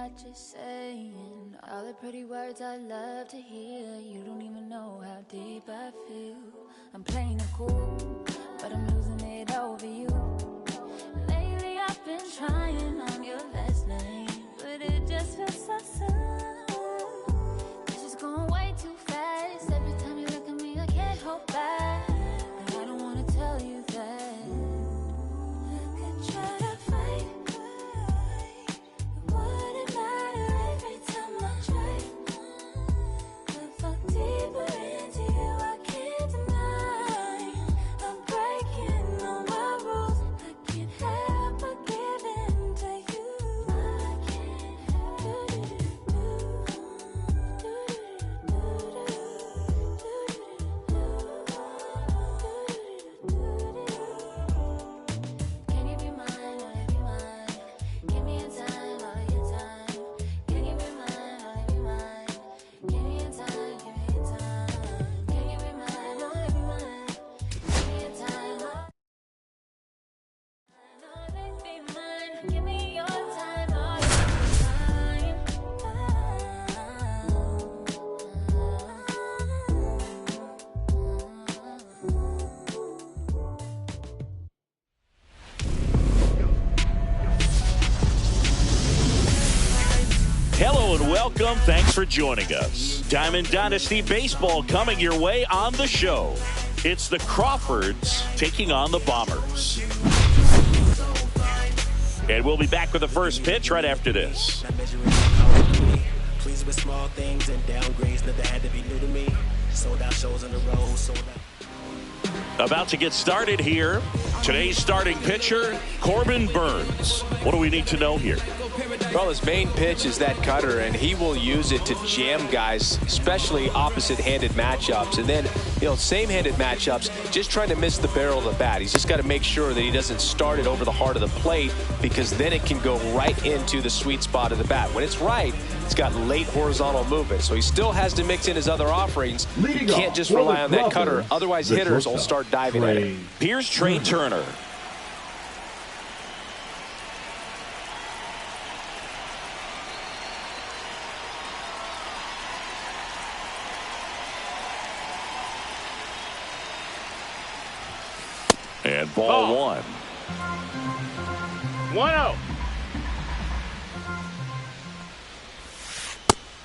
not just saying all the pretty words I love to hear. You don't even know how deep I feel. I'm playing it cool, but I'm losing it over you. Lately I've been trying on your last name, but it just feels so soon. This is going way too fast. Every time you look at me, I can't hold back. And I don't wanna tell you that. I could try to fight. Hello and welcome. Thanks for joining us. Diamond Dynasty Baseball coming your way on the show. It's the Crawfords taking on the Bombers. And we'll be back with the first pitch right after this. Pleased with small things and downgrades, nothing had to be new to me. Sold out shows on the road, sold out. About to get started here. Today's starting pitcher, Corbin Burns. What do we need to know here? Well, his main pitch is that cutter, and he will use it to jam guys, especially opposite-handed matchups. And then, same-handed matchups, just trying to miss the barrel of the bat. He's just got to make sure that he doesn't start it over the heart of the plate, because then it can go right into the sweet spot of the bat. When it's right, it's got late horizontal movement. So he still has to mix in his other offerings. He can't just rely on that cutter. Otherwise, hitters will start diving at it. Here's Trey Turner. And ball one. 1-0.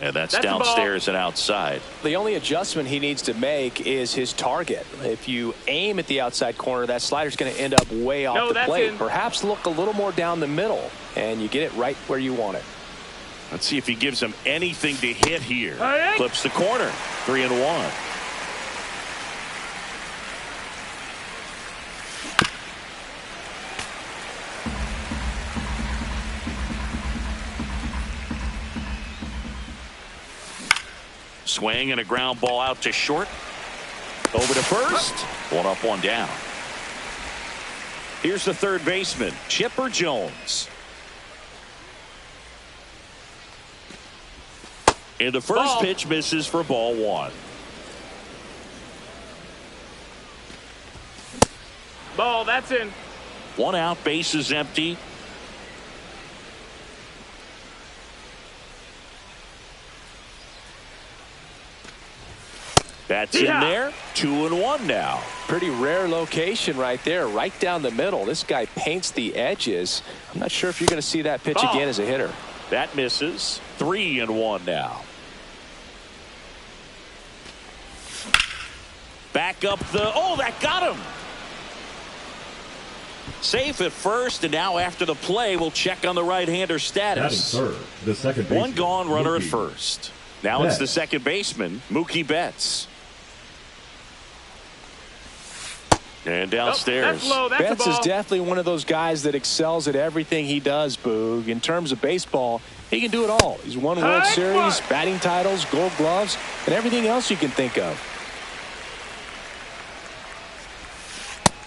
And that's downstairs and outside. The only adjustment he needs to make is his target. If you aim at the outside corner, that slider's going to end up way off the plate. Perhaps look a little more down the middle, and you get it right where you want it. Let's see if he gives him anything to hit here. Clips the corner. 3-1. Swing and a ground ball out to short. Over to first. One up, one down. Here's the third baseman, Chipper Jones. And the first pitch misses for ball one. Ball, that's in. One out, base is empty. That's in there. 2-1 now. Pretty rare location right there, right down the middle. This guy paints the edges. I'm not sure if you're going to see that pitch again as a hitter. That misses. 3-1 now. Back up the. Oh, that got him. Safe at first, and now after the play, we'll check on the right-hander status. Third, the second baseman, one gone, runner at Mookie first. Now Betts. It's the second baseman, Mookie Betts. And downstairs. That's low. That's Betts is definitely one of those guys that excels at everything he does, Boog. In terms of baseball, he can do it all. He's won World Series, batting titles, gold gloves, and everything else you can think of.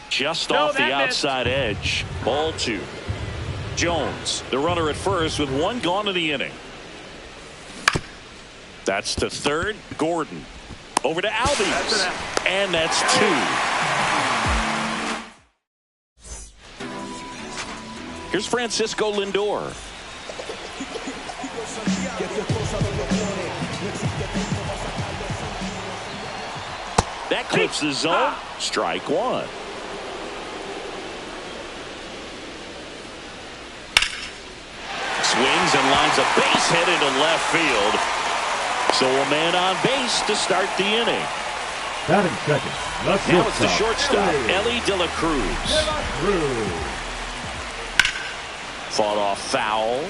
Just off the outside edge. Ball two. Jones, the runner at first with one gone in the inning. That's to third. Gordon. Over to Albies. And that's two. Here's Francisco Lindor. That clips the zone. Strike one. Swings and lines a base hit into left field. So a man on base to start the inning. Batting second. Now it's the shortstop, Ellie De La Cruz. Fought off foul.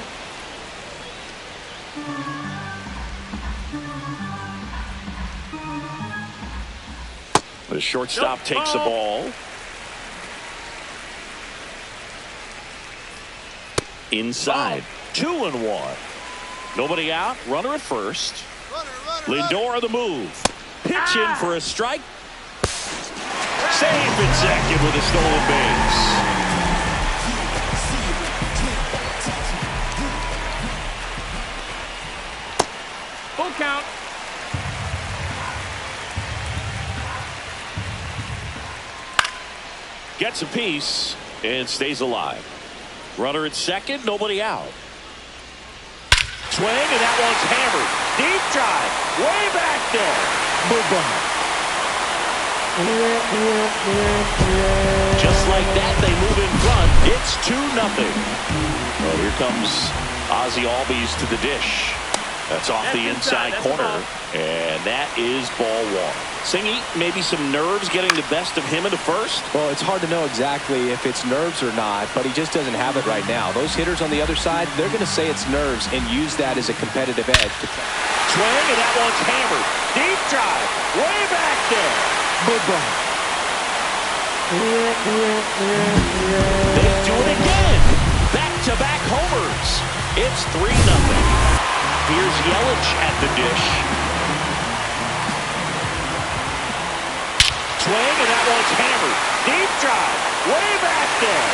The shortstop takes the ball. Inside. 2-1. Nobody out. Runner at first. Lindor the move. Pitch in for a strike. Safe at second with a stolen base. Full count. Gets a piece and stays alive. Runner at second, nobody out. Swing, and that one's hammered. Deep drive, way back there. Just like that, they move in front. It's 2-0. Well, here comes Ozzie Albies to the dish. That's off the inside corner, and that is ball one. Singy, maybe some nerves getting the best of him into first? Well, it's hard to know exactly if it's nerves or not, but he just doesn't have it right now. Those hitters on the other side, they're going to say it's nerves and use that as a competitive edge. Swing, and that one's hammered. Deep drive, way back there. They do it again. Back-to-back homers. It's 3-0. Here's Yelich at the dish. Swing, and that one's hammered. Deep drive, way back there.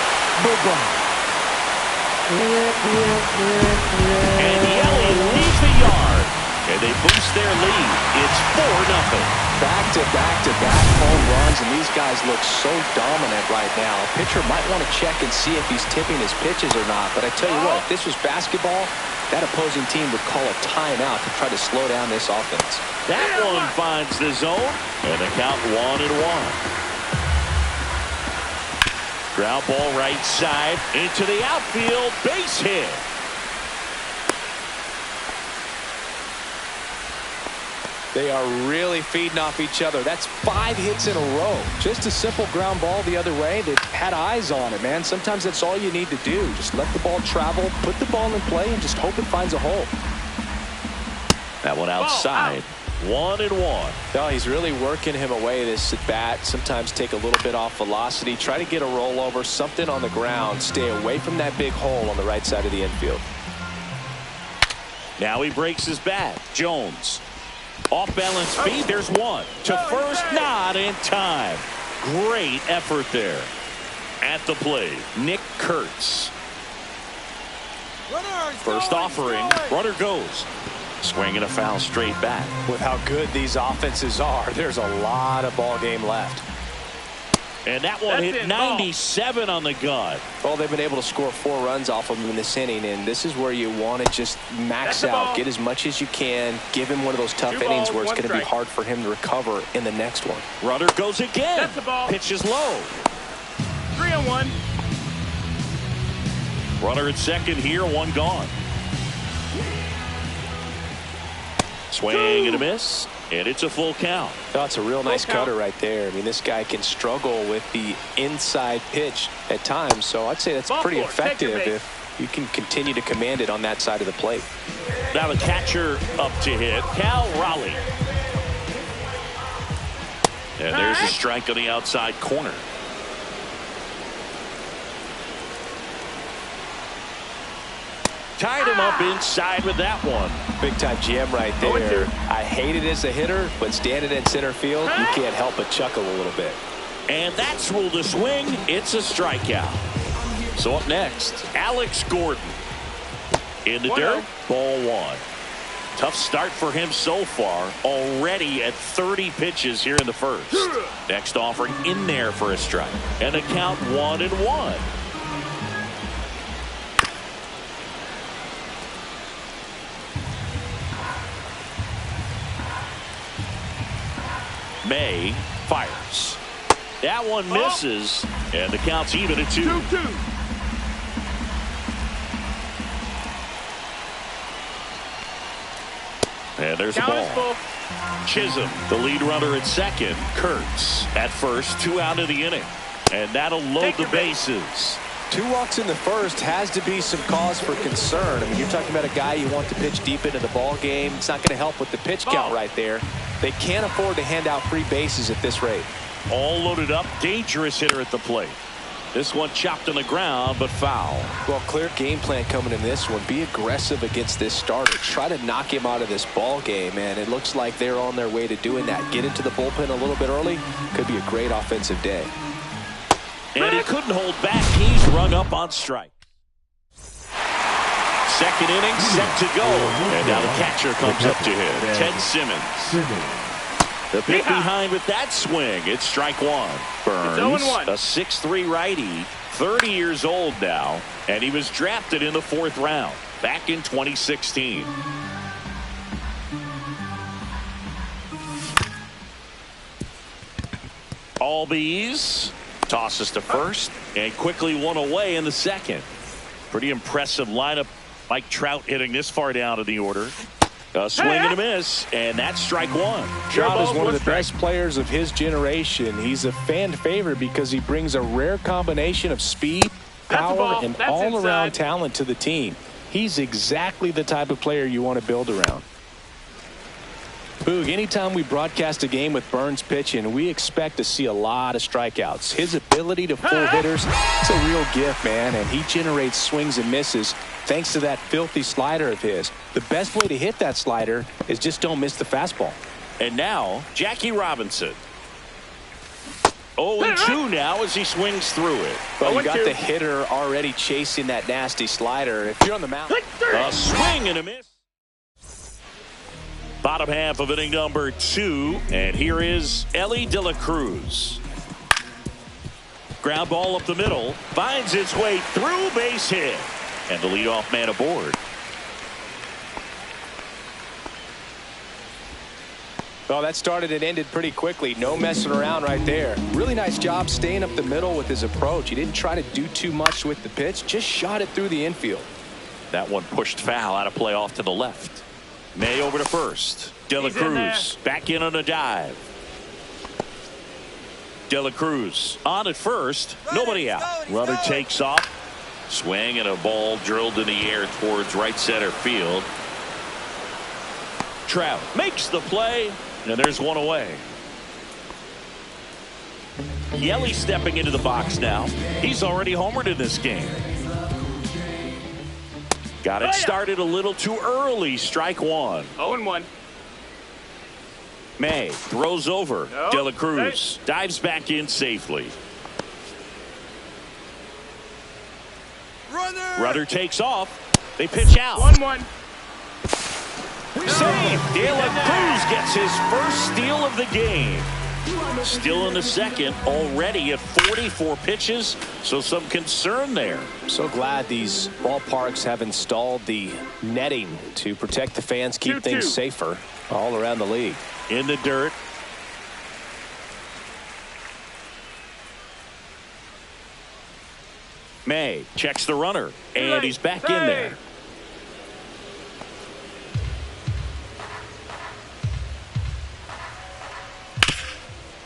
And Yelich leaves the yard, and they boost their lead. It's 4-0. Back-to-back-to-back home runs, and these guys look so dominant right now. A pitcher might want to check and see if he's tipping his pitches or not, but I tell you what, if this was basketball, that opposing team would call a timeout to try to slow down this offense. That one finds the zone, and the count 1-1. Ground ball right side into the outfield, base hit. They are really feeding off each other. That's 5 hits in a row. Just a simple ground ball the other way. They've had eyes on it, man. Sometimes that's all you need to do. Just let the ball travel, put the ball in play, and just hope it finds a hole. That one outside. 1-1. No, he's really working him away this at bat. Sometimes take a little bit off velocity. Try to get a rollover, something on the ground. Stay away from that big hole on the right side of the infield. Now he breaks his bat. Jones. Off balance speed, there's one. To first, not in time. Great effort there. At the plate, Nick Kurtz. First offering, runner goes. Swinging a foul straight back. With how good these offenses are, there's a lot of ball game left. And that one hit 97 on the gun. Well, they've been able to score 4 runs off of him in this inning, and this is where you want to just max out, get as much as you can, give him one of those tough innings where it's going to be hard for him to recover in the next one. Runner goes again. Pitch is low. 3-1. Runner at second here, one gone. Swing and a miss, and it's a full count. That's a real nice cutter right there. I mean, this guy can struggle with the inside pitch at times, so I'd say that's pretty effective if you can continue to command it on that side of the plate. Now the catcher up to hit, Cal Raleigh. And there's a strike on the outside corner. Tied him up inside with that one. Big time jam right there. I hate it as a hitter, but standing in center field, you can't help but chuckle a little bit. And that's ruled a swing. It's a strikeout. So up next, Alex Gordon. In the dirt, ball one. Tough start for him so far. Already at 30 pitches here in the first. Next offering in there for a strike. And a count 1-1. May fires. That one misses, and the count's even at 2-2. And there's the ball. Chisholm, the lead runner at second. Kurtz at first, 2 out of the inning. And that'll load the bases. 2 walks in the first has to be some cause for concern. I mean, you're talking about a guy you want to pitch deep into the ball game. It's not going to help with the pitch count right there. They can't afford to hand out free bases at this rate. All loaded up, dangerous hitter at the plate. This one chopped on the ground, but foul. Well, clear game plan coming in this one. Be aggressive against this starter. Try to knock him out of this ball game, and it looks like they're on their way to doing that. Get into the bullpen a little bit early. Could be a great offensive day. And he couldn't hold back. He's rung up on strike. Second inning set to go. And now the catcher comes up to him. Ted Simmons. The pitch behind with that swing. It's strike 1. Burns, a 6'3" righty, 30 years old now, and he was drafted in the 4th round back in 2016. Albies tosses to first and quickly one away in the second. Pretty impressive lineup. Mike Trout hitting this far down in the order. A swing and a miss, and that's strike 1. Trout is one of the best players of his generation. He's a fan favorite because he brings a rare combination of speed, power, and all-around talent to the team. He's exactly the type of player you want to build around. Boog, anytime we broadcast a game with Burns pitching, we expect to see a lot of strikeouts. His ability to pull hitters, it's a real gift, man, and he generates swings and misses thanks to that filthy slider of his. The best way to hit that slider is just don't miss the fastball. And now, Jackie Robinson. 0-2 now as he swings through it. Well, you got the hitter already chasing that nasty slider. If you're on the mound, a swing and a miss. Bottom half of inning number 2, and here is Elly De La Cruz. Ground ball up the middle, finds its way through, base hit, and the leadoff man aboard. Well, that started and ended pretty quickly. No messing around right there. Really nice job staying up the middle with his approach. He didn't try to do too much with the pitch, just shot it through the infield. That one pushed foul out of play off to the left. May over to first. De La Cruz back in on a dive. De La Cruz on at first. Nobody out. Runner takes off. Swing and a ball drilled in the air towards right center field. Trout makes the play, and there's one away. Yelly stepping into the box now. He's already homered in this game. Got it started a little too early. Strike 1. 0-1. May throws over. De La Cruz dives back in safely. Runner takes off. They pitch out. 1-1. Save. De La Cruz gets his first steal of the game. Still in the second, already at 44 pitches, so some concern there. So glad these ballparks have installed the netting to protect the fans, keep things safer all around the league. In the dirt. May checks the runner, and he's back in there.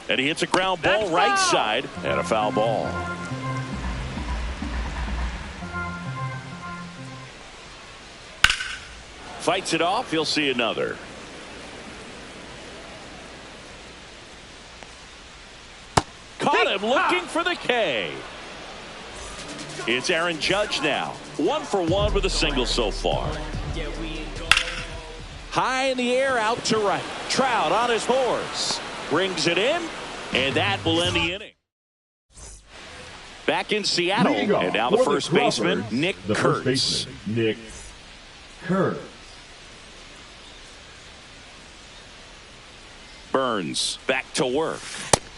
And he hits a ground ball right side and a foul ball. Fights it off. He'll see another. Caught him looking for the K. It's Aaron Judge now. 1 for 1 with a single so far. High in the air out to right. Trout on his horse. Brings it in, and that will end the inning. Back in Seattle, and now the first baseman, Nick Kurtz. Nick Kurtz. Burns back to work.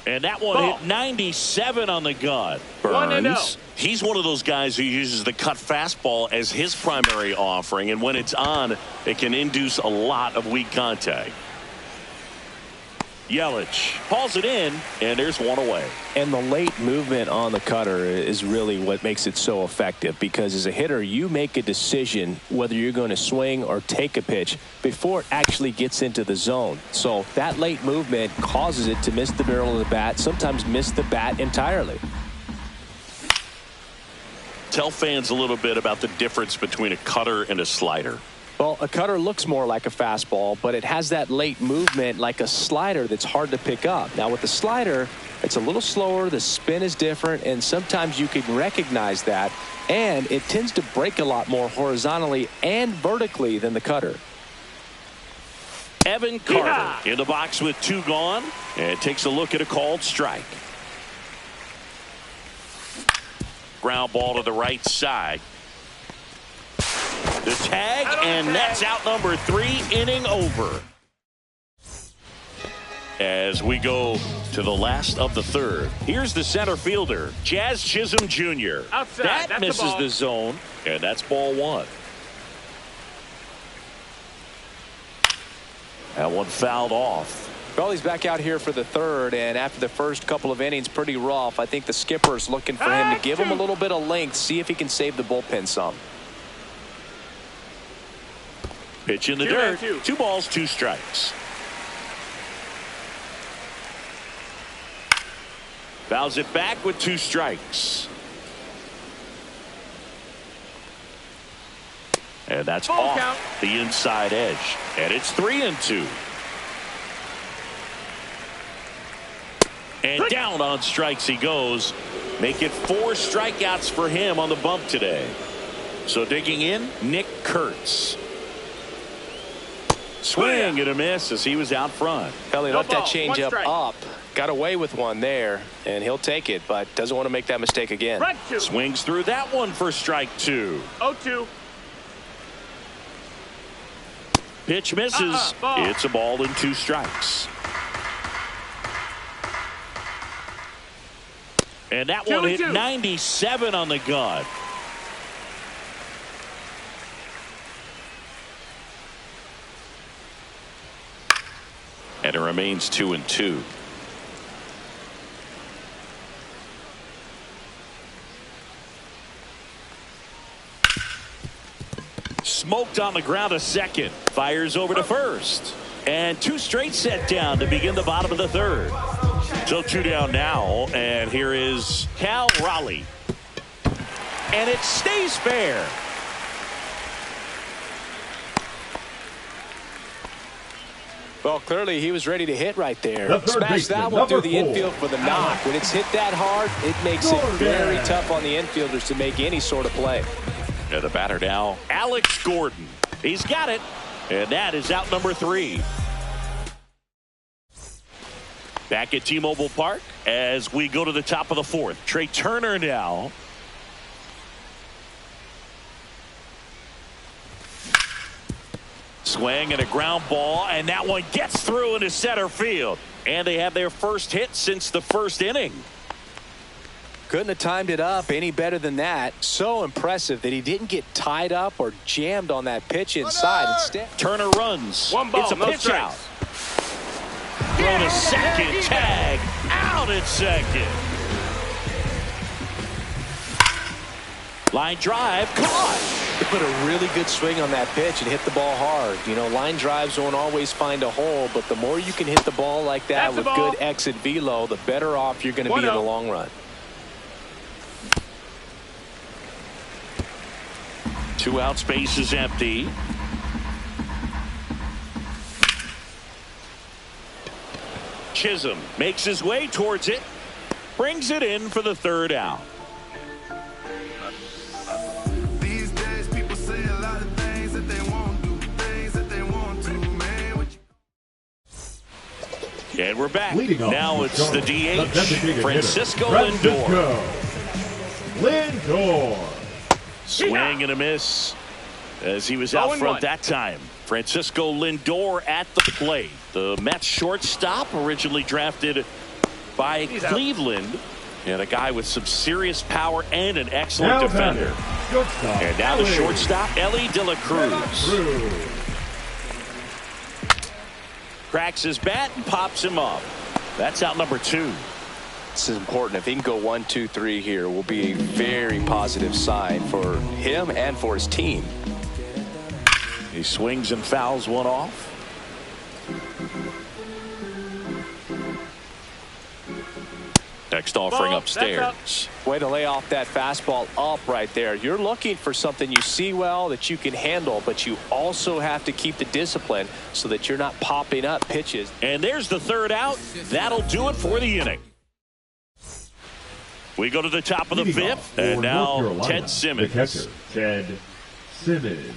And that one hit 97 on the gun. Burns, he's one of those guys who uses the cut fastball as his primary offering, and when it's on, it can induce a lot of weak contact. Yelich hauls it in, and there's one away. And the late movement on the cutter is really what makes it so effective, because as a hitter, you make a decision whether you're going to swing or take a pitch before it actually gets into the zone. So that late movement causes it to miss the barrel of the bat, sometimes miss the bat entirely. Tell fans a little bit about the difference between a cutter and a slider. Well, a cutter looks more like a fastball, but it has that late movement like a slider that's hard to pick up. Now with the slider, it's a little slower, the spin is different, and sometimes you can recognize that, and it tends to break a lot more horizontally and vertically than the cutter. Evan Carter in the box with 2 gone, and takes a look at a called strike. Ground ball to the right side. The tag, and that's out number 3, inning over. As we go to the last of the third, here's the center fielder, Jazz Chisholm Jr. Outside, that misses the zone, and that's ball 1. That one fouled off. Well, he's back out here for the third, and after the first couple of innings, pretty rough. I think the skipper's looking for him to give him a little bit of length, see if he can save the bullpen some. Pitch in the dirt. 2 balls, 2 strikes. Fouls it back with 2 strikes. And that's off count. The inside edge. And it's 3-2. And down on strikes he goes. Make it 4 strikeouts for him on the bump today. So digging in, Nick Kurtz. Swing and a miss as he was out front. Kelly left that changeup up. Got away with one there, and he'll take it, but doesn't want to make that mistake again. Swings through that one for strike 2. 0-2. Pitch misses. It's a ball and 2 strikes. And that one hit 97 on the gun. And it remains 2-2. Smoked on the ground to second. Fires over to first. And 2 straight set down to begin the bottom of the third. So 2 down now. And here is Cal Raleigh. And it stays fair. Well, clearly he was ready to hit right there. Smash that one through the infield for the knock. When it's hit that hard, it makes it very tough on the infielders to make any sort of play. And the batter now, Alex Gordon. He's got it. And that is out number 3. Back at T-Mobile Park as we go to the top of the 4th. Trey Turner now. Swing and a ground ball, and that one gets through into center field. And they have their first hit since the first inning. Couldn't have timed it up any better than that. So impressive that he didn't get tied up or jammed on that pitch inside. Instead, Turner runs. 1 ball, it's a no pitch strikes. out. Throw to second. Tag out at second. Line drive caught. he put a really good swing on that pitch and hit the ball hard. You know, line drives won't always find a hole, but the more you can hit the ball like that with good exit velo, the better off you're going to be in the long run. 2 out, space is empty. Chisholm makes his way towards it, brings it in for the 3rd out. These days people say a lot of things that they won't do, things that they want to, man. And we're back. Now it's the DH, Francisco Lindor. Swing and a miss as he was out front that time. Francisco Lindor at the plate. The Mets shortstop, originally drafted by Cleveland, and a guy with some serious power and an excellent defender. And now the shortstop, Ellie De La Cruz. cracks his bat and pops him up. That's out number 2. This is important. If he can go 1, 2, 3 here, will be a very positive sign for him and for his team. He swings and fouls one off. Next offering upstairs. Way to lay off that fastball up right there. You're looking for something you see well that you can handle, but you also have to keep the discipline so that you're not popping up pitches. And there's the third out. That'll do it for the inning. We go to the top of the fifth, and now Ted Simmons. The catcher, Ted Simmons.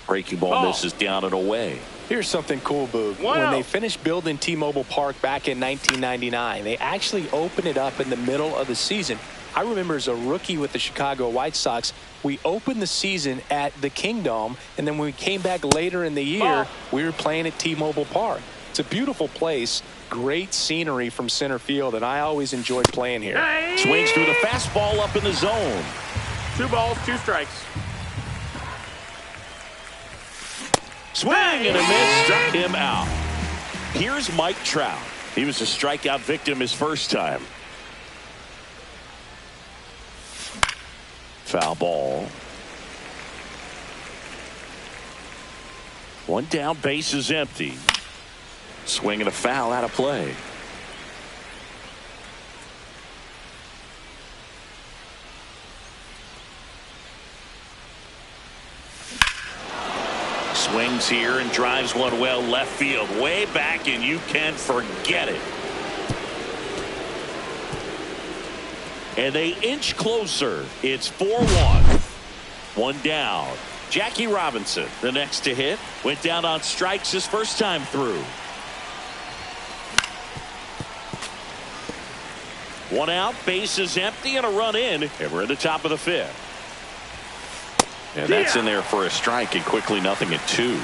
Breaking ball misses down and away. Here's something cool, Boog. When they finished building T-Mobile Park back in 1999, they actually opened it up in the middle of the season. I remember as a rookie with the Chicago White Sox, we opened the season at the Kingdome, and then when we came back later in the year, we were playing at T-Mobile Park. It's a beautiful place, great scenery from center field, and I always enjoyed playing here. Swings through the fastball up in the zone. 2 balls, 2 strikes. Swing and a miss, struck him out. Here's Mike Trout. He was a strikeout victim his first time. Foul ball. 1 down, base is empty. Swing and a foul out of play. Swings here and drives one well left field, way back, and you can forget it. And they inch closer. It's 4-1. 1 down. Jackie Robinson, the next to hit, went down on strikes his first time through. 1 out, base is empty, and a run in, and we're in the top of the 5th. And that's in there for a strike, and quickly nothing at 2.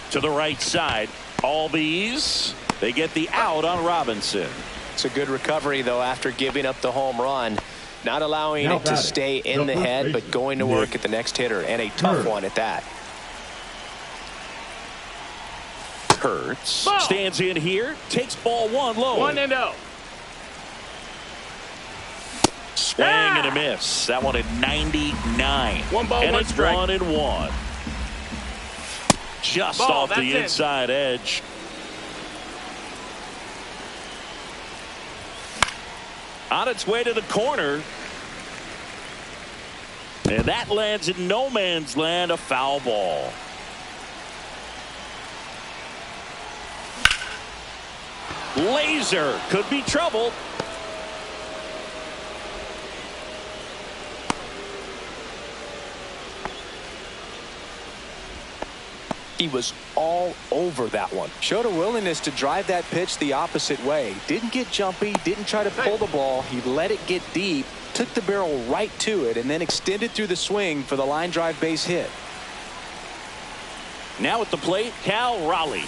To the right side, Albies. They get the out on Robinson. It's a good recovery, though, after giving up the home run. Not allowing it to stay in the head, but going to work at the next hitter, and a tough one at that. Hurts stands in here, takes ball 1 low. 1-0. Swing and a miss. That one at 99. 1 ball, and 1 it's strike. 1-1. Just off the inside edge. On its way to the corner. And that lands in no man's land, a foul ball. Laser could be trouble. He was all over that one. Showed a willingness to drive that pitch the opposite way. Didn't get jumpy, didn't try to pull the ball. He let it get deep, took the barrel right to it, and then extended through the swing for the line drive base hit. Now at the plate, Cal Raleigh.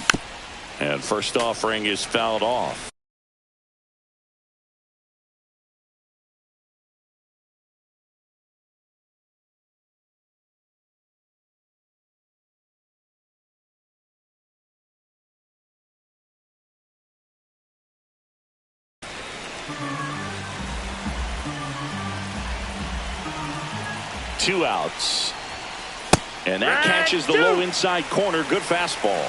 And first offering is fouled off. Two outs. And that catches the low inside corner. Good fastball.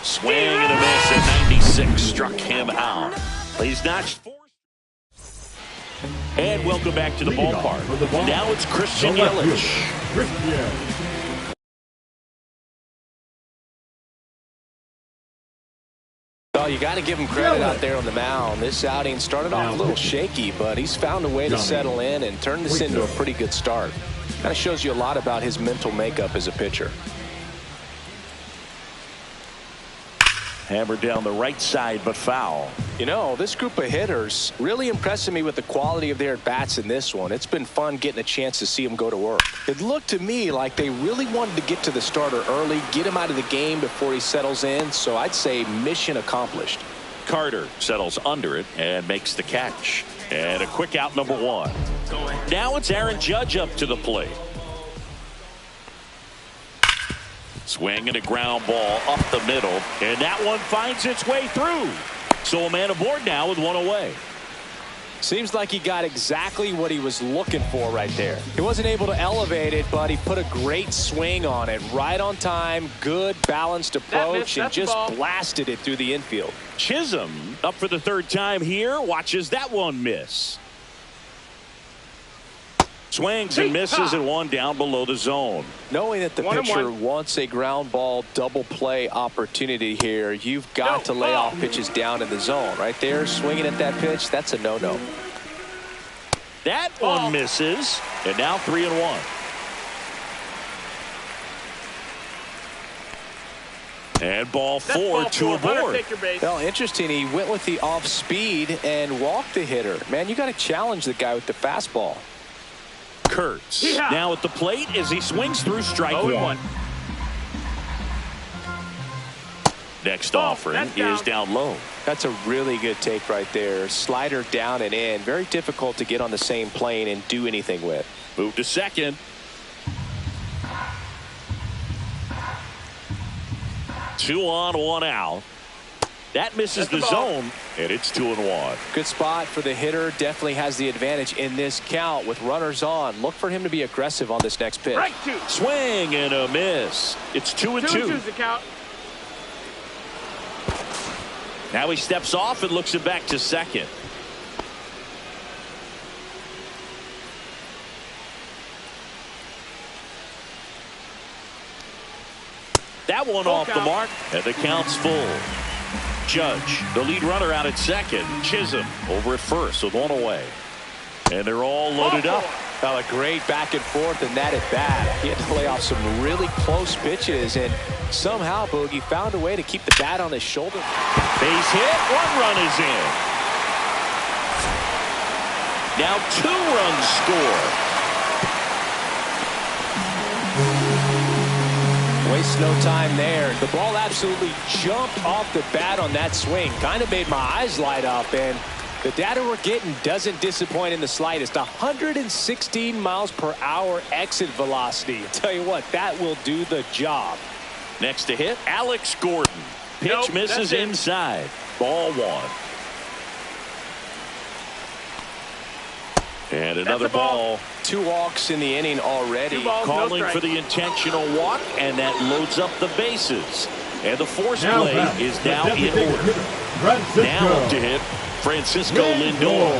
Swing and a miss at 96. Struck him out. He's notched 4. And welcome back to the ballpark. Now it's Christian Yelich. Oh, you got to give him credit out there on the mound. This outing started off a little shaky, but he's found a way to settle in and turn this into a pretty good start. Kind of shows you a lot about his mental makeup as a pitcher. Hammered down the right side, but foul. You know, this group of hitters really impressing me with the quality of their at-bats in this one. It's been fun getting a chance to see them go to work. It looked to me like they really wanted to get to the starter early, get him out of the game before he settles in, so I'd say mission accomplished. Carter settles under it and makes the catch. And a quick out, number one. Now it's Aaron Judge up to the plate. Swing and a ground ball up the middle, and that one finds its way through. So a man aboard now with one away. Seems like he got exactly what he was looking for right there. He wasn't able to elevate it, but he put a great swing on it. Right on time, good balanced approach, and just blasted it through the infield. Chisholm up for the third time here. Watches that one miss. Swings and misses and one down below the zone. Knowing that the pitcher wants a ground ball double play opportunity here, you've got to lay off pitches down in the zone. Right there, swinging at that pitch, that's a no-no. That one misses, and now 3-1. And ball four, two aboard. Well, interesting. He went with the off speed and walked the hitter. Man, you got to challenge the guy with the fastball. Kurtz now at the plate as he swings through strike one. Next offering is down low. That's a really good take right there. Slider down and in. Very difficult to get on the same plane and do anything with. Move to second. Two on, one out. That misses the zone, and it's 2-1. Good spot for the hitter. Definitely has the advantage in this count with runners on. Look for him to be aggressive on this next pitch. Right two. Swing and a miss. It's 2-2. 2-2's the count. Now he steps off and looks it back to second. That one off the mark, and the count's full. Judge, the lead runner, out at second. Chisholm over at first with one away. And they're all loaded up. Well, a great back and forth in that at bat. He had to play off some really close pitches, and somehow Boogie found a way to keep the bat on his shoulder. Base hit, one run is in. Now 2 runs score. Waste no time there. The ball absolutely jumped off the bat on that swing. Kind of made my eyes light up, and the data we're getting doesn't disappoint in the slightest. 116 miles per hour exit velocity. I'll tell you what, that will do the job. Next to hit, Alex Gordon. Pitch misses inside. Ball one. And another ball. 2 walks in the inning already. Calling for the intentional walk, and that loads up the bases. And the force play is now in order. Now up to hit Francisco Lindor.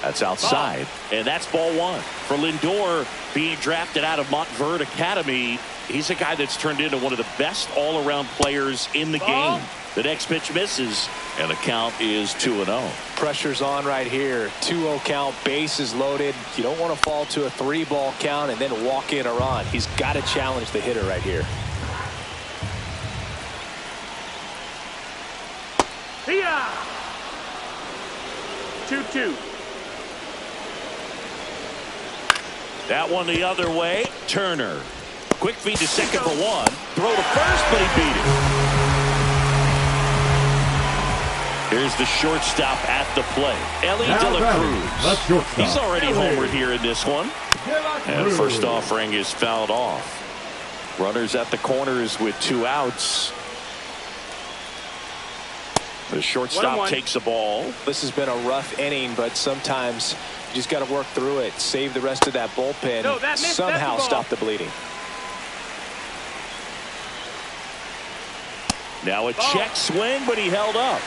That's outside, and that's ball one. For Lindor, being drafted out of Montverde Academy, he's a guy that's turned into one of the best all-around players in the game. The next pitch misses, and the count is 2-0. Pressure's on right here. 2-0 count, bases loaded. You don't want to fall to a 3-ball count and then walk in a run. He's got to challenge the hitter right here. Here. 2-2. That one the other way. Turner. Quick feed to second for one. Throw to first, but he beat it. Here's the shortstop at the plate. Ellie De La Cruz. He's already homered here in this one. And the first offering is fouled off. Runners at the corners with 2 outs. The shortstop takes the ball. This has been a rough inning, but sometimes you just got to work through it. Save the rest of that bullpen. Somehow stop the bleeding. Now a check swing, but he held up.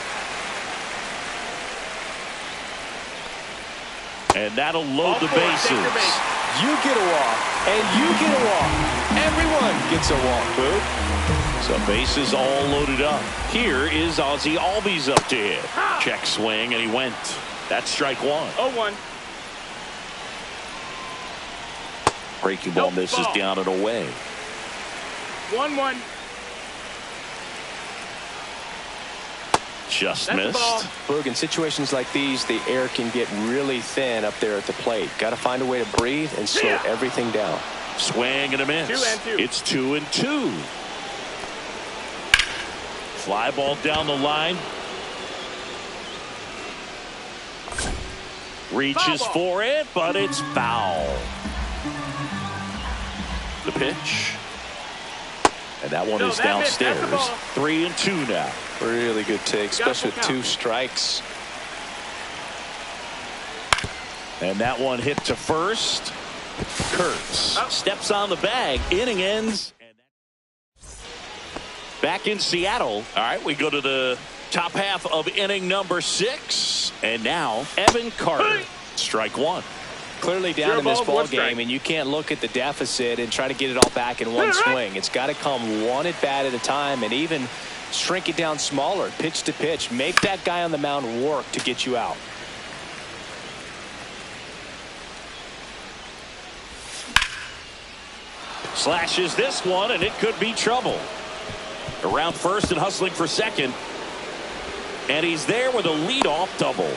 And that'll load the bases. You get a walk, and you get a walk. Everyone gets a walk, Boog. So bases all loaded up. Here is Ozzie Albies up to hit. Check swing, and he went. That's strike one. 0-1. Breaking ball misses down and away. 1-1. Just missed. Boog, in situations like these, the air can get really thin up there at the plate. Got to find a way to breathe and slow everything down. Swing and a miss. 2-2. It's 2-2. Fly ball down the line. Reaches for it, but it's foul. The pitch. And that one is downstairs. 3-2 now. Really good take, especially with 2 strikes. And that one hit to first. Kurtz steps on the bag. Inning ends. Back in Seattle. All right, we go to the top half of inning number 6. And now Evan Carter. Strike 1. Clearly down in this ball game, and you can't look at the deficit and try to get it all back in one swing. It's got to come one at bat at a time, and even shrink it down smaller, pitch to pitch. Make that guy on the mound work to get you out. Slashes this one, and it could be trouble. Around first and hustling for second. And he's there with a leadoff double.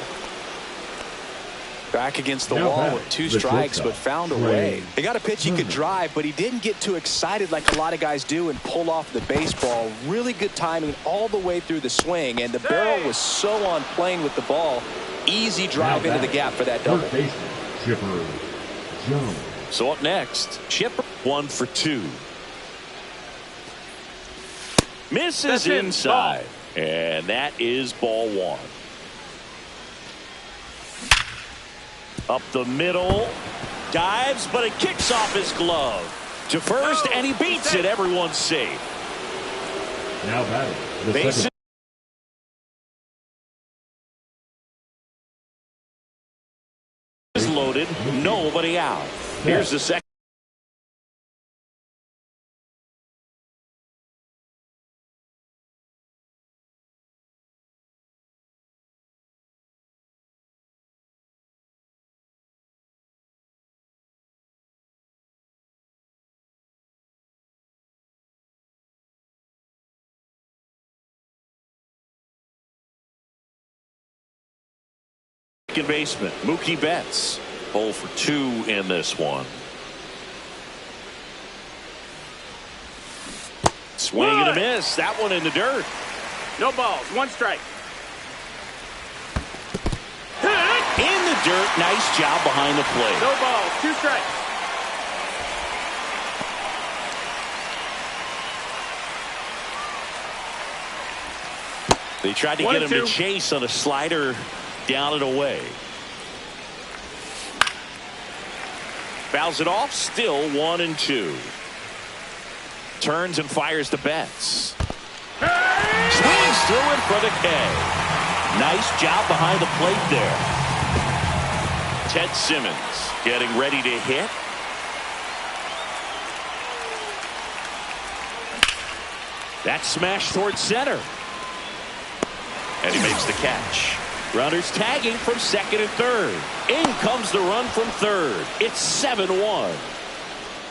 Back against the wall with 2 strikes, but found a way. He got a pitch he could drive, but he didn't get too excited like a lot of guys do and pull off the baseball. Really good timing all the way through the swing, and the barrel was so on plane with the ball. Easy drive into the gap for that double. So up next, Chipper 1 for 2. Misses inside, and that is ball 1. Up the middle, dives, but it kicks off his glove to first, and he beats it. Everyone's safe. Now batting. Bases loaded, nobody out. Here's the second. Baseman Mookie Betts 0 for 2 in this one. Swing and a miss. That one in the dirt. No balls. 1 strike. In the dirt. Nice job behind the plate. No balls. 2 strikes. They tried to get him to chase on a slider. Down and away. Fouls it off. Still 1-2. Turns and fires to Betts. Swings through it for the K. Nice job behind the plate there. Ted Simmons getting ready to hit. That smash towards center. And he makes the catch. Runners tagging from second and third. In comes the run from third. It's 7-1.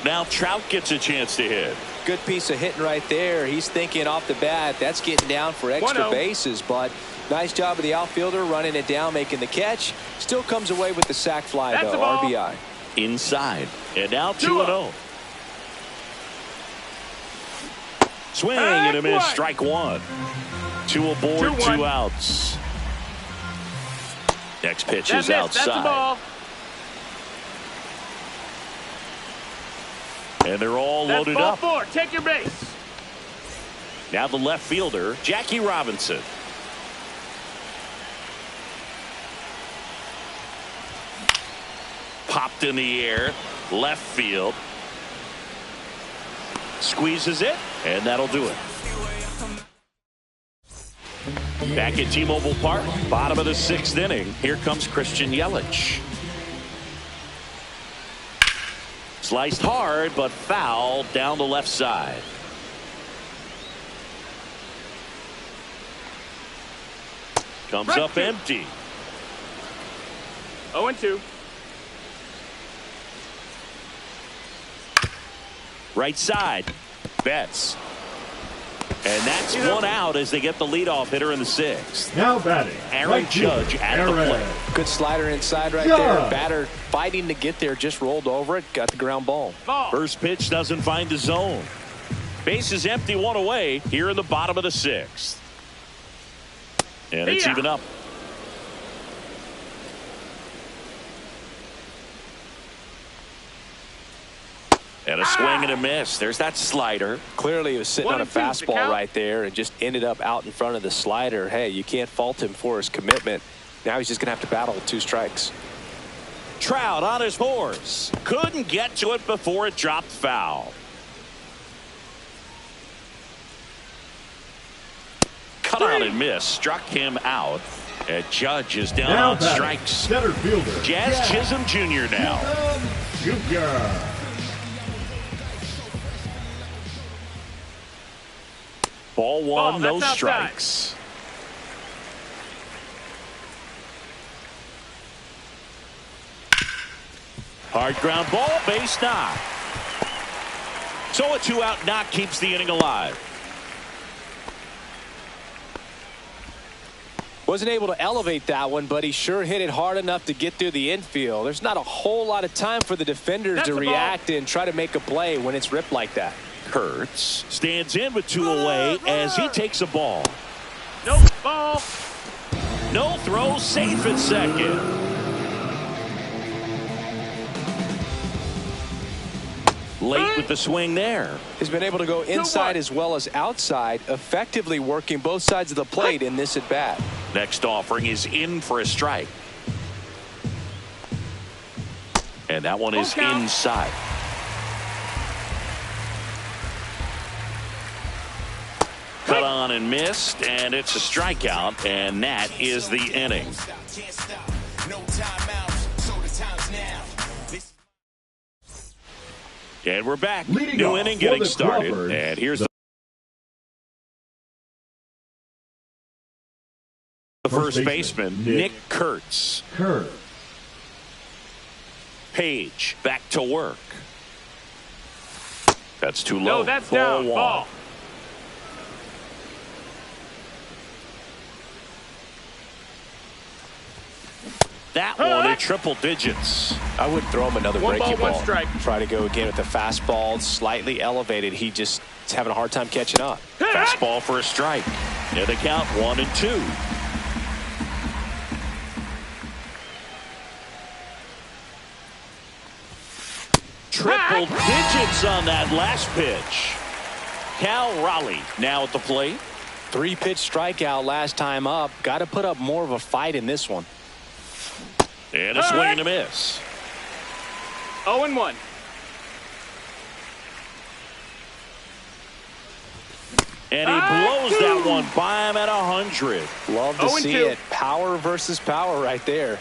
Now Trout gets a chance to hit. Good piece of hitting right there. He's thinking off the bat. That's getting down for extra bases, but nice job of the outfielder running it down, making the catch. Still comes away with the sac fly, though. RBI. Inside. And now 2-0. Swing and a miss. Strike 1. 2 aboard, 2 outs. Next pitch is outside. That's a ball. And they're all loaded ball up. 4. Take your base. Now the left fielder, Jackie Robinson. Popped in the air. Left field. Squeezes it, and that'll do it. Back at T-Mobile Park, bottom of the 6th inning. Here comes Christian Yelich. Sliced hard, but foul down the left side. Comes up empty. 0-2. Right side. Betts. And that's 1 out as they get the leadoff hitter in the 6th. Now batting. Aaron Judge at the plate. Good slider inside right there. Batter fighting to get there, just rolled over it, got the ground ball. First pitch doesn't find the zone. Base is empty, 1 away here in the bottom of the 6th. And it's even up. And a swing and a miss. There's that slider. Clearly he was sitting on a fastball right there and just ended up out in front of the slider. Hey, you can't fault him for his commitment. Now he's just going to have to battle with 2 strikes. Trout on his horse. Couldn't get to it before it dropped foul. Cut on and miss. Struck him out. And Judge is down on strikes. Center fielder. Jazz Chisholm Jr. now. Jr. Ball 1, no strikes. Hard ground ball, base knock. So a 2-out knock keeps the inning alive. Wasn't able to elevate that one, but he sure hit it hard enough to get through the infield. There's not a whole lot of time for the defenders to react and try to make a play when it's ripped like that. Kurtz stands in with 2 away as he takes a ball. Nope, ball. No throw, safe at second. Late with the swing there. He's been able to go inside as well as outside, effectively working both sides of the plate in this at bat. Next offering is in for a strike. And that one is inside. Cut on and missed, and it's a strikeout, and that is the inning. And we're back. New inning getting started. And here's the first baseman, Nick Kurtz. Page back to work. That's too low. No, that's down. Ball. That one in triple digits. I wouldn't throw him another breaking ball. 1 strike. Try to go again with the fastball, slightly elevated. He just is having a hard time catching up. Fastball for a strike. And the count 1-2. Triple digits on that last pitch. Cal Raleigh now at the plate. 3-pitch strikeout last time up. Got to put up more of a fight in this one. And a swing and a miss. 0-1. And he blows that one by him at 100. Love to see it. Power versus power right there.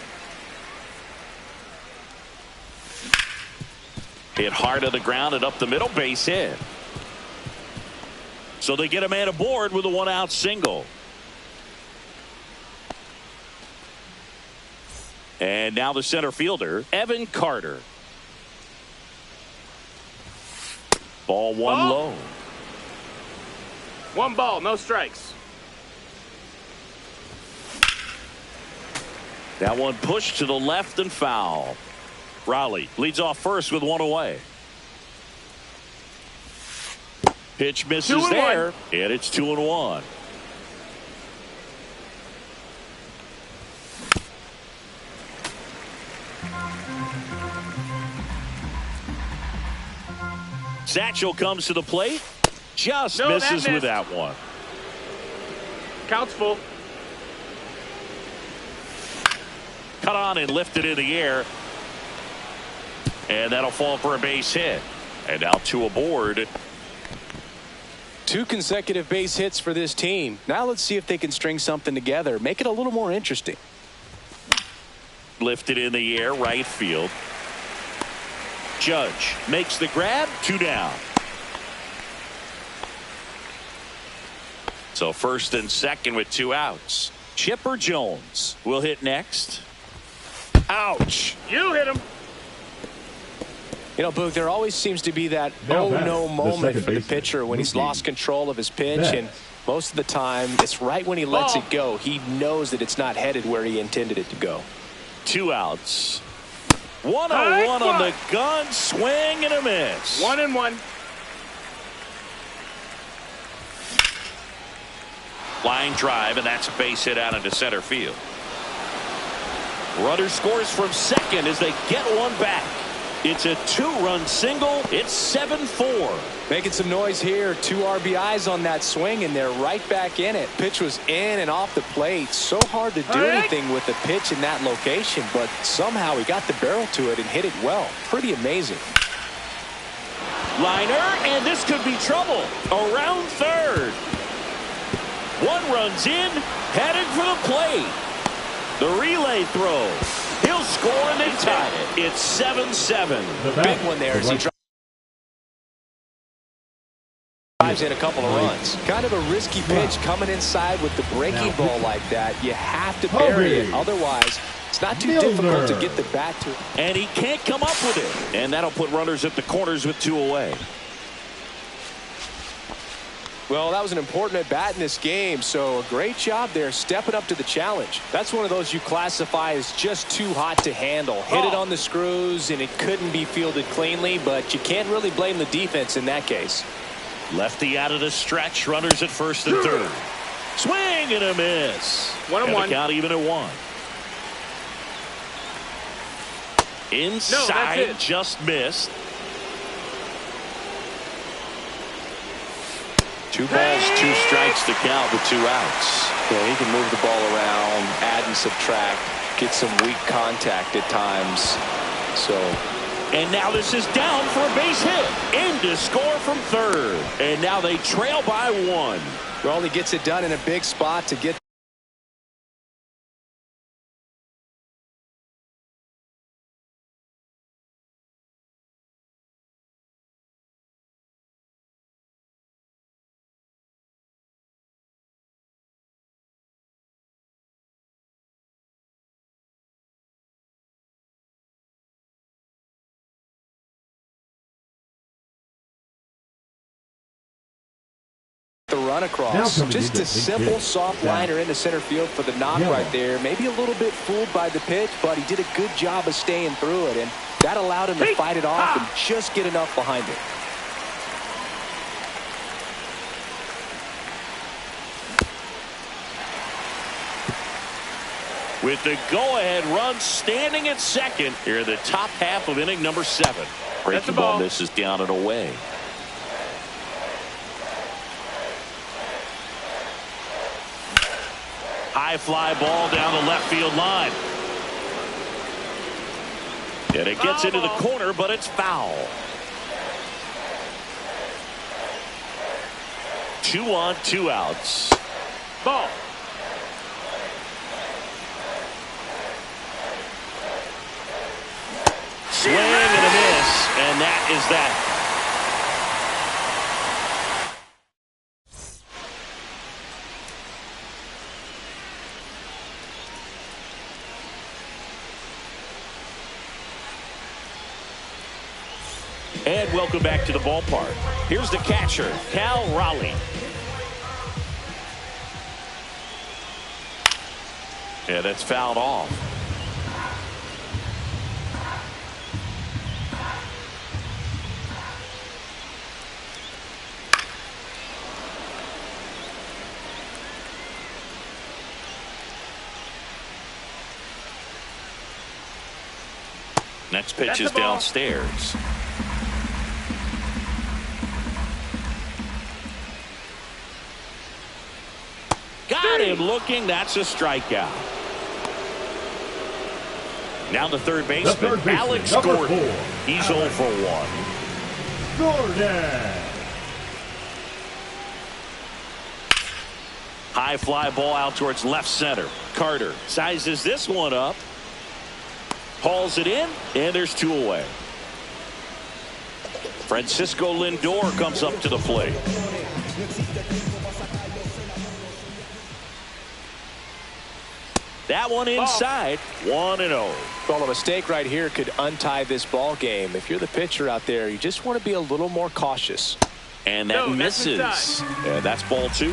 Hit hard to the ground and up the middle, base hit. So they get a man aboard with a 1-out single. And now the center fielder, Evan Carter. Ball 1 low. 1 ball, no strikes. That one pushed to the left and foul. Raleigh leads off first with 1 away. Pitch misses there, and it's 2-1. Satchel comes to the plate. Just misses with that one. Count's full. Cut on and lifted in the air. And that'll fall for a base hit. And now 2 aboard. 2 consecutive base hits for this team. Now let's see if they can string something together. Make it a little more interesting. Lifted in the air, right field. Judge makes the grab, 2 down. So first and second with 2 outs. Chipper Jones will hit next. Ouch. You hit him. You know, Boog, there always seems to be that oh-no moment for the pitcher when he's lost control of his pitch, and most of the time it's right when he lets it go. He knows that it's not headed where he intended it to go. 2 outs. 1-0-1 on the gun, swing and a miss. 1-1. Line drive, and that's a base hit out into center field. Runner scores from second as they get one back. It's a 2-run single. It's 7-4. Making some noise here. 2 RBIs on that swing, and they're right back in it. Pitch was in and off the plate. So hard to do anything with the pitch in that location, but somehow he got the barrel to it and hit it well. Pretty amazing. Liner, and this could be trouble. Around third. 1 runs in, headed for the plate. The relay throw. He'll score and they tie it. It's 7-7. Big one there as he drives in a couple of runs. Kind of a risky pitch coming inside with the breaking ball like that. You have to bury it. Otherwise, it's not too difficult to get the bat to it. And he can't come up with it. And that'll put runners at the corners with 2 away. Well, that was an important at-bat in this game, so a great job there stepping up to the challenge. That's one of those you classify as just too hot to handle. Hit it on the screws, and it couldn't be fielded cleanly, but you can't really blame the defense in that case. Lefty out of the stretch, runners at first and third. Swing and a miss. 1-1. Count even at 1. Inside, just missed. 2 balls, 2 strikes to count with 2 outs. Yeah, he can move the ball around, add and subtract, get some weak contact at times. So, and now this is down for a base hit. In to score from third. And now they trail by 1. well, he gets it done in a big spot to get the run across. Just a simple soft liner into center field for the knock right there. Maybe a little bit fooled by the pitch, but he did a good job of staying through it, and that allowed him to fight it off and just get enough behind it. With the go-ahead run standing at second here in the top half of inning number 7. Breaking ball misses down and away. High fly ball down the left field line. And it gets into the corner, but it's foul. 2 on, 2 outs. Ball. Swing and a miss, and that is that. And welcome back to the ballpark. Here's the catcher, Cal Raleigh. Yeah, that's fouled off. Next pitch is downstairs. Got him looking. That's a strikeout. Now the third baseman, Alex Gordon. He's 0 for 1. Gordon. High fly ball out towards left center. Carter sizes this one up. Hauls it in, and there's 2 away. Francisco Lindor comes up to the plate. That one inside, 1-0. Well, a mistake right here could untie this ball game. If you're the pitcher out there, you just want to be a little more cautious. And that misses. And that's ball 2.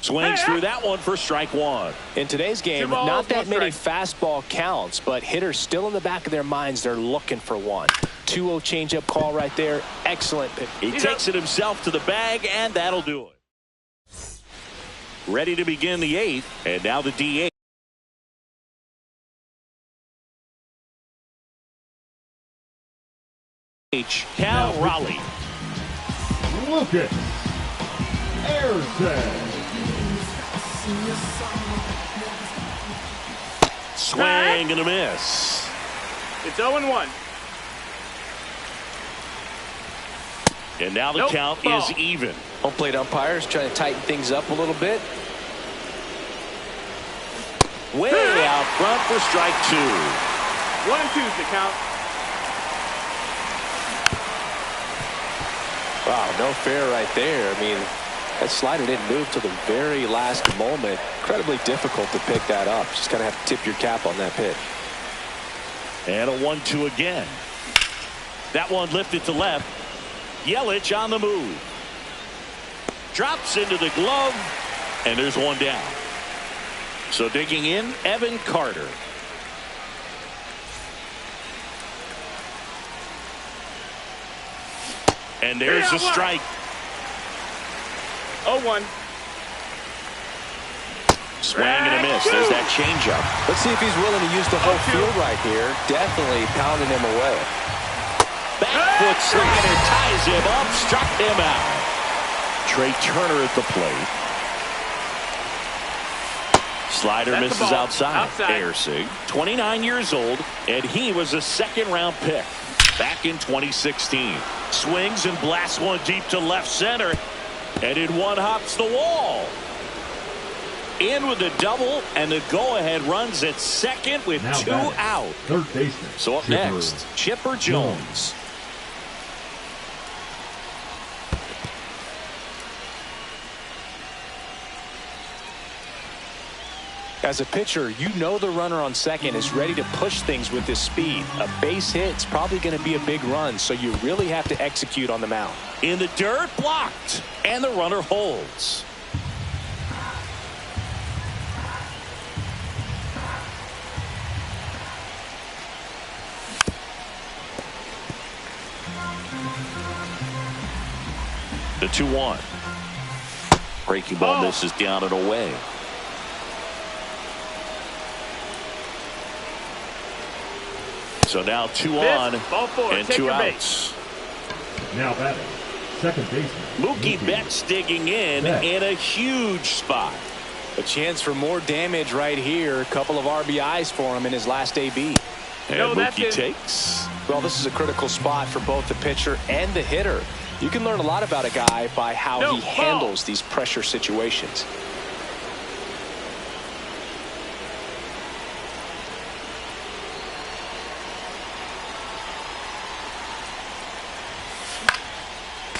Swings through that one for strike 1. In today's game, not that many fastball counts, but hitters still in the back of their minds, they're looking for one. 2-0 changeup call right there. Excellent pick. He takes it himself to the bag, and that'll do it. Ready to begin the 8th, and now the DH. Cal Raleigh. Lucas Ayerson. Swing and a miss. It's 0-1. And now the Nope, count ball. is even. Home plate umpires trying to tighten things up a little bit. Way out front for strike 2. 1-2's the count. Wow, no fair right there. I mean, that slider didn't move till the very last moment. Incredibly difficult to pick that up. Just kind of have to tip your cap on that pitch. And a 1-2 again. That one lifted to left. Yelich on the move. Drops into the glove, and there's one down. So digging in, Evan Carter. And there's a strike. 0-1. Swing and a miss. There's that changeup. Let's see if he's willing to use the whole field right here. Definitely pounding him away. Back foot slider ties him up, struck him out. Trey Turner at the plate. Slider That's the misses ball. outside. Outside. Ayerson, 29 years old, and he was a second-round pick back in 2016. Swings and blasts one deep to left center, and in one hops the wall. In with the double, and the go-ahead runs at second with Now 2 batting, out. third baseman. So up next, Chipper Jones. As a pitcher, you know the runner on second is ready to push things with his speed. A base hit's probably going to be a big run, so you really have to execute on the mound. In the dirt, blocked, and the runner holds. The 2-1. Breaking ball misses down and away. So now 2 on Ball 4. and Take 2 your outs. Now batting, second baseman. Mookie Betts digging in a huge spot. A chance for more damage right here. A couple of RBIs for him in his last AB. And No, that's Mookie it. takes. Well, this is a critical spot for both the pitcher and the hitter. You can learn a lot about a guy by how No, he ball. handles these pressure situations.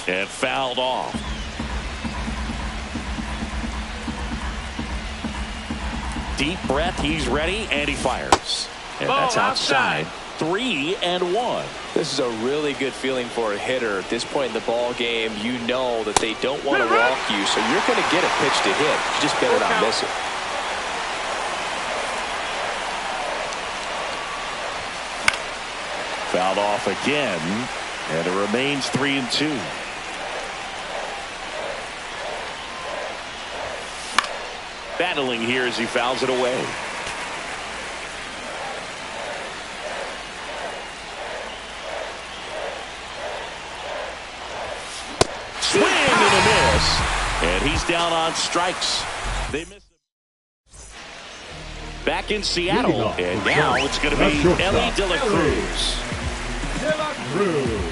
And fouled off. Deep breath, he's ready, and he fires. And Ball that's outside. outside. 3-1. This is a really good feeling for a hitter. At this point in the ball game, you know that they don't want to walk you, so you're going to get a pitch to hit. You just better not miss it. Fouled off again, and it remains 3-2. Battling here as he fouls it away. Swing and a miss, and he's down on strikes. They miss him. Back in Seattle, and now it's going to be Ellie De La Cruz. De La Cruz.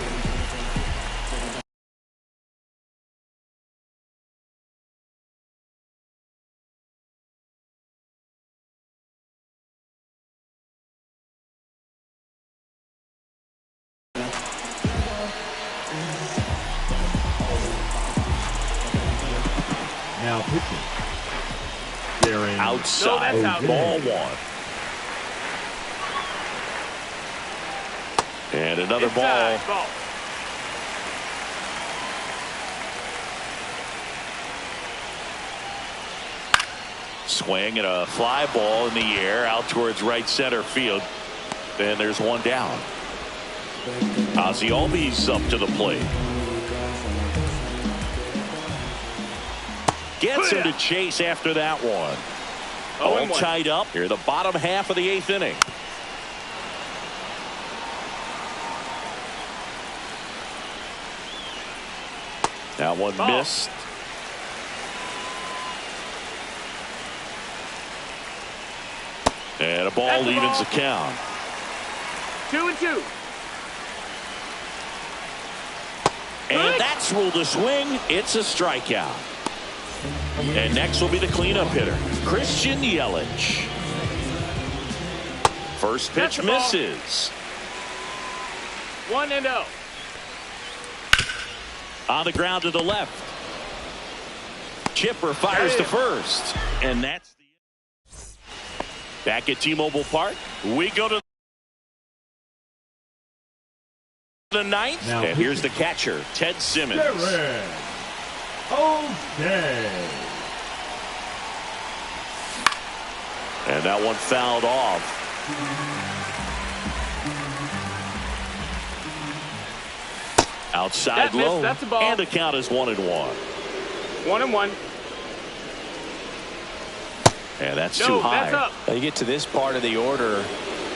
Now pitching. Darren Outside, No, that's out. ball 1. And another ball. Inside, ball. Swing and a fly ball in the air out towards right center field. And there's one down. Ozzy Albies up to the plate. Gets him to chase after that one. All tied up here, the bottom half of the 8th inning. That one missed. And a ball evens the count. 2-2. And that's ruled a swing. It's a strikeout. And next will be the cleanup hitter, Christian Yelich. First pitch misses. 1-0. On the ground to the left. Chipper fires to first. And that's the back at T-Mobile Park. We go to the 9th. Now, and here's the catcher, Ted Simmons. Okay. And that one fouled off. Outside low. That's a ball. And the count is 1-1. 1-1. And that's too high. That's up. You get to this part of the order.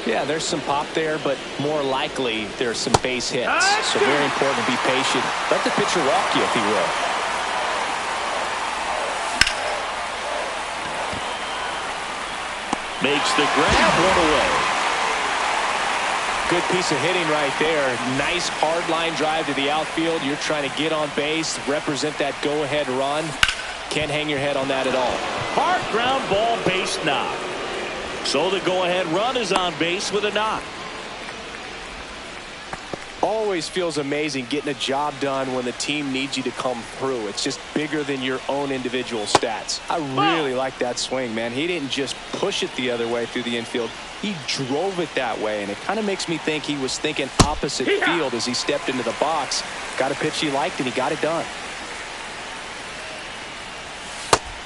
Yeah, there's some pop there, but more likely there's some base hits. So very important to be patient. Let the pitcher walk you if he will. Makes the grab, one away. Good piece of hitting right there. Nice hard line drive to the outfield. You're trying to get on base, represent that go-ahead run. Can't hang your head on that at all. Hard ground ball, base knock. So the go-ahead run is on base with a knock. Always feels amazing getting a job done when the team needs you to come through. It's just bigger than your own individual stats. I really like that swing, man. He didn't just push it the other way through the infield. He drove it that way, and it kind of makes me think he was thinking opposite field as he stepped into the box. Got a pitch he liked, and he got it done.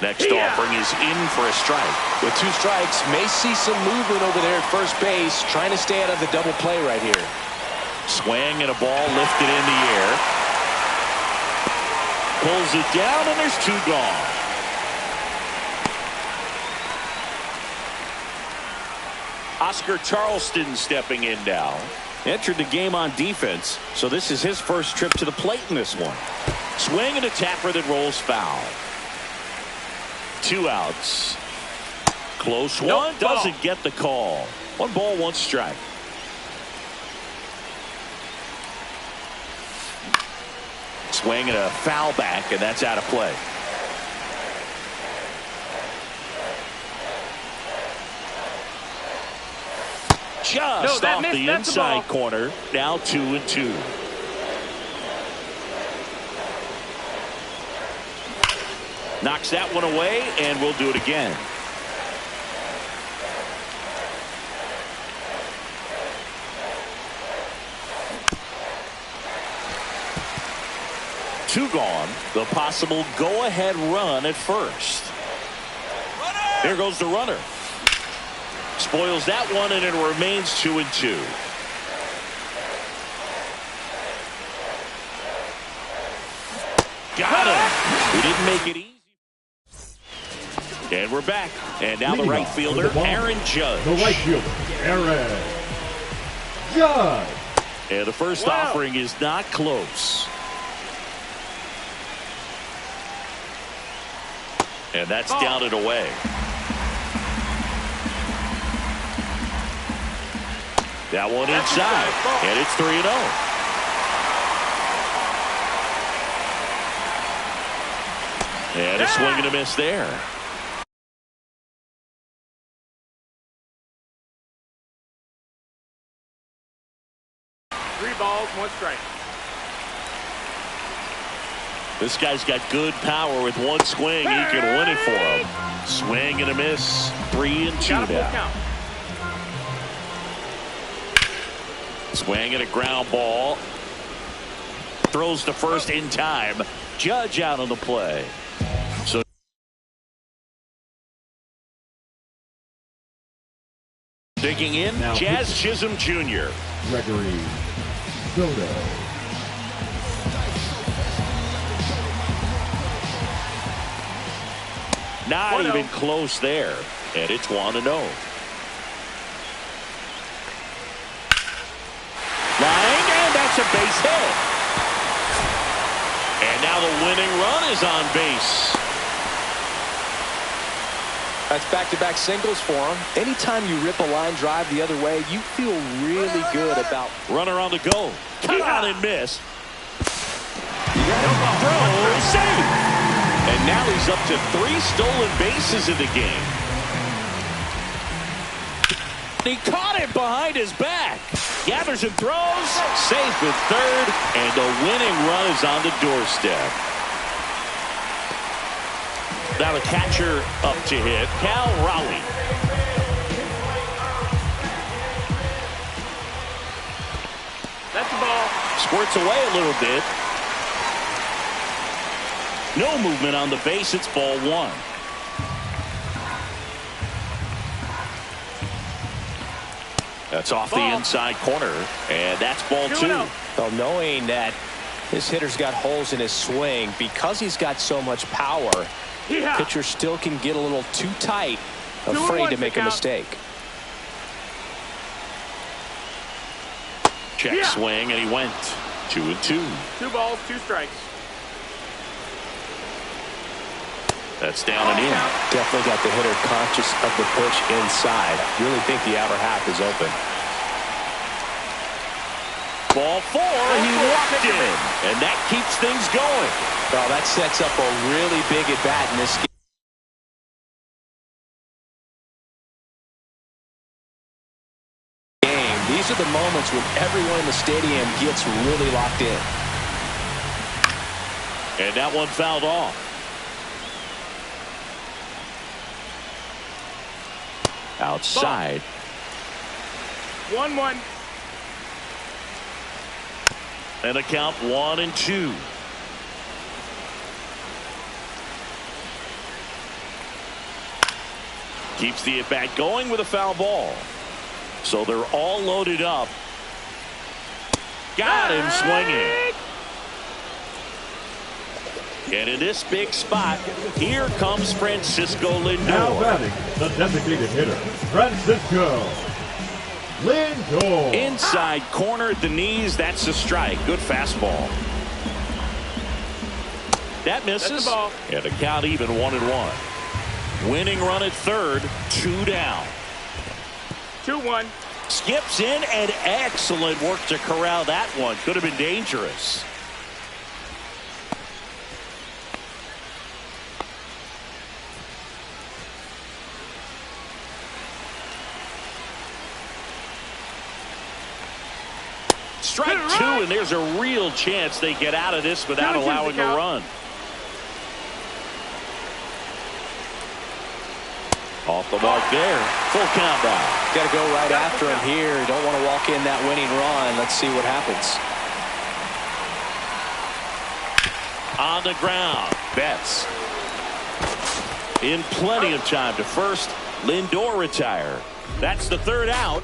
Next offering is in for a strike. With 2 strikes, may see some movement over there at first base, trying to stay out of the double play right here. Swing and a ball lifted in the air. Pulls it down, and there's 2 gone. Oscar Charleston stepping in now. Entered the game on defense, so this is his first trip to the plate in this one. Swing and a tapper that rolls foul. 2 outs. Close one. Doesn't get the call. 1 ball, 1 strike. Swing and a foul back, and that's out of play. Just off the inside corner. Now 2-2. Knocks that one away, and we'll do it again. Two gone. The possible go-ahead run at first. There goes the runner. Spoils that one, and it remains 2-2. Got him. He didn't make it easy. And we're back. And now the right fielder, Aaron Judge. The right fielder, Aaron Judge. And the first offering is not close. And that's down and away. That one inside. And it's 3-0. And a swing and a miss there. Three balls, 1 strike. This guy's got good power. With 1 swing, he can win it for him. Swing and a miss. 3-2 now. Swing and a ground ball. Throws to first in time. Judge out on the play. So digging in, Jazz Chisholm Jr. Gregory Soto. Not even close there. And it's 1-0. Line, and that's a base hit. And now the winning run is on base. That's back-to-back singles for him. Anytime you rip a line drive the other way, you feel really good about. Runner on the go. Cut out and miss. Throw, save. And now he's up to 3 stolen bases in the game. He caught it behind his back. Gathers and throws. Safe at third. And the winning run is on the doorstep. Now the catcher up to hit, Cal Raleigh. That's the ball. Squirts away a little bit. No movement on the base. It's ball 1. That's off the inside corner, and that's ball 2. Well, knowing that this hitter's got holes in his swing, because he's got so much power, pitcher still can get a little too tight, afraid to make a mistake. Check swing, and he went 2-2. 2 balls, 2 strikes. That's down and in. Definitely got the hitter conscious of the pitch inside. Really think the outer half is open. Ball 4, he walked in, and that keeps things going. Well, that sets up a really big at bat in this game. These are the moments when everyone in the stadium gets really locked in. And that one fouled off. Outside. 1-1. And a count 1-2. Keeps the at-bat going with a foul ball. So they're all loaded up. Got him swinging. And in this big spot, here comes Francisco Lindor. Now batting, the designated hitter, Francisco Lindor. Inside corner at the knees. That's a strike. Good fastball. That misses. That's the ball. And a count even 1-1. Winning run at third. 2 down. 2-1. Skips in, and excellent work to corral that one. Could have been dangerous. Strike 2, and there's a real chance they get out of this without allowing a run. Off the mark there. Full count now. Got to go right after him here. Don't want to walk in that winning run. Let's see what happens. On the ground. Betts. In plenty of time to first. Lindor retire. That's the 3rd out.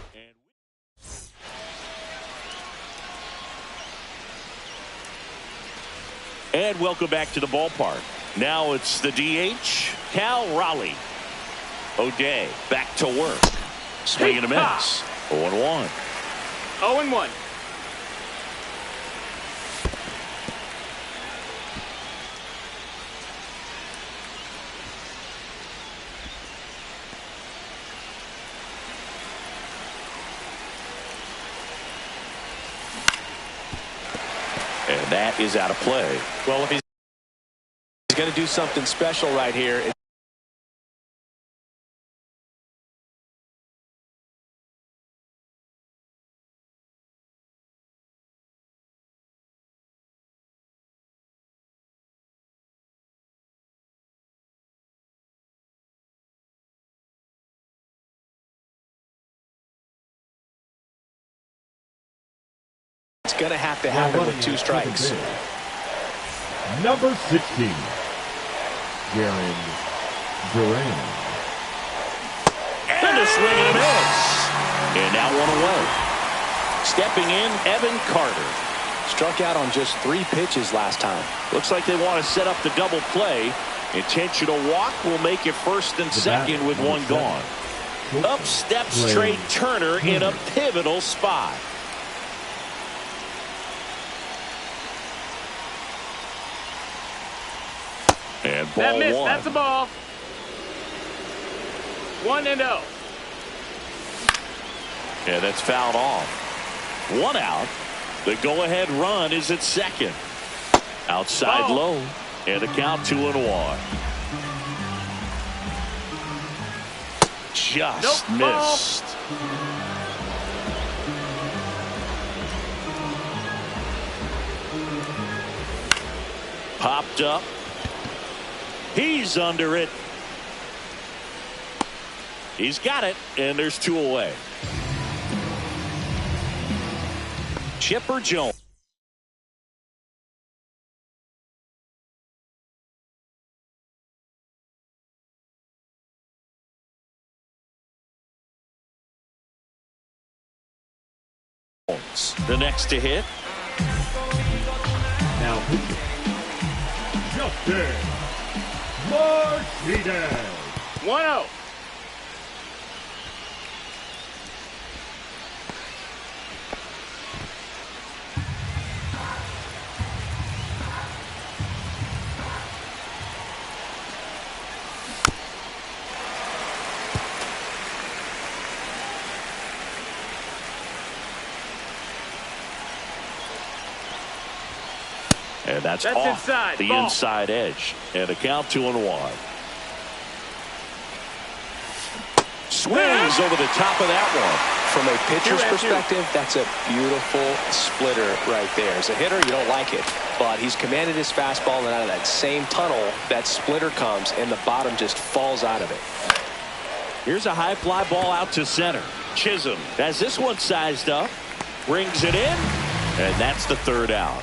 And welcome back to the ballpark. Now it's the DH, Cal Raleigh. O'Day back to work. Swing and a miss. 0-1. 0-1. And that is out of play. Well, if he's going to do something special right here, it's going to have to happen with 2 strikes. Number 16, Jaron Duran. And a swing and a miss. And now 1 away. Stepping in, Evan Carter. Struck out on just 3 pitches last time. Looks like they want to set up the double play. Intentional walk will make it first and second with one gone. Up steps Trey Turner in a pivotal spot. And ball that missed. one. That's a ball. 1-0. Yeah, that's fouled off. 1 out. The go-ahead run is at second. Outside low. And the count 2-1. Just missed. Popped up. He's under it. He's got it, and there's 2 away. Chipper Jones. The next to hit. Now pitching. Justin Martinez. 1-0. And that's off inside. the Ball. inside edge. And the count 2-1. Swings over the top of that one. From a pitcher's perspective, that's a beautiful splitter right there. As a hitter, you don't like it. But he's commanded his fastball, and out of that same tunnel, that splitter comes, and the bottom just falls out of it. Here's a high fly ball out to center. Chisholm has this one sized up. Brings it in. And that's the 3rd out.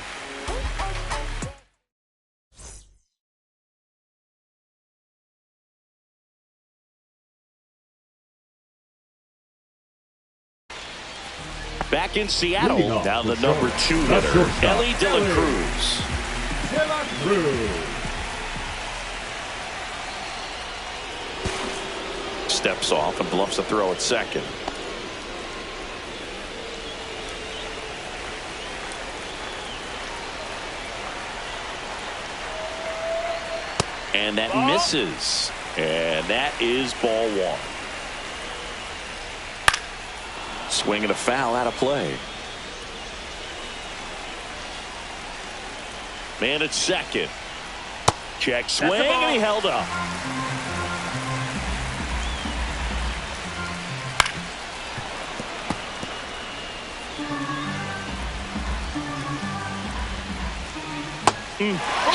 Back in Seattle, now the number 2 hitter, Ellie De La Cruz. De La Cruz. Steps off and bluffs the throw at second. And that misses. And that is ball 1. Swing and a foul out of play. Man at second. Check swing, and he held up.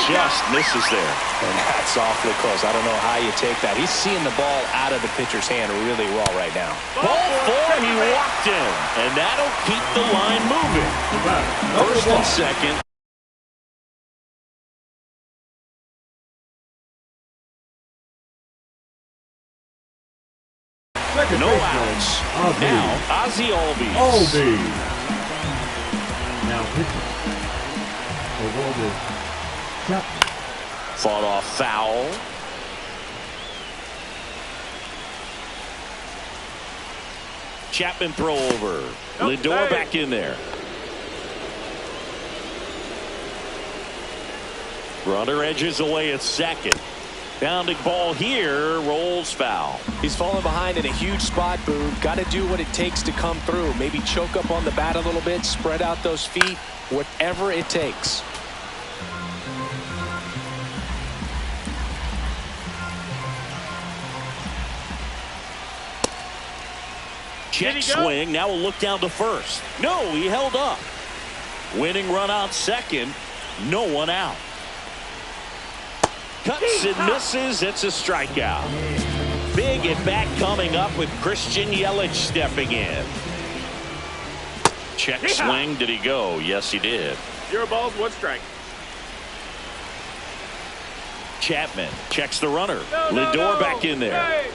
Just misses there. And that's awfully close. I don't know how you take that. He's seeing the ball out of the pitcher's hand really well right now. Ball 4, he walked in. And that'll keep the line moving. First and second. No outs. Now, Ozzie Albies. Now pitching. Awarded Chapman. Fought off foul. Chapman throw over. Lindor back in there. Runner edges away at second. Bounding ball here, rolls foul. He's falling behind in a huge spot, Boone. Got to do what it takes to come through. Maybe choke up on the bat a little bit, spread out those feet, whatever it takes. Check swing. Now we'll look down to first. No, he held up. Winning run out second. No one out. Cuts and misses. It's a strikeout. Big at bat coming up with Christian Yelich stepping in. Check swing. Did he go? Yes, he did. 0 balls, 1 strike. Chapman checks the runner. Lindor back in there. Hey.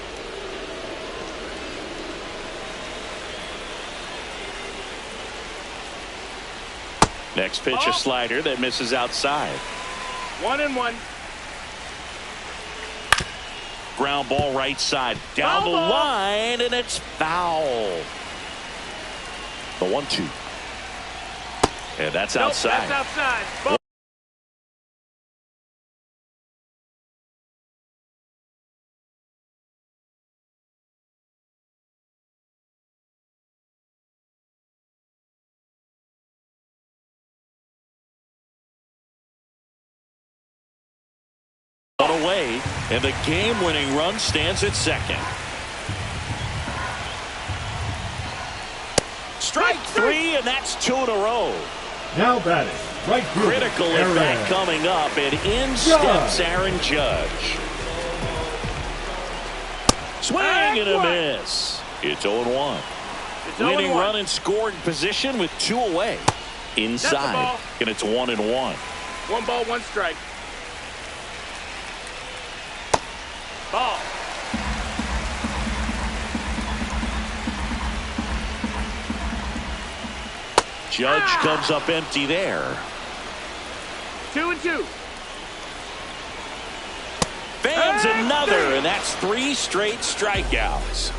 Next pitch, a slider that misses outside. 1-1. Ground ball right side. Down the line, and it's foul. The 1-2. And that's outside. That's outside. Ball. One away, and the game-winning run stands at second. Strike three, and that's 2 in a row. Now batting, right fielder, Critical at bat coming up, and in steps Aaron Judge. Swing and a miss. It's 0-1. Winning run in scoring position with 2 away. Inside, and it's 1-1. 1 ball, 1 strike. Ball. Judge comes up empty there. 2-2. Fans another, and that's 3 straight strikeouts.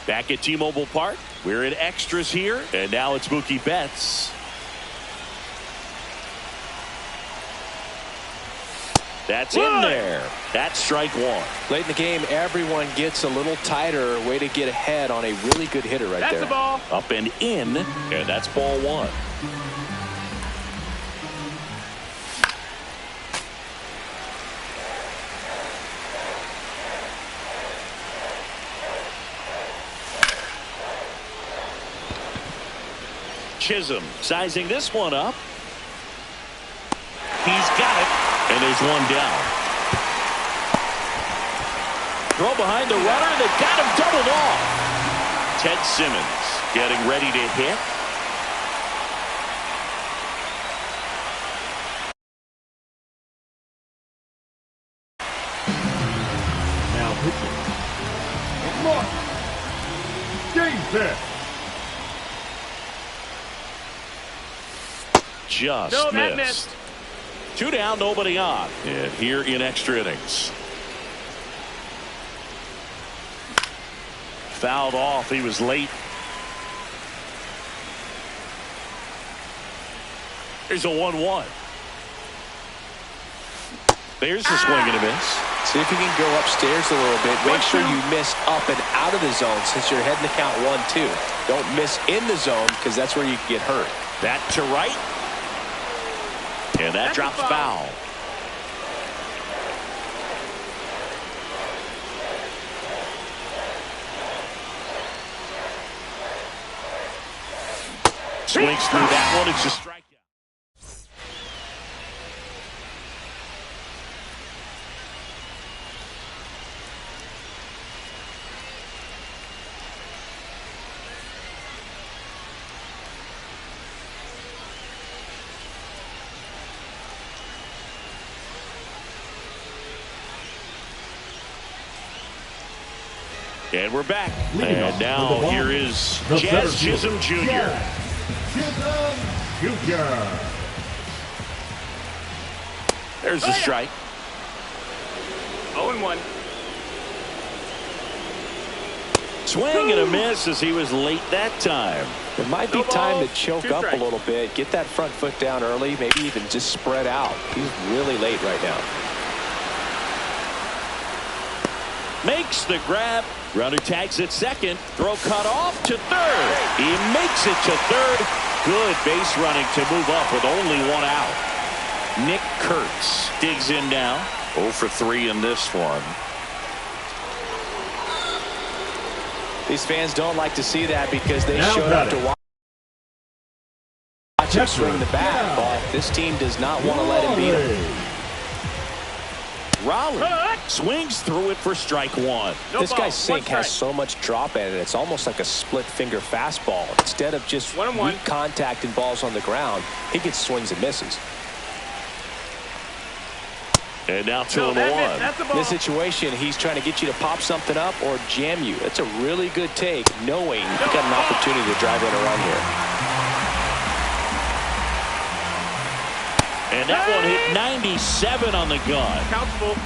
Back at T-Mobile Park, we're in extras here, and now it's Mookie Betts. That's in there. That's strike 1. Late in the game, everyone gets a little tighter. Way to get ahead on a really good hitter right there. That's a ball. Up and in, and that's ball 1. Chisholm sizing this one up. He's got it. And there's one down. Throw behind the runner. They got him doubled off. Ted Simmons getting ready to hit. Now pitching. Look. Game set. Just missed. 2 down, nobody on. And here in extra innings. Fouled off. He was late. Here's a 1-1. There's the swing and a miss. See if you can go upstairs a little bit. Make sure you miss up and out of the zone since you're heading to count 1-2. Don't miss in the zone because that's where you can get hurt. That to right. And that drops foul. Swings through that one. It's a strikeout. And we're back. And now here is Jazz Chisholm Jr. Chisholm Jr. There's the strike. 0-1. Swing and a miss as he was late that time. It might be time to choke up a little bit. Get that front foot down early. Maybe even just spread out. He's really late right now. Makes the grab. Runner tags at second. Throw cut off to third. He makes it to third. Good base running to move up with only 1 out. Nick Kurtz digs in now. 0 for 3 in this one. These fans don't like to see that because they showed up to watch him swing the bat. But this team does not want to let him beat him. Raleigh swings through it for strike 1. This guy's sink has so much drop at it. It's almost like a split finger fastball. Instead of just weak contact and balls on the ground, he gets swings and misses. And now 2-1. That's the ball. In this situation, he's trying to get you to pop something up or jam you. That's a really good take, knowing you got an opportunity to drive in a run here. And that one hit 97 on the gun. Counts full.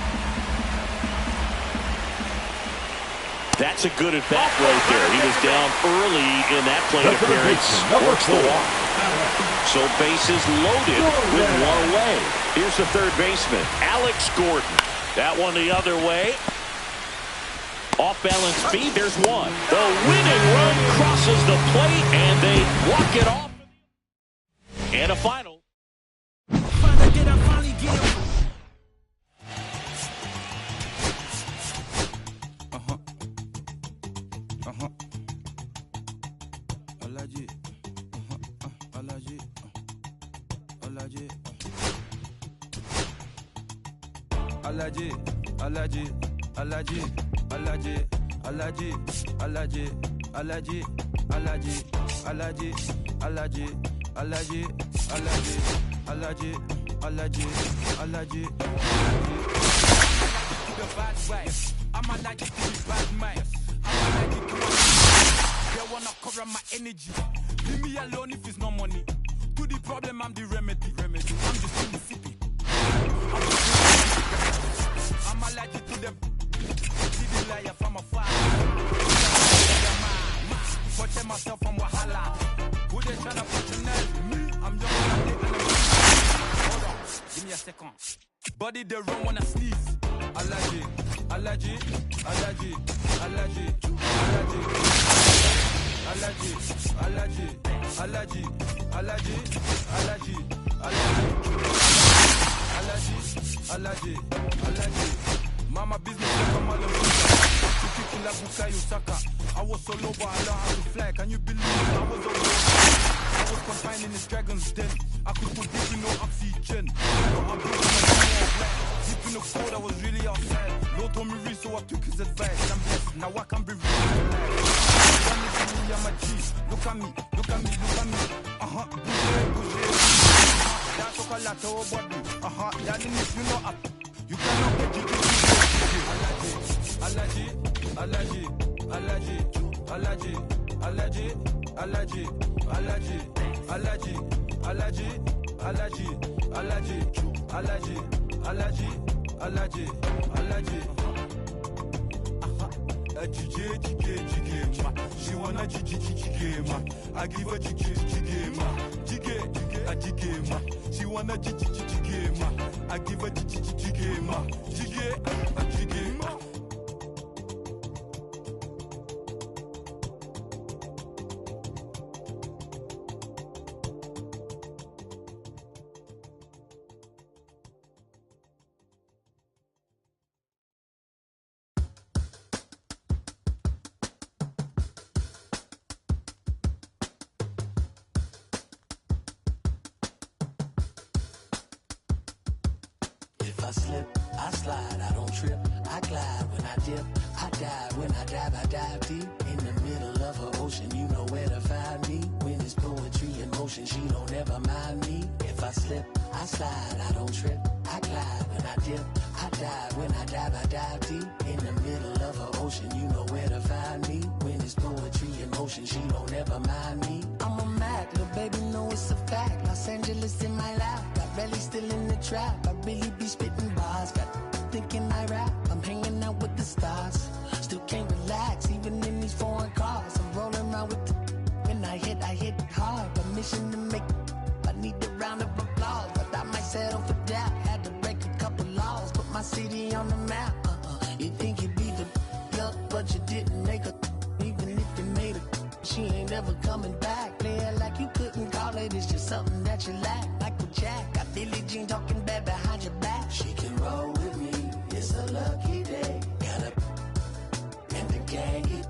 That's a good at-bat right there. He was down early in that plate appearance. Works the walk. So bases loaded with one away. Here's the third baseman, Alex Gordon. That one the other way. Off-balance speed, there's one. The winning run crosses the plate, and they walk it off. And a final. Alaji, Alaji, Alaji, Alaji, Alaji, Alaji, Alaji, Alaji, Alaji, Alaji, Alaji, Alaji, Alaji, Alaji, Alaji, the bad way. I'm allergic to the bad man. I'm allergic to my. They wanna cover my energy. Leave me alone if it's no money. To the problem, I'm the remedy. I'm just in the city. I'm allergic to them. See the liar from afar. Watching myself from Wahala. Who they tryna patronize me? I'm young and hold on, give me a second. Body they run when I sneeze. Allergy, allergy, allergy, allergy, allergy, allergy, allergy, allergy, allergy, allergy, allergy, allergy. Mama business come all I was so low, but I learned how to fly. Can you believe I was a I was confined in this dragon's den. I could put deep in no oxygen. Deep in the cold, I was really outside. Lord told me read, so I took his advice. I'm blessed, now I can be real. I'm a G. Look at me, look at me, look at me. Bouger. That's what I like to body. That means you know up. You cannot get it. Allergy, allergy, allergy, allergy, allergy, allergy, allergy, allergy, allergy, allergy, allergy, allergy, allergy, allergy, allergy. She wanna jiggy, I give her jiggy, she wanna jiggy, I give her jiggy. I slip, I slide, I don't trip, I glide when I dip, I dive when I dive deep in the middle of an ocean. You know where to find me when it's poetry in motion. She don't ever mind me. If I slip, I slide, I don't trip, I glide when I dip, I dive when I dive deep in the middle of an ocean. You know where to find me when it's poetry in motion. She don't ever mind me. I'm a Mac, little baby, know it's a fact. Los Angeles in my lap, got belly still in the trap. I really be spitting bars, got thinking I rap. I'm hanging out with the stars, still can't relax even in these foreign cars. I'm rolling around with the when I hit hard. Permission to make, I need a round of applause, but I might settle for that. Had to break a couple laws, put my city on the map. You think you beat the up, but you didn't make her. Even if you made her, she ain't ever coming back. Play it like you couldn't call it, it's just something that you lack. Like with Jack, got Billie Jean talking bad behind your back. She can roll with me, it's a lucky day. Got a and the gang.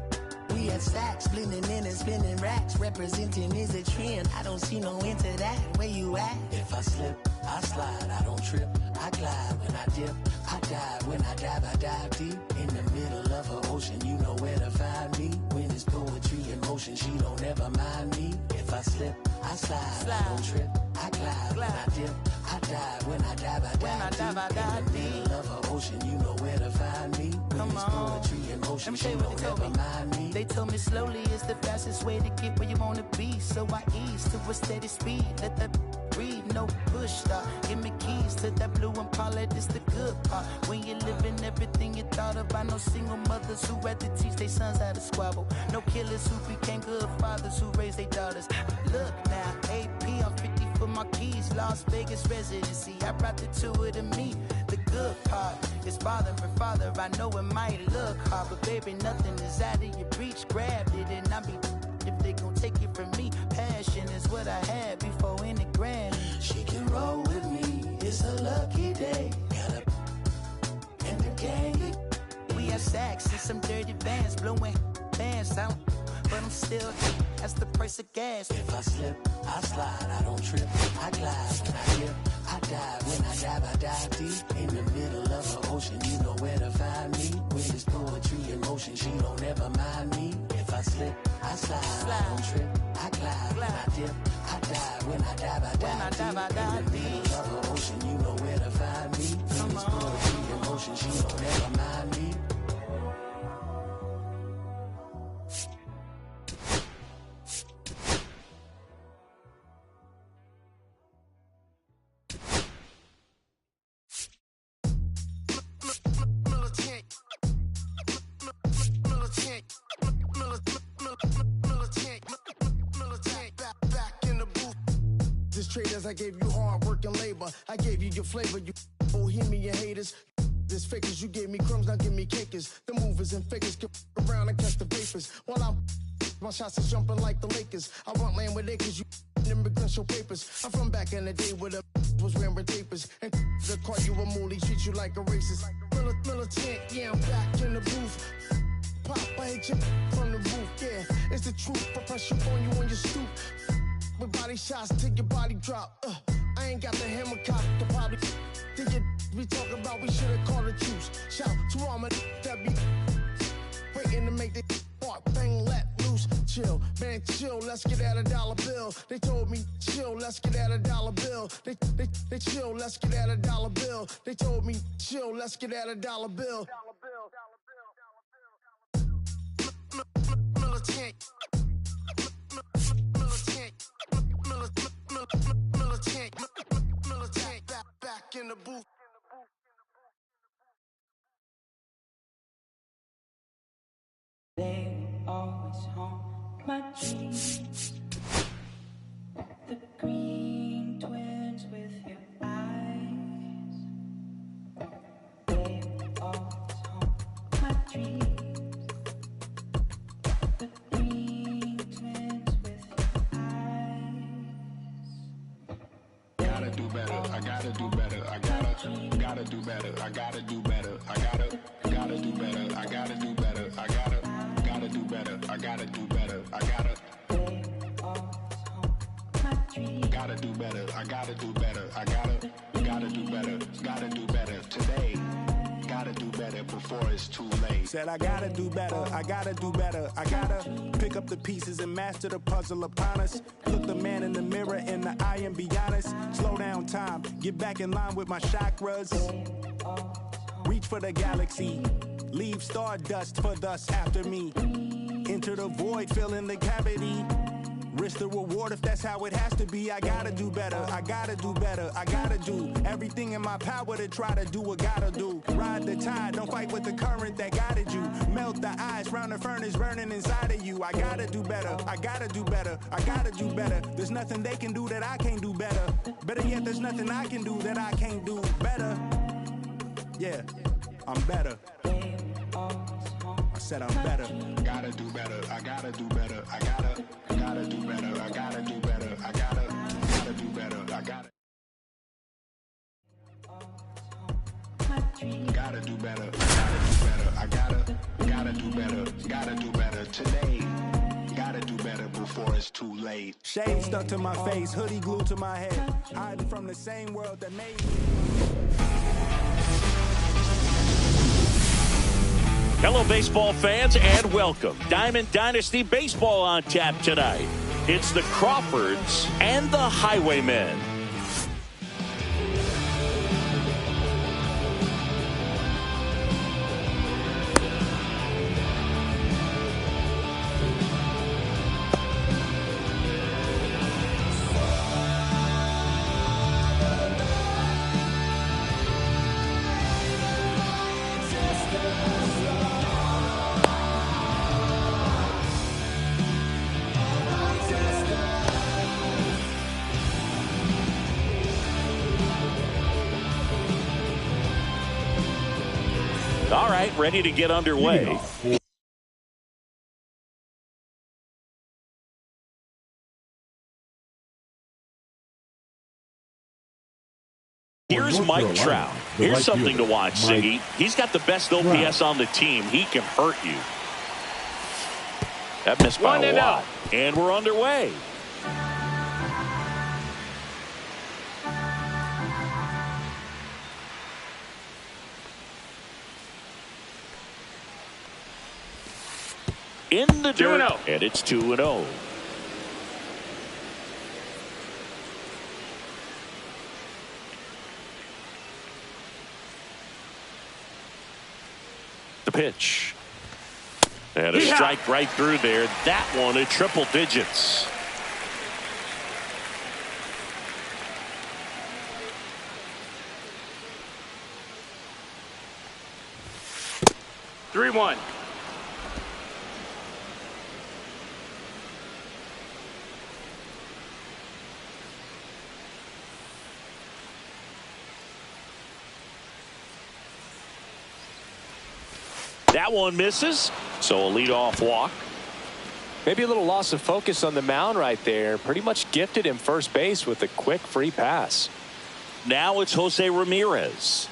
We had stacks, blending in and spinning racks. Representing is a trend, I don't see no end to that. Where you at? If I slip, I slide, I don't trip, I glide when I dip, I dive when I dive deep in the middle of an ocean. You know where to find me when it's poetry in motion. She don't ever mind me. If I slip, I slide, I don't trip, I glide when I dip, I dive when I dive deep in the middle ocean, you know where to find me. When it's poetry in motion, she don't ever mind me. They told me slowly is the fastest way to get where you wanna be. So I ease to a steady speed. Let that breathe, no push stop. Give me keys to that blue Impala, this the good part. When you're living everything you thought of. I know single mothers who had to teach their sons how to squabble. No killers who became good fathers who raised their daughters. Look now, AP, I'm 50 for my keys. Las Vegas residency, I brought the two of them me. The good part is father and father. I know it might look hard, but baby, nothing is out of your reach. Grabbed it and I be if they gon' take it from me. Passion is what I had before any grand. She can roll with me, it's a lucky day. Got a in the gang. We have sacks and some dirty vans, blowing bands out, but I'm still, that's the price of gas. If I slip, I slide, I don't trip, I glide. When I dip, I dive. When I dive deep. In the middle of the ocean, you know where to find me. When it's poetry in motion, she don't ever mind me. If I slip, I slide, I don't trip, I glide. When I dip, I dive. When I dive deep. In the middle of the ocean, you know where to find me. When it's poetry in motion, she don't ever mind me. Traders, I gave you hard work and labor. I gave you your flavor, you bohemian haters. This fakers, you gave me crumbs, now give me cakers. The movers and fakers can around and catch the vapors. While I'm my shots is jumping like the Lakers. I want land with acres, you immigrants show papers. I'm from back in the day where the was wearing tapers. And the call you a moolie, treat you like a racist. Militant, yeah, I'm back in the booth. Pop, I hit you from the roof, yeah. It's the truth, I press you on you on your stoop. With body shots till your body drop. I ain't got the hammer cock to probably think it we talk about we should've called a truce. Shout to all my that be waiting to make the part bang let loose. Chill, man, chill, let's get at $1 bill. They told me chill, let's get at $1 bill. They chill, let's get at $1 bill. They told me chill, let's get at $1 bill. Militant. Militant, back in the booth. They will always haunt my dreams. The green twins with your eyes. They will always haunt my dreams. The green twins with your eyes. Gotta do better, I gotta do better, I gotta do better, I gotta do better, I gotta do better, I gotta do better, I gotta do better, I gotta do better, I gotta do better, I gotta do better, I gotta do better today. Gotta do better before it's too late. Said I gotta do better, I gotta do better. I gotta pick up the pieces and master the puzzle upon us. Look the man in the mirror in the eye and be honest. Slow down time, get back in line with my chakras. Reach for the galaxy, leave stardust for thus after me. Enter the void, fill in the cavity. Risk the reward if that's how it has to be. I gotta do better, I gotta do better, I gotta do everything in my power to try to do what gotta do. Ride the tide, don't fight with the current that guided you. Melt the ice round the furnace burning inside of you. I gotta do better, I gotta do better, I gotta do better. There's nothing they can do that I can't do better. Better yet, there's nothing I can do that I can't do better. Yeah, I'm better. I said I'm better. Gotta do better, I gotta do better, I gotta do better, I gotta do better, I gotta do better, I gotta do better, I gotta do better today. Gotta do better before it's too late. Shade stuck to my face, hoodie glued to my head. Hiding from the same world that made me. Hello, baseball fans, and welcome. Diamond Dynasty Baseball on tap tonight. It's the Crawfords and the Highwaymen. All right, ready to get underway. Here's Mike Trout. Here's something to watch, Siggy. He's got the best OPS on the team. He can hurt you. That missed by a lot. And we're underway. In the dirt, and it's 2-0. The pitch. And a strike right through there. That one at triple digits. Three one. That one misses, so a leadoff walk. Maybe a little loss of focus on the mound right there. Pretty much gifted him first base with a quick free pass. Now it's Jose Ramirez.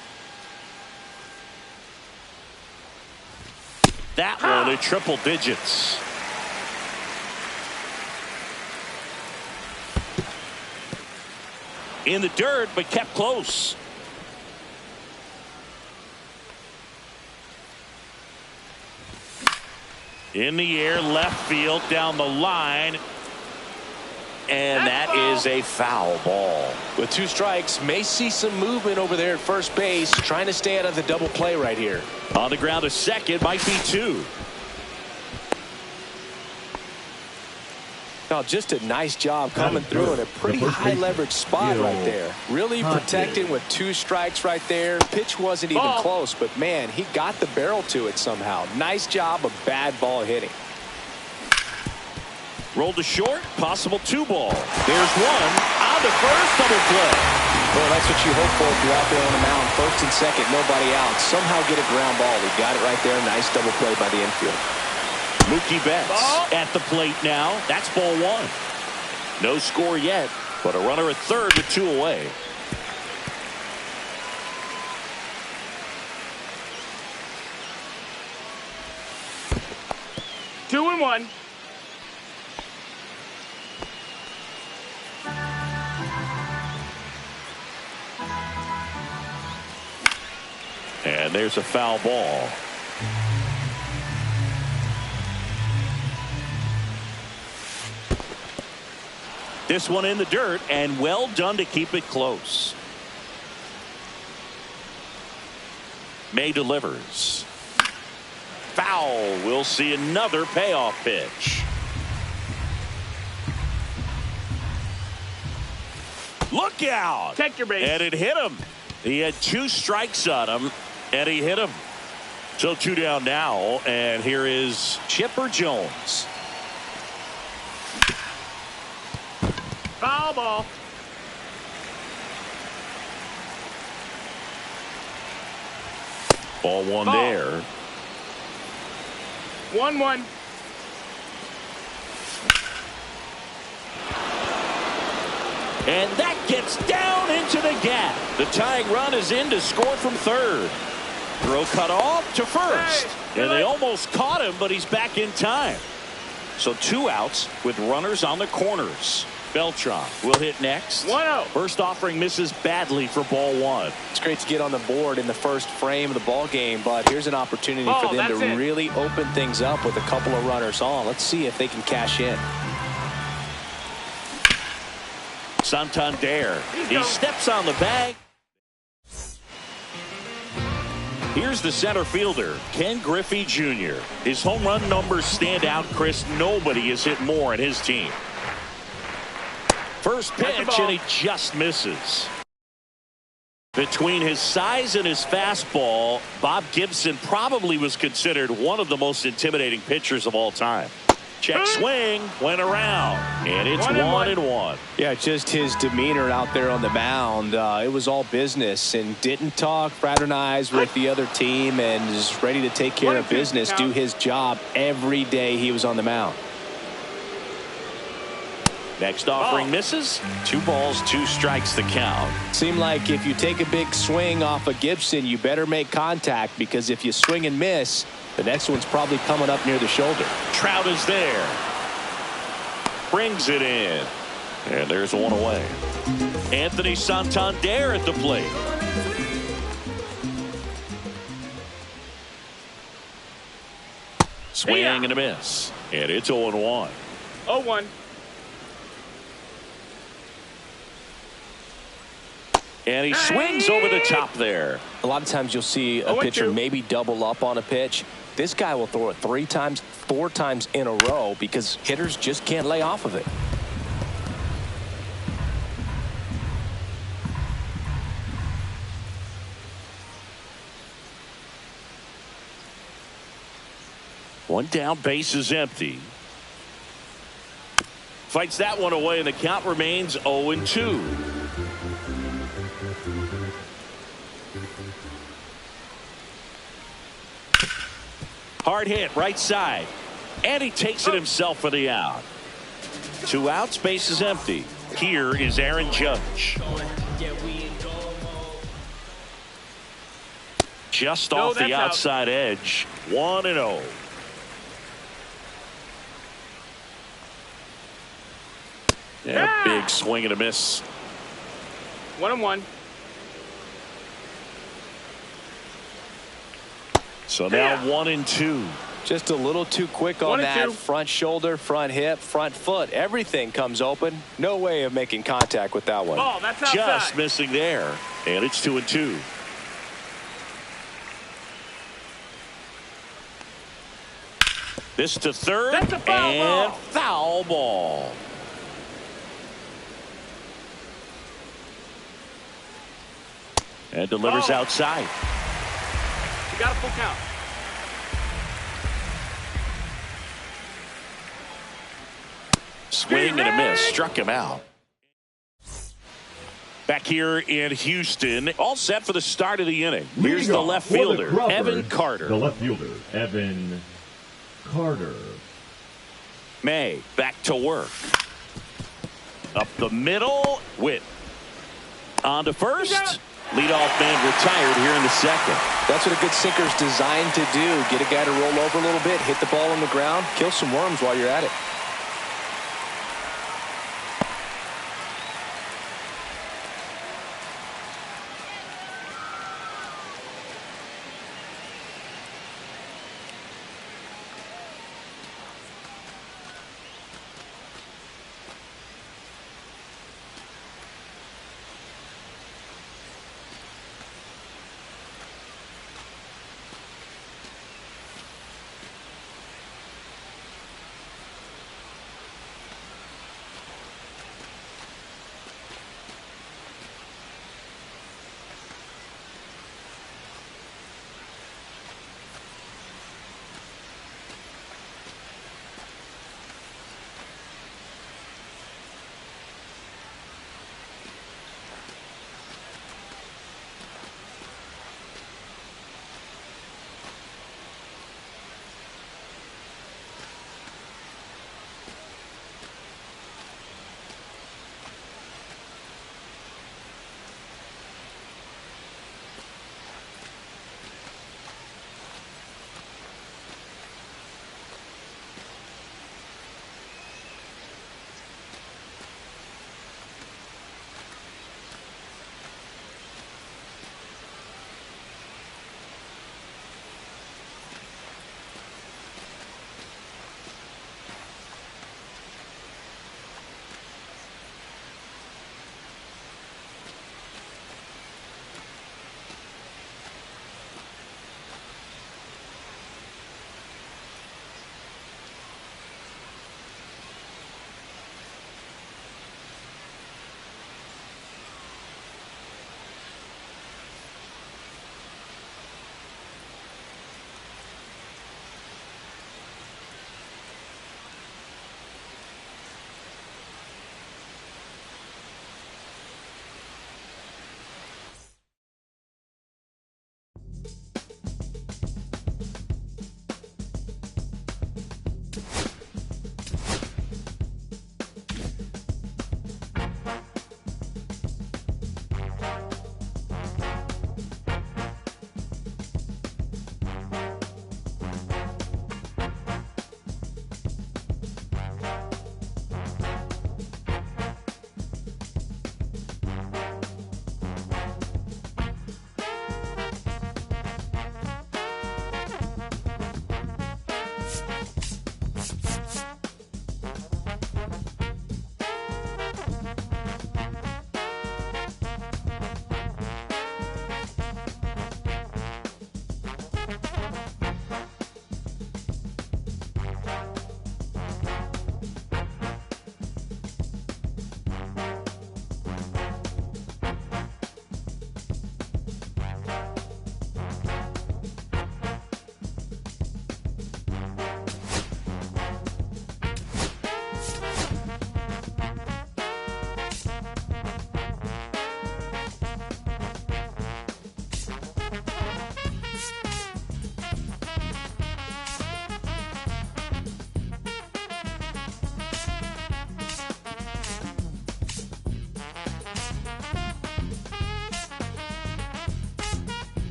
That one at triple digits. In the dirt, but kept close. In the air, left field, down the line. And that is a foul ball. With 2 strikes, may see some movement over there at first base, trying to stay out of the double play right here. On the ground, a second, might be 2. Now, just a nice job coming through in a pretty high leverage spot right there. Really protecting with 2 strikes right there. Pitch wasn't even close, but man, he got the barrel to it somehow. Nice job of bad ball hitting. Rolled to short, possible 2 ball. There's one on the first, double play. Well, that's what you hope for if you're out there on the mound. First and second, nobody out. Somehow get a ground ball. He got it right there. Nice double play by the infield. Mookie Betts at the plate now. That's ball 1. No score yet, but a runner at third with 2 away. Two and one. And there's a foul ball. This one in the dirt, and well done to keep it close. May delivers. Foul. We'll see another payoff pitch. Look out. Take your base. And it hit him. He had 2 strikes on him, and he hit him. So 2 down now, and here is Chipper Jones. Foul ball. Ball 1 there. 1-1. And that gets down into the gap. The tying run is in to score from third. Throw cut off to first. And they almost caught him, but he's back in time. So 2 outs with runners on the corners. Beltran will hit next. 1-0. First offering misses badly for ball 1. It's great to get on the board in the first frame of the ball game, but here's an opportunity for them to really open things up with a couple of runners on. Let's see if they can cash in. Santander. He steps on the bag. Here's the center fielder, Ken Griffey Jr. His home run numbers stand out, Chris. Nobody has hit more in his team. First pitch, and he just misses. Between his size and his fastball, Bob Gibson probably was considered one of the most intimidating pitchers of all time. Check swing, went around, and it's 1-1. Yeah, just his demeanor out there on the mound. It was all business and didn't talk, fraternize with the other team, and is ready to take care of business, do his job every day he was on the mound. Next offering misses. 2 balls, 2 strikes the count. Seemed like if you take a big swing off of Gibson, you better make contact, because if you swing and miss, the next one's probably coming up near the shoulder. Trout is there. Brings it in. And there's one away. Anthony Santander at the plate. Swing and a miss. And it's 0-1. 0-1. And he swings over the top there. A lot of times you'll see a pitcher maybe double up on a pitch. This guy will throw it 3 times, 4 times in a row because hitters just can't lay off of it. One down, base is empty. Fights that one away, and the count remains 0-2. Hard hit, right side. And he takes it himself for the out. 2 outs, base is empty. Here is Aaron Judge. Just off the outside edge. 1-0. Yeah, big swing and a miss. 1-1. So now 1-2. Just a little too quick on that. Front shoulder, front hip, front foot. Everything comes open. No way of making contact with that one. Ball, that's outside. Just missing there. And it's 2-2. This to third. That's a foul and ball. Foul ball. And delivers outside. You got a full count. Swing and a miss. Struck him out. Back here in Houston. All set for the start of the inning. Here's the left fielder, Evan Carter. The left fielder, Evan Carter. May back to work. Up the middle. Witt. On to first. Leadoff man retired here in the second. That's what a good sinker's designed to do. Get a guy to roll over a little bit, hit the ball on the ground, kill some worms while you're at it.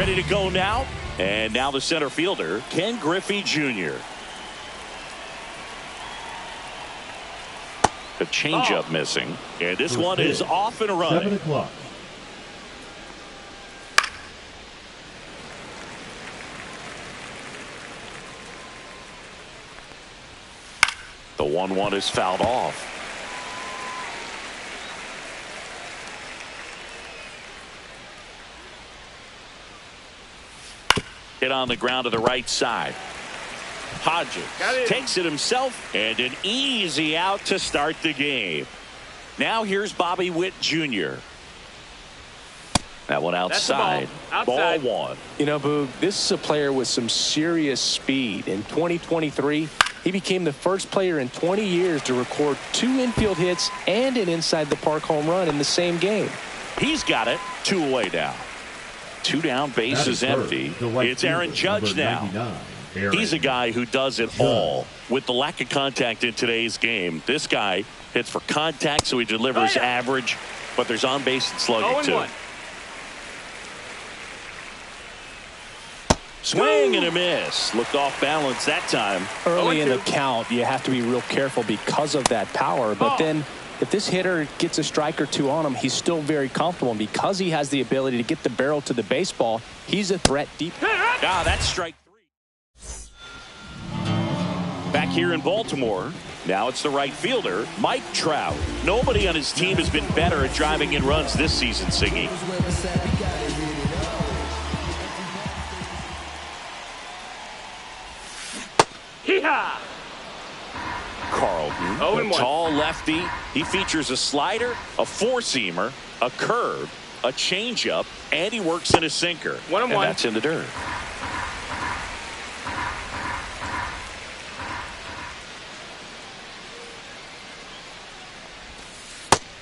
ready to go now. And now the center fielder, Ken Griffey Jr. The changeup missing. And this one is off and running. 7 o'clock. The 1-1 is fouled off. Hit on the ground to the right side. Hodges takes it himself, and an easy out to start the game. Now here's Bobby Witt Jr. That one outside. Ball 1. You know, Boog, this is a player with some serious speed. In 2023, he became the first player in 20 years to record 2 infield hits and an inside the park home run in the same game. He's got it. 2 away now. 2 down, base is empty. It's Aaron Judge now. He's a guy who does it all. With the lack of contact in today's game, this guy hits for contact, so he delivers average, but there's on base and slugging too. Swing and a miss. Looked off balance that time. Early in the count, you have to be real careful because of that power. But then if this hitter gets a strike or 2 on him, he's still very comfortable. And because he has the ability to get the barrel to the baseball, he's a threat deep. Ah, that's strike 3. Back here in Baltimore, now it's the right fielder, Mike Trout. Nobody on his team has been better at driving in runs this season, Siggy. Carlton, a tall lefty. He features a slider, a 4-seamer, a curve, a changeup, and he works in a sinker. 1-1. And that's in the dirt.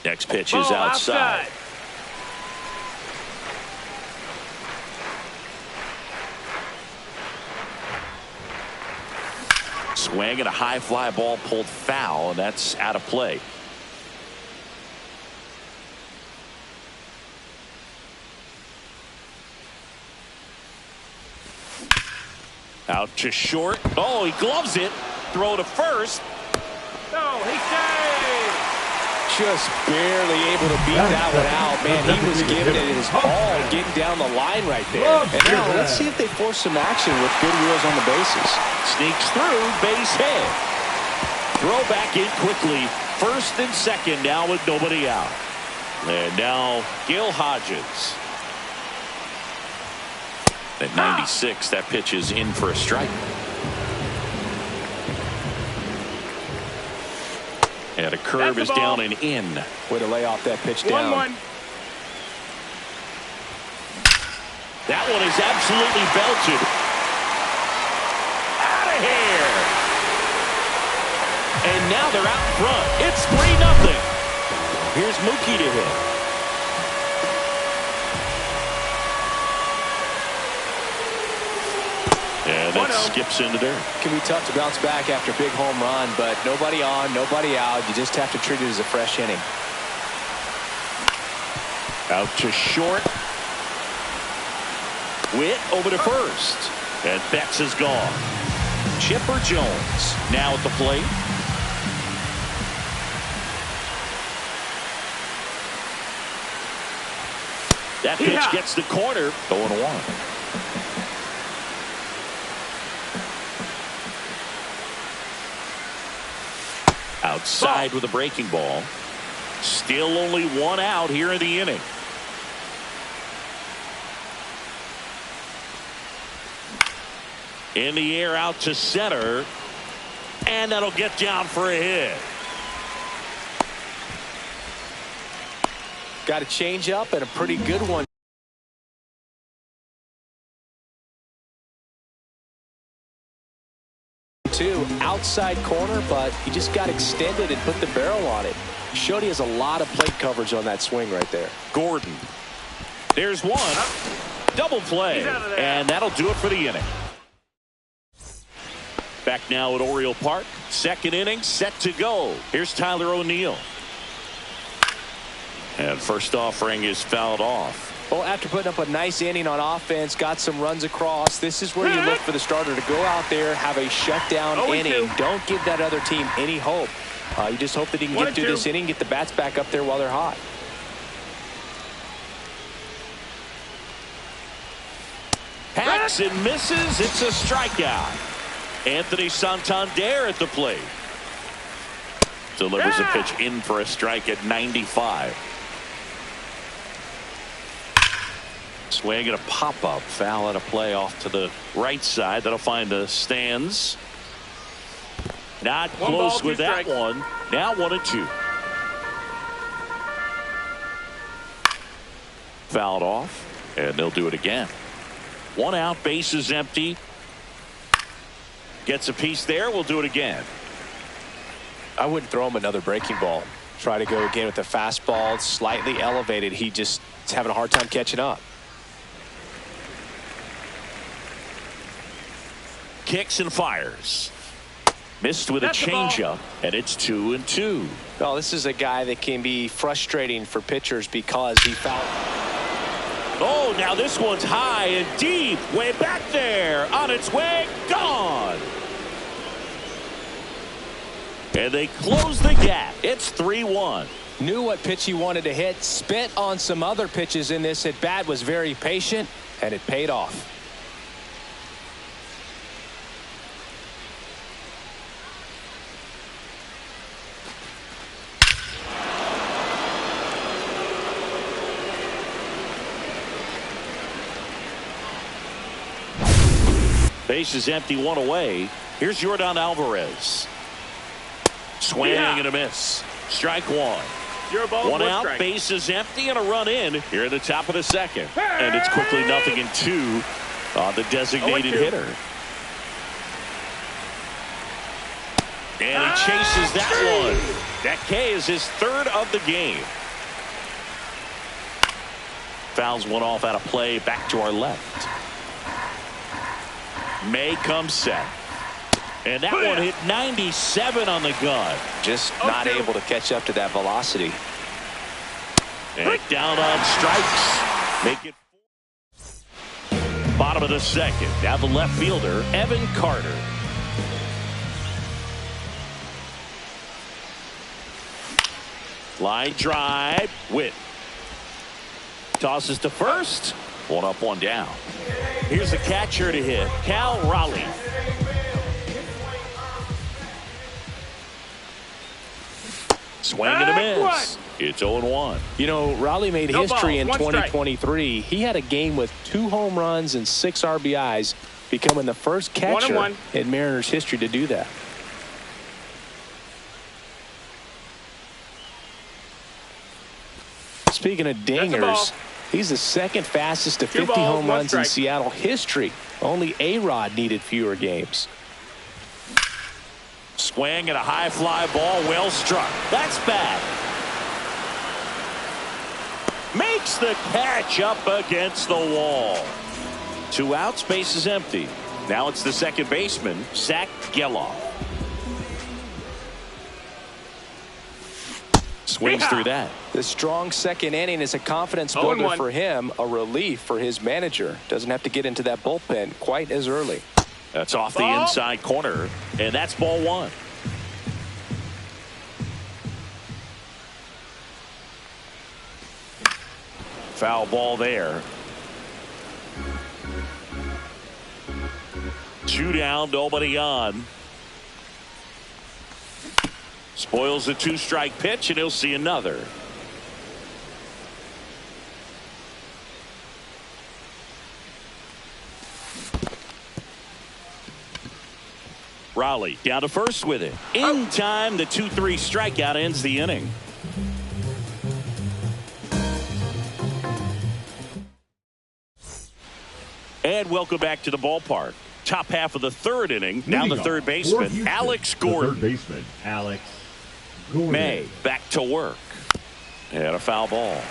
Next pitch is outside. Swing and a high fly ball pulled foul, and that's out of play. Out to short. Oh, he gloves it. Throw to first. No, he saved. Just barely able to beat that one out. Man, he was giving it his all, getting down the line right there. And now let's see if they force some action with good wheels on the bases. Sneaks through, base hit. Throw back in quickly. First and second now with nobody out. And now Gil Hodges. At 96, that pitch is in for a strike. And a curve is down and in. Way to lay off that pitch down. 1-1. That one is absolutely belted. Out of here. And now they're out front. It's 3-0. Here's Mookie to hit. And that skips into dirt. Can be tough to bounce back after a big home run, but nobody on, nobody out. You just have to treat it as a fresh inning. Out to short. Witt over to first. And Betts is gone. Chipper Jones now at the plate. That pitch gets the corner. 0-1. Outside with a breaking ball. Still only 1 out here in the inning. In the air out to center. And that'll get down for a hit. Got a change up and a pretty good one. Outside corner, but he just got extended and put the barrel on it. Showed he has a lot of plate coverage on that swing right there. Gordon. There's one. Double play. And that'll do it for the inning. Back now at Oriole Park. Second inning set to go. Here's Tyler O'Neill. And first offering is fouled off. Well, after putting up a nice inning on offense, got some runs across, this is where you look for the starter to go out there, have a shutdown inning. Don't give that other team any hope. You just hope that he can get through this inning, get the bats back up there while they're hot. Hacks and misses. It's a strikeout. Anthony Santander at the plate. Delivers a pitch in for a strike at 95. Swing and a pop-up. Foul at a play off to the right side. That'll find the stands. Not close with that one. Now 1-2. Fouled off, and they'll do it again. 1 out, bases empty. Gets a piece there. We'll do it again. I wouldn't throw him another breaking ball. Try to go again with the fastball, slightly elevated. He just is having a hard time catching up. Kicks and fires. Missed with a changeup, and it's 2-2. Well, this is a guy that can be frustrating for pitchers because he fouled. Oh, now this one's high and deep. Way back there. On its way. Gone. And they close the gap. It's 3-1. Knew what pitch he wanted to hit. Spit on some other pitches in this at bat. Was very patient, and it paid off. Base is empty, 1 away. Here's Yordan Alvarez. Swing and a miss. Strike 1. 1 out, base is empty, and a run in here at the top of the second. And it's quickly 0-2 on the designated hitter. And he chases that one. That K is his 3rd of the game. Fouls one off out of play, back to our left. May comes set. And that one hit 97 on the gun. Just not able to catch up to that velocity. And down on strikes. Make it bottom of the second. Now the left fielder, Evan Carter. Line drive. Witt. Tosses to first. 1 up, 1 down. Here's the catcher to hit, Cal Raleigh. Swing and a miss. It's 0-1. You know, Raleigh made history in 2023. He had a game with 2 home runs and 6 RBIs, becoming the first catcher in Mariners history to do that. Speaking of dingers, he's the 2nd fastest to 50 home runs in Seattle history. Only A-Rod needed fewer games. Swing and a high fly ball, well struck. That's bad. Makes the catch up against the wall. 2 outs, base is empty. Now it's the second baseman, Zach Geloff. Swings through that. The strong second inning is a confidence builder for him, a relief for his manager. Doesn't have to get into that bullpen quite as early. That's off the inside corner, and that's ball 1. Foul ball there. 2 down, nobody on. Spoils the 2-strike pitch, and he'll see another. Raleigh down to first with it. In time, the 2-3 strikeout ends the inning. And welcome back to the ballpark. Top half of the 3rd inning. Now the 3rd baseman, Alex Gordon. May back to work. And a foul ball.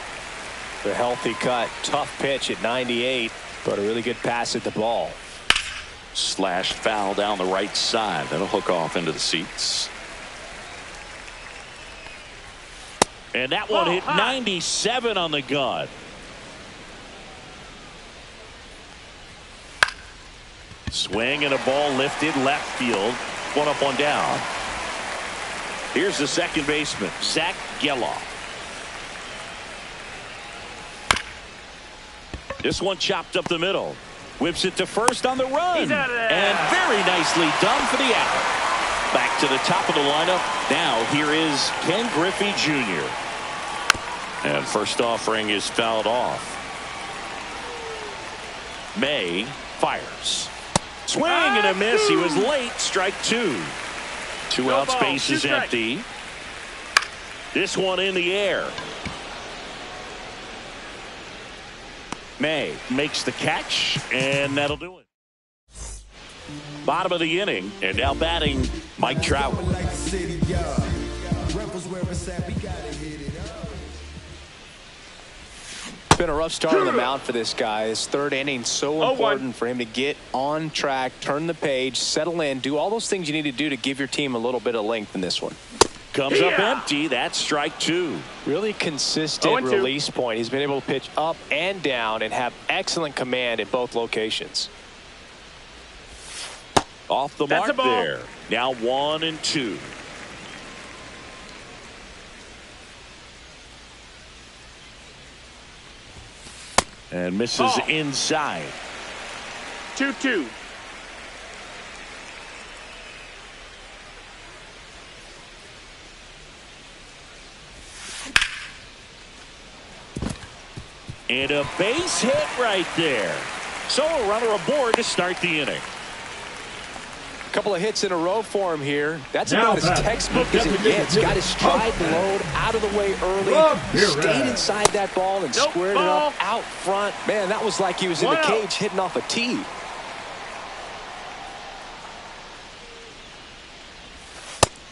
The healthy cut. Tough pitch at 98, but a really good pass at the ball. Slash foul down the right side. That'll hook off into the seats. And that one hit 97 on the gun. Swing and a ball lifted left field. One up, one down. Here's the second baseman, Zach Geloff. This one chopped up the middle. Whips it to first on the run. He's out of there. And very nicely done for the out. Back to the top of the lineup. Now here is Ken Griffey Jr. And first offering is fouled off. May fires. Swing and a miss. He was late. Strike two. Two out, space is empty. This one in the air. May makes the catch, and that'll do it. Bottom of the inning, and now batting Mike Trout. It's been a rough start on the mound for this guy. His third inning, so important for him to get on track, turn the page, settle in, do all those things you need to do to give your team a little bit of length in this one. Comes up empty. That's strike two. Really consistent release point. He's been able to pitch up and down and have excellent command at both locations. Off the mark there. Now 1-2. And misses inside. 2-2. And a base hit right there. So a runner aboard to start the inning. A couple of hits in a row for him here. That's about as textbook as it gets. Got his stride load out of the way early. Stayed inside that ball and squared it up out front. Man, that was like he was in the cage hitting off a tee.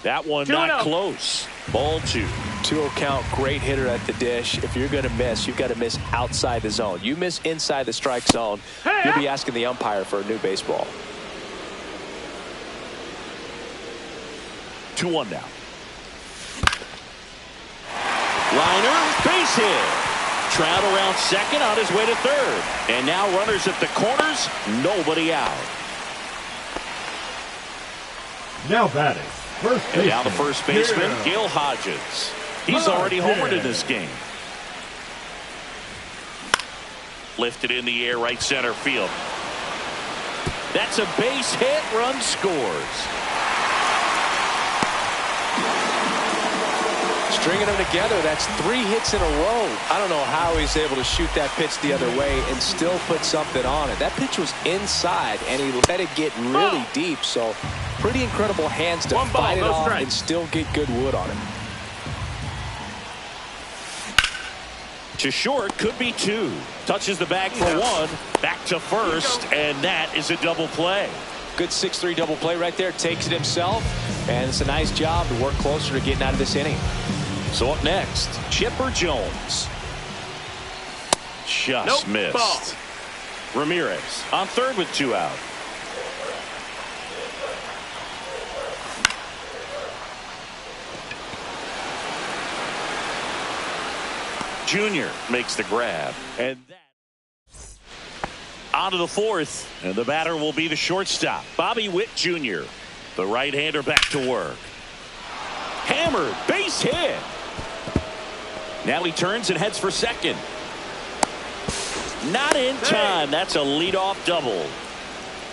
That one not close. Ball two. 2-0 count. Great hitter at the dish. If you're going to miss, you've got to miss outside the zone. You miss inside the strike zone, you'll be asking the umpire for a new baseball. 2-1 now. Liner, base hit. Trout around second, on his way to third. And now runners at the corners, nobody out. Now batting. And now the first baseman, Gil Hodges. He's already homered in this game. Lifted in the air, right center field. That's a base hit. Run scores. Stringing them together, that's 3 hits in a row. I don't know how he's able to shoot that pitch the other way and still put something on it. That pitch was inside, and he let it get really deep. So pretty incredible hands to fight it off and still get good wood on it. To short, could be 2. Touches the bag for 1. Back to first, and that is a double play. Good 6-3 double play right there. Takes it himself, and it's a nice job to work closer to getting out of this inning. So up next, Chipper Jones. Just missed. Ramirez on third with 2 out. Junior makes the grab, and that on to the fourth, and the batter will be the shortstop, Bobby Witt Jr. The right-hander back to work. Hammered, base hit. Now he turns and heads for second. Not in time. That's a leadoff double.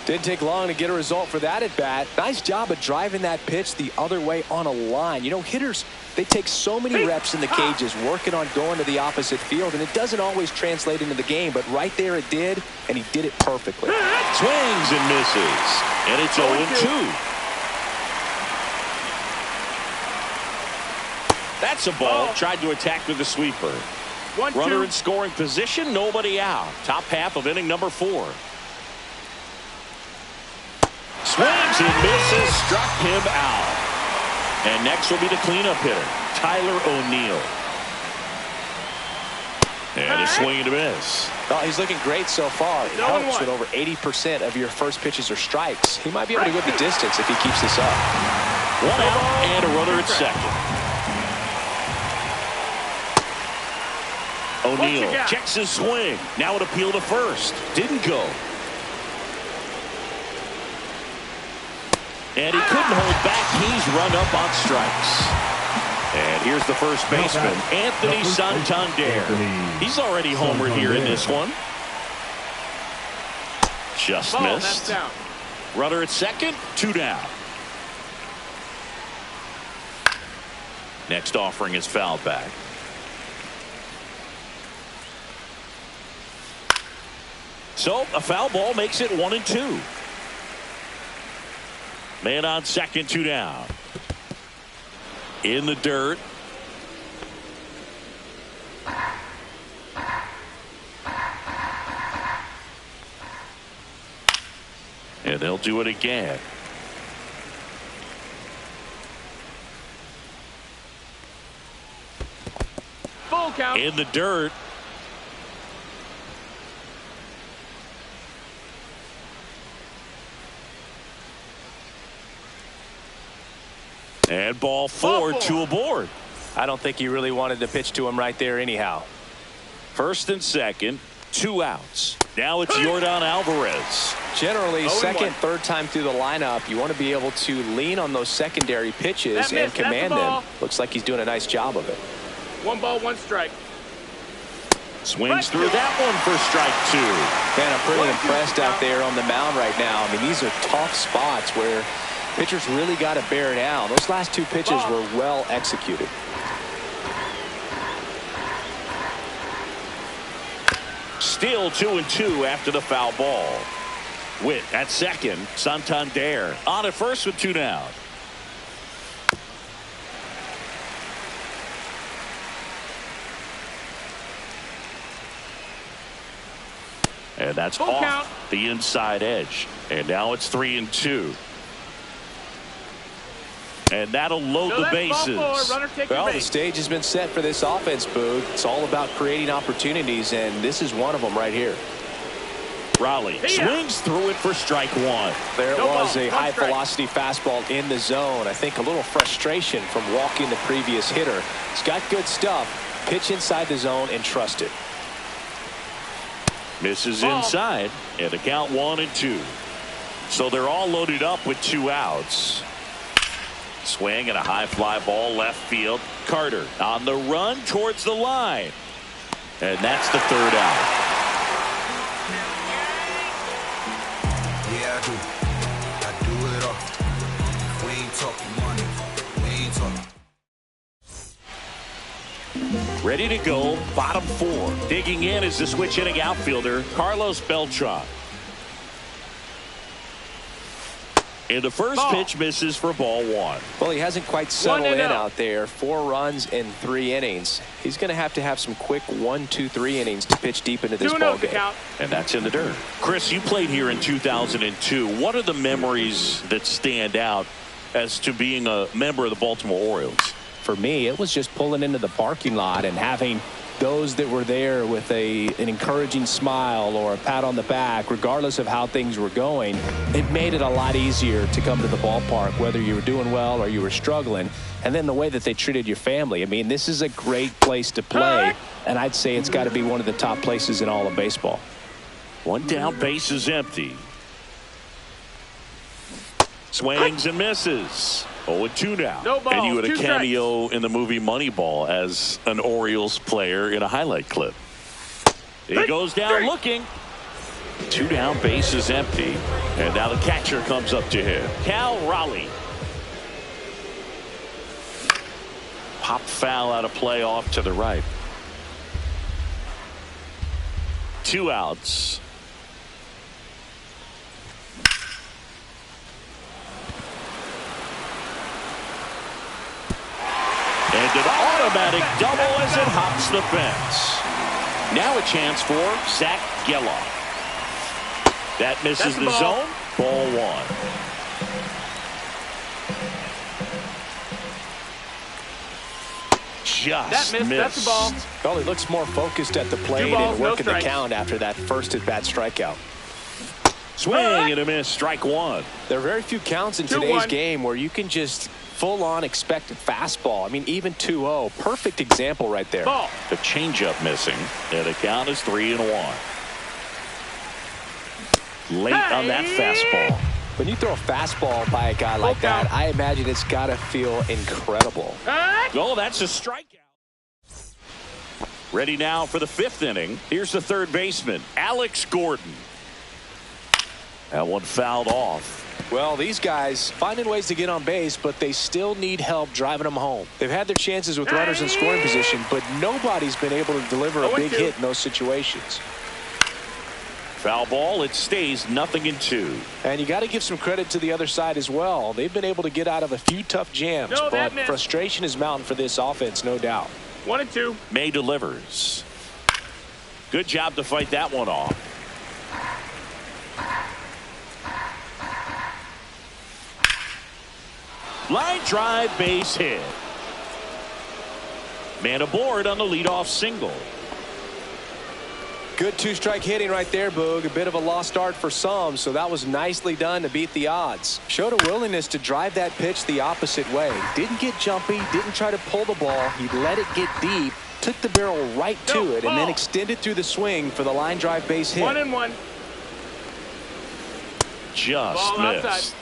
Didn't take long to get a result for that at bat. Nice job of driving that pitch the other way on a line. You know, hitters, they take so many reps in the cages working on going to the opposite field, and it doesn't always translate into the game, but right there it did, and he did it perfectly. Swings and misses, and it's 0-2. That's a ball. Tried to attack with the sweeper. Runner in scoring position, nobody out. Top half of inning number 4. Swings and misses, struck him out. And next will be the cleanup hitter, Tyler O'Neill. And a swing and a miss. Well, he's looking great so far. It helps when over 80% of your first pitches are strikes. He might be able to go the distance if he keeps this up. 1 out and a runner at second. O'Neill checks his swing. Now an appeal to first. Didn't go. And he couldn't hold back. He's run up on strikes. And here's the first baseman, Anthony Santander. He's already homered here in this one. Just missed. Runner at second, 2 down. Next offering is fouled back. So a foul ball makes it 1-2. Man on second, 2 down. In the dirt. And they'll do it again. Full count. In the dirt. And ball four, 2 aboard. I don't think he really wanted to pitch to him right there anyhow. First and second, 2 outs. Now it's Yordan Alvarez. Generally, second, third time through the lineup, you want to be able to lean on those secondary pitches and command them. Looks like he's doing a nice job of it. 1 ball, 1 strike. Swings through that one for strike 2. Man, I'm pretty impressed out there on the mound right now. I mean, these are tough spots where pitchers really got to bear down. Those last 2 pitches were well executed. Still 2-2 after the foul ball. Witt at second. Santander on at first with 2 down. And that's Full off count. the inside edge. And now it's 3-2. And that'll load the bases. Well, the stage has been set for this offense, Boog. It's all about creating opportunities, and this is one of them right here. Raleigh swings through it for strike 1. There was a high-velocity fastball in the zone. I think a little frustration from walking the previous hitter. He's got good stuff. Pitch inside the zone and trust it. Misses inside, and the count 1-2. So they're all loaded up with 2 outs. Swing and a high fly ball left field. Carter on the run towards the line. And that's the 3rd out. Yeah, I do it all. We ain't talking money. We ain't talking. Ready to go, bottom 4. Digging in is the switch hitting outfielder, Carlos Beltran. And the first pitch misses for ball 1. Well, he hasn't quite settled in out there. 4 runs in 3 innings. He's going to have some quick 1, 2, 3 innings to pitch deep into this ball game. And that's in the dirt. Chris, you played here in 2002. What are the memories that stand out as to being a member of the Baltimore Orioles? For me, it was just pulling into the parking lot and having those that were there with an encouraging smile or a pat on the back, regardless of how things were going. It made it a lot easier to come to the ballpark, whether you were doing well or you were struggling. And then the way that they treated your family. I mean, this is a great place to play, and I'd say it's got to be one of the top places in all of baseball. 1 down, base is empty. Swings and misses. 0-2 now. No balls, and you had a 2 cameo in the movie Moneyball as an Orioles player in a highlight clip. He goes down looking. 2 down, base is empty. And now the catcher comes up to him. Cal Raleigh. Pop foul out of play off to the right. 2 outs. And an automatic double as it hops the fence. Now a chance for Zach Geloff. That misses the zone. Ball 1. Just missed. That's the ball. Well, he looks more focused at the plate and working the count after that first at-bat strikeout. Swing and a miss. Strike 1. There are very few counts in today's game where you can just full-on expected fastball. I mean, even 2-0. Perfect example right there. Ball. The changeup missing. And the count is 3-1. Late on that fastball. When you throw a fastball by a guy like that, I imagine it's got to feel incredible. Oh, that's a strikeout. Ready now for the 5th inning. Here's the third baseman, Alex Gordon. That one fouled off. Well, these guys finding ways to get on base, but they still need help driving them home. They've had their chances with runners in scoring position, but nobody's been able to deliver a big hit in those situations. Foul ball. It stays 0-2. And you got to give some credit to the other side as well. They've been able to get out of a few tough jams, but frustration is mounting for this offense, no doubt. 1-2. May delivers. Good job to fight that one off. Line drive, base hit. Man aboard on the leadoff single. Good 2-strike hitting right there, Boog. A bit of a lost start for some, so that was nicely done to beat the odds. Showed a willingness to drive that pitch the opposite way. Didn't get jumpy, didn't try to pull the ball. He let it get deep, took the barrel right to it, and then extended through the swing for the line drive base hit. 1-1. Just ball missed. Outside.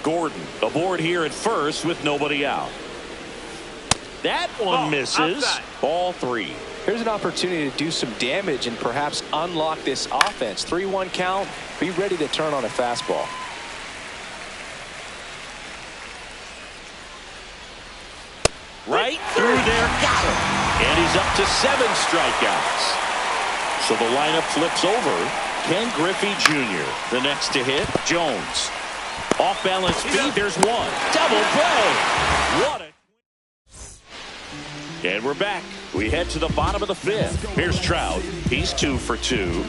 Gordon aboard here at first with nobody out. That one misses. Outside. Ball 3. Here's an opportunity to do some damage and perhaps unlock this offense. 3-1 count. Be ready to turn on a fastball. Right through there. Got him. And he's up to 7 strikeouts. So the lineup flips over. Ken Griffey Jr. The next to hit. Jones. Off balance feed. There's one. Double play. What a. And we're back. We head to the bottom of the 5th. Here's Trout. He's 2 for 2.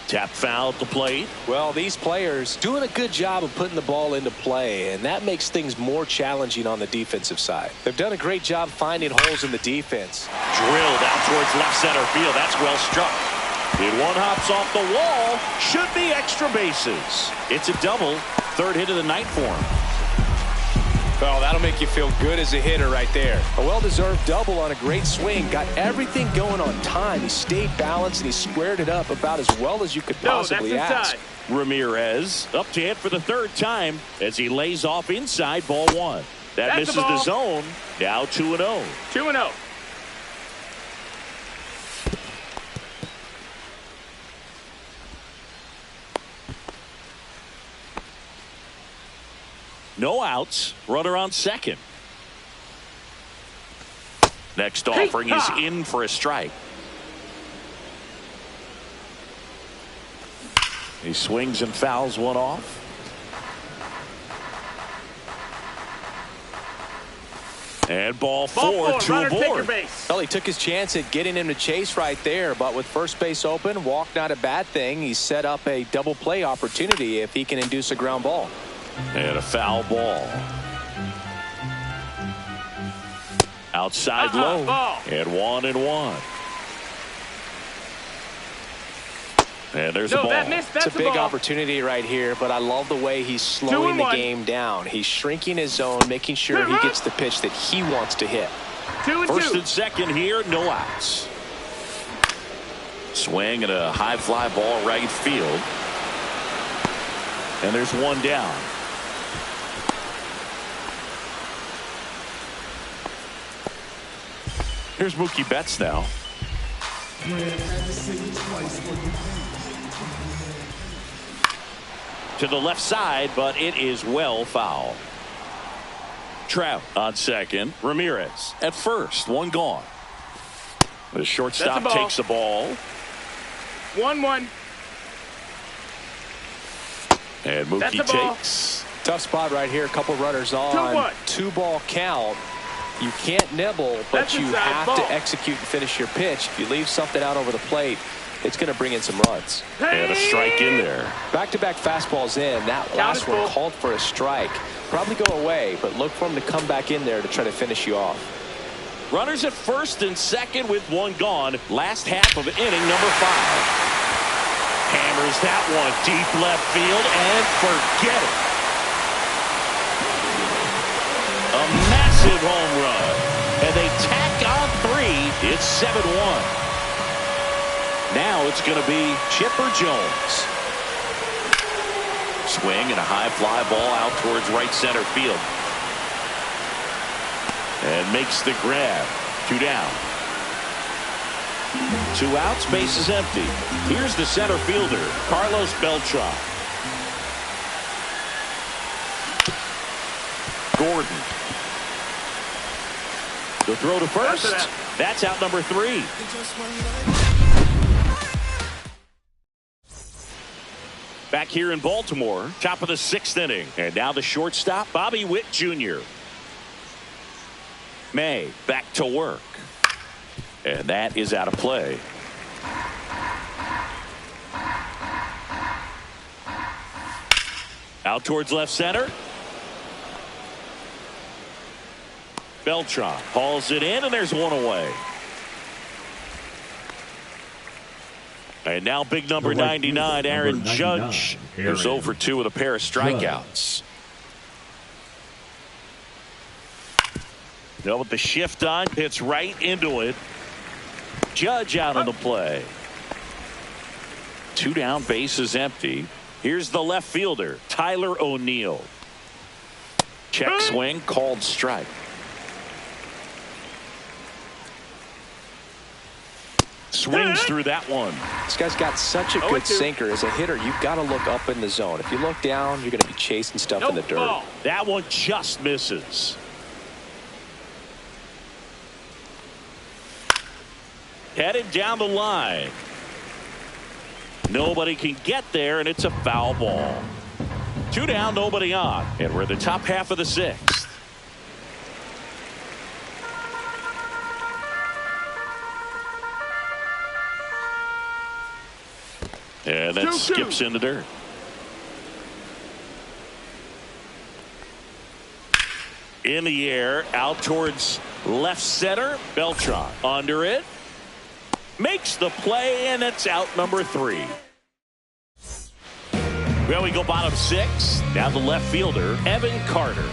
Tap foul at the plate. Well, these players doing a good job of putting the ball into play, and that makes things more challenging on the defensive side. They've done a great job finding holes in the defense. Drilled out towards left center field. That's well struck. It one hops off the wall. Should be extra bases. It's a double. 3rd hit of the night for him. Well, that'll make you feel good as a hitter right there. A well-deserved double on a great swing. Got everything going on time. He stayed balanced and he squared it up about as well as you could possibly ask. Ramirez up to hit for the 3rd time as he lays off inside. Ball 1. That misses the zone. Now 2-0. 2-0. No outs. Runner on second. Next offering is in for a strike. He swings and fouls one off. And ball 4 to aboard. Well, he took his chance at getting him to chase right there, but with first base open, walk not a bad thing. He set up a double play opportunity if he can induce a ground ball. And a foul ball. Outside low. And 1-1. And there's a ball. It's a big opportunity right here, but I love the way he's slowing the game down. He's shrinking his zone, making sure he gets the pitch that he wants to hit. 1st and 2nd here, no outs. Swing and a high fly ball right field. And there's one down. Here's Mookie Betts now. To the left side, but it is well foul. Trout on second. Ramirez at first. One gone. The shortstop takes the ball. 1-1. And Mookie takes. Tough spot right here. A couple runners on. 2-ball count. You can't nibble, but you have to execute and finish your pitch. If you leave something out over the plate, it's going to bring in some runs. And a strike in there. Back-to-back fastballs in. That last one called for a strike. Probably go away, but look for him to come back in there to try to finish you off. Runners at 1st and 2nd with one gone. Last half of inning number 5. Hammers that one deep left field and forget it. A massive home run. And they tack on 3. It's 7-1. Now it's going to be Chipper Jones. Swing and a high fly ball out towards right center field. And makes the grab. 2 down. 2 outs, base is empty. Here's the center fielder, Carlos Beltran. Gordon. The throw to first. That's out number 3. Back here in Baltimore, top of the 6th inning. And now the shortstop, Bobby Witt Jr. May back to work. And that is out of play. Out towards left center. Beltran hauls it in, and there's 1 away. And now big number 99, Aaron Judge, is 0 for 2 with a pair of strikeouts. Now with the shift on, hits right into it. Judge out on the play. 2 down, base is empty. Here's the left fielder, Tyler O'Neill. Check swing, called strike. Swings through that one. This guy's got such a good sinker. As a hitter, you've got to look up in the zone. If you look down, you're going to be chasing stuff in the dirt. That one just misses. Headed down the line. Nobody can get there, and it's a foul ball. 2 down, nobody on. And we're in the top half of the 6th. And that skips in the dirt. In the air, out towards left center. Beltran under it. Makes the play, and it's out number 3. Well, we go bottom 6. Now the left fielder, Evan Carter.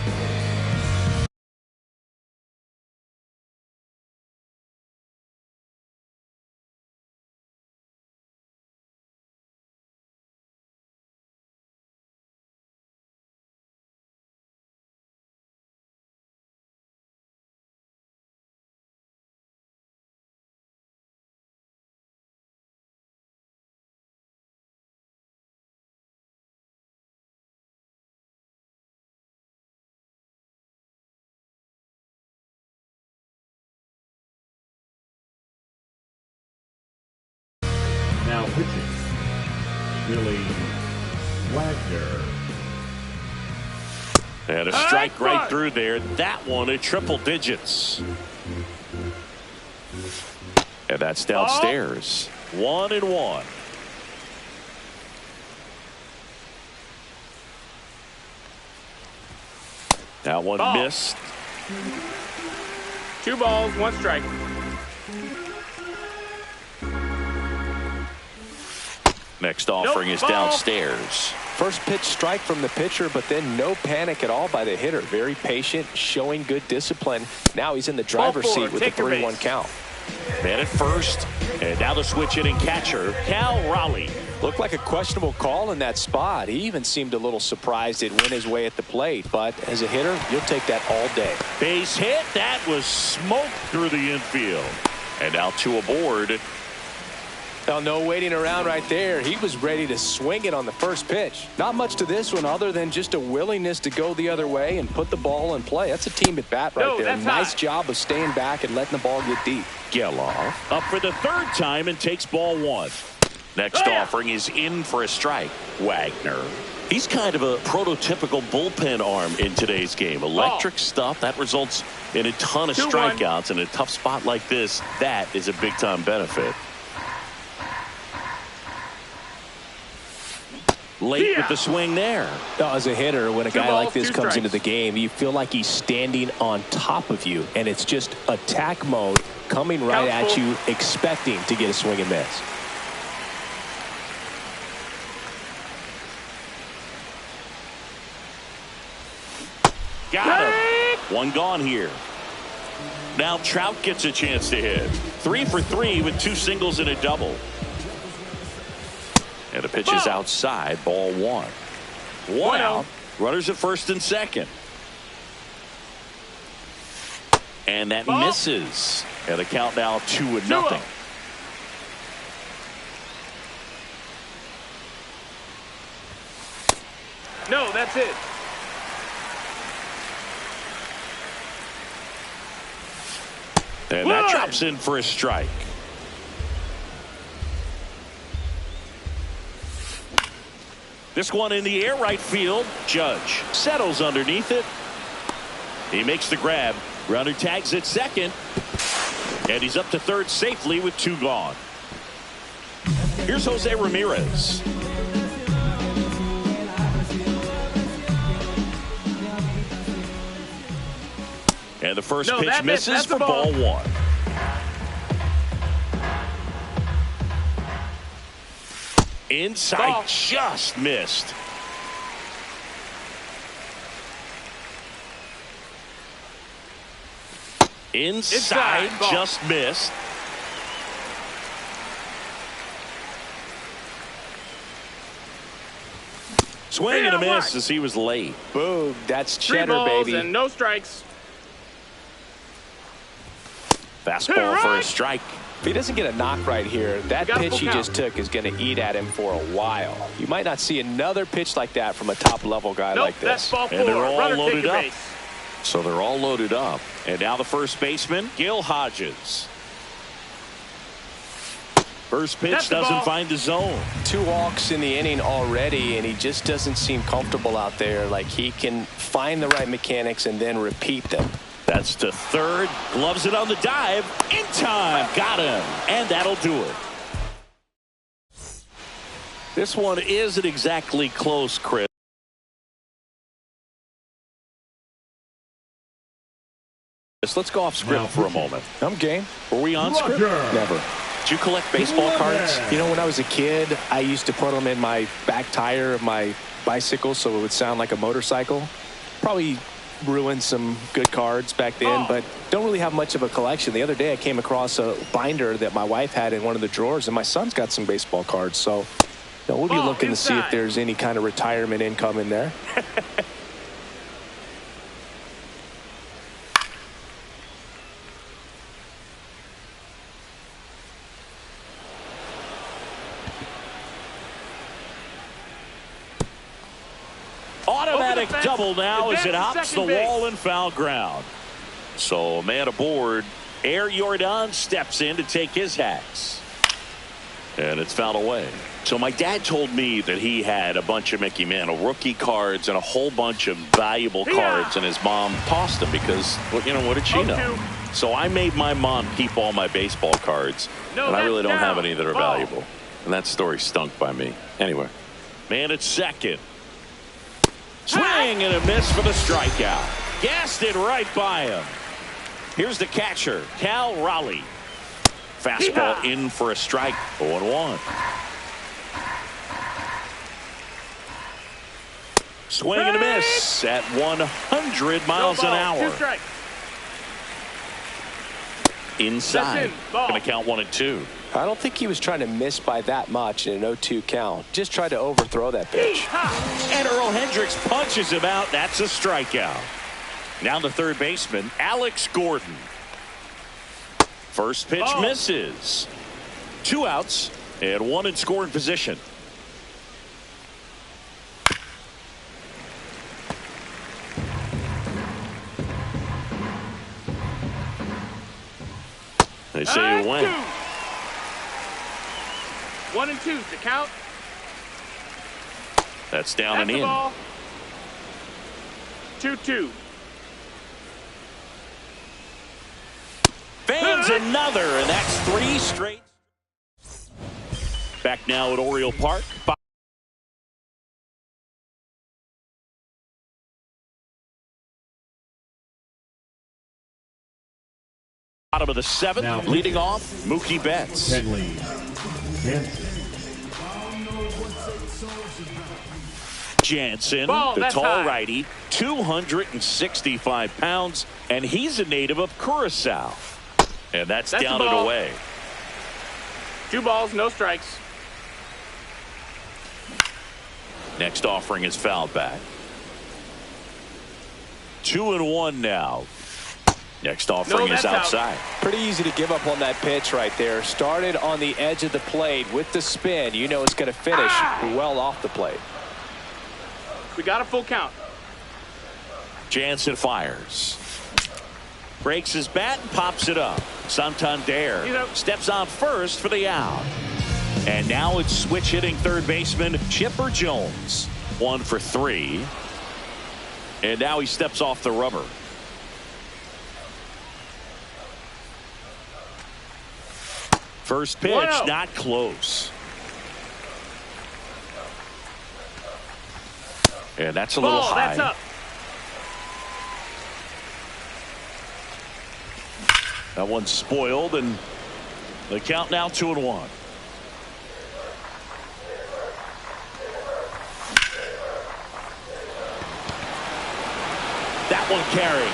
Now pitching, Billy Wagner. And a strike right through there. That one at triple digits. And that's downstairs. 1-1. That one missed. 2 balls, 1 strike. Next offering is downstairs. First pitch strike from the pitcher, but then no panic at all by the hitter. Very patient, showing good discipline. Now he's in the driver's seat with the 3-1 count. Man at first, and now the switch hitting catcher, Cal Raleigh. Looked like a questionable call in that spot. He even seemed a little surprised it went his way at the plate. But as a hitter, you'll take that all day. Base hit. That was smoke through the infield. And now 2 aboard. Well, no waiting around right there. He was ready to swing it on the first pitch. Not much to this one other than just a willingness to go the other way and put the ball in play. That's a team at bat right there. Nice job of staying back and letting the ball get deep. Geloff up for the 3rd time and takes ball 1. Next offering is in for a strike. Wagner. He's kind of a prototypical bullpen arm in today's game. Electric stuff that results in a ton of strikeouts in a tough spot like this. That is a big time benefit. Late with the swing there. As a hitter, when a guy like this comes into the game, you feel like he's standing on top of you, and it's just attack mode coming right at you, expecting to get a swing and miss. Got him. 1 gone here. Now Trout gets a chance to hit. 3 for 3 with 2 singles and a double. And the pitch is outside. Ball 1. One out. Runners at first and second. And that misses. And the count now 2-0. No, that's it. And that drops in for a strike. This one in the air, right field. Judge settles underneath it. He makes the grab. Runner tags at second. And he's up to third safely with 2 gone. Here's Jose Ramirez. And the first pitch misses for ball 1. Inside, just missed. Inside, just missed. Swing and a miss as he was late. Boom, that's cheddar, 3 balls baby. And no strikes. Fastball for a strike. If he doesn't get a knock right here, that pitch he just took is going to eat at him for a while. You might not see another pitch like that from a top-level guy like this. That's ball 4. And they're all Runner loaded up. base. So they're all loaded up. And now the first baseman, Gil Hodges. First pitch doesn't find the zone. 2 walks in the inning already, and he just doesn't seem comfortable out there. Like he can find the right mechanics and then repeat them. That's to third. Gloves it on the dive. In time. Got him. And that'll do it. This one isn't exactly close, Chris. Let's go off script for a moment. I'm game. Were we on script? Never. Did you collect baseball cards? You know, when I was a kid, I used to put them in my back tire of my bicycle so it would sound like a motorcycle. Probably ruined some good cards back then, but don't really have much of a collection. The other day I came across a binder that my wife had in one of the drawers, and my son's got some baseball cards. So we'll be looking to see if there's any kind of retirement income in there. Automatic double now as it hops the wall and foul ground. So man aboard. Air Jordan steps in to take his hacks. And it's fouled away. So my dad told me that he had a bunch of Mickey Mantle rookie cards and a whole bunch of valuable cards, and his mom tossed them because, well, you know, what did she know? So I made my mom keep all my baseball cards, and I really don't have any that are valuable. And that story stunk by me. Anyway, man at second. Swing and a miss for the strikeout. Gassed it right by him. Here's the catcher, Cal Raleigh. Fastball in for a strike. 0-1. Swing and a miss at 100 miles an hour. Inside. Going to count 1-2. I don't think he was trying to miss by that much in an 0-2 count. Just tried to overthrow that pitch. And Earl Hendricks punches him out. That's a strikeout. Now the third baseman, Alex Gordon. First pitch misses. 2 outs and 1 in scoring position. They say you win. 1-2 to count. That's down and in. 2-2. Fans another, and that's 3 straight. Back now at Oriole Park. Bottom of the 7th, now, leading off, Mookie Betts. Jansen, the tall righty, 265 pounds, and he's a native of Curacao. And that's down and away. 2 balls, no strikes. Next offering is fouled back. 2-1 now. Next offering is outside. Pretty easy to give up on that pitch right there. Started on the edge of the plate with the spin. You know it's going to finish well off the plate. We got a full count. Jansen fires. Breaks his bat and pops it up. Santander steps on first for the out. And now it's switch hitting third baseman Chipper Jones. 1 for 3. And now he steps off the rubber. First pitch, not close. And that's a little high. That's up. That one's spoiled, and the count now 2-1. That one carried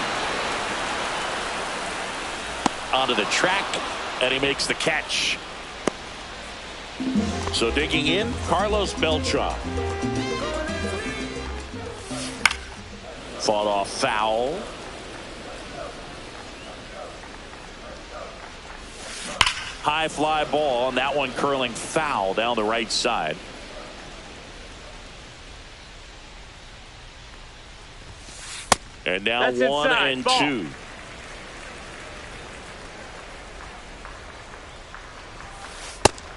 onto the track, and he makes the catch. So digging in, Carlos Beltran. Fought off foul. High fly ball, and that one curling foul down the right side. And now 1-2.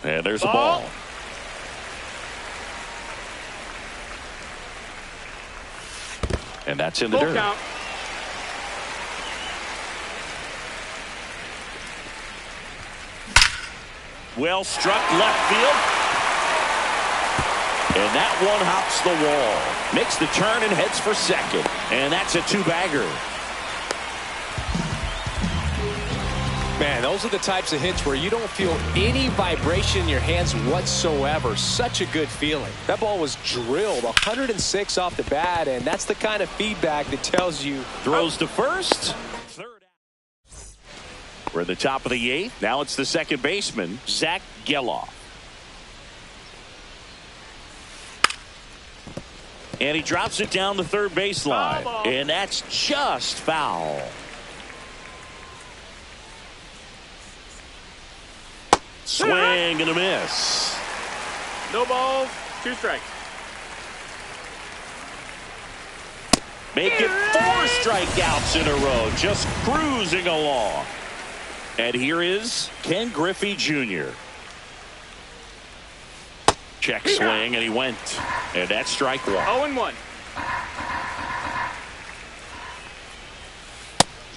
And there's a ball. And that's in the dirt. Count. Well struck left field. And that one hops the wall. Makes the turn and heads for second. And that's a two-bagger. Man, those are the types of hits where you don't feel any vibration in your hands whatsoever. Such a good feeling. That ball was drilled 106 off the bat, and that's the kind of feedback that tells you. Throws to first. Third out. We're at the top of the 8th. Now it's the second baseman, Zach Geloff. And he drops it down the third baseline. And that's just foul. Swing and a miss. No balls, 2 strikes. Make it 4 strikeouts in a row. Just cruising along. And here is Ken Griffey Jr. Check swing, and he went. And that's strike 1. 0-1.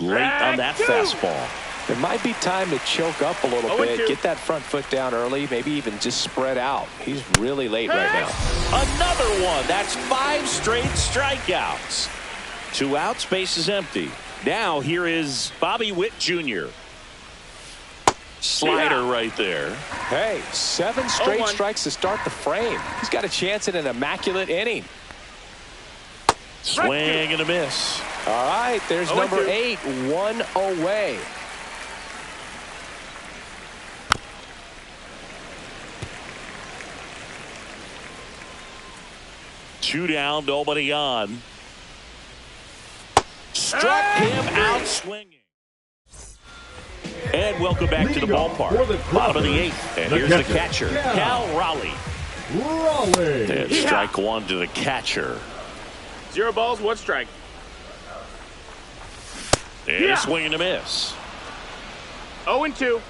Late on that fastball. It might be time to choke up a little bit, get that front foot down early, maybe even just spread out. He's really late right now. Another one. That's 5 straight strikeouts. 2 outs, base is empty. Now here is Bobby Witt Jr. Slider right there. Hey, 7 straight strikes to start the frame. He's got a chance at an immaculate inning. Swing and a miss. All right, there's number 8, 1 away. Two down, nobody on. Struck him out swinging. And welcome back to the ballpark. Bottom of the 8th. And here's the catcher, Cal Raleigh. And strike 1 to the catcher. 0 balls, 1 strike. And a swing and a miss. 0-2.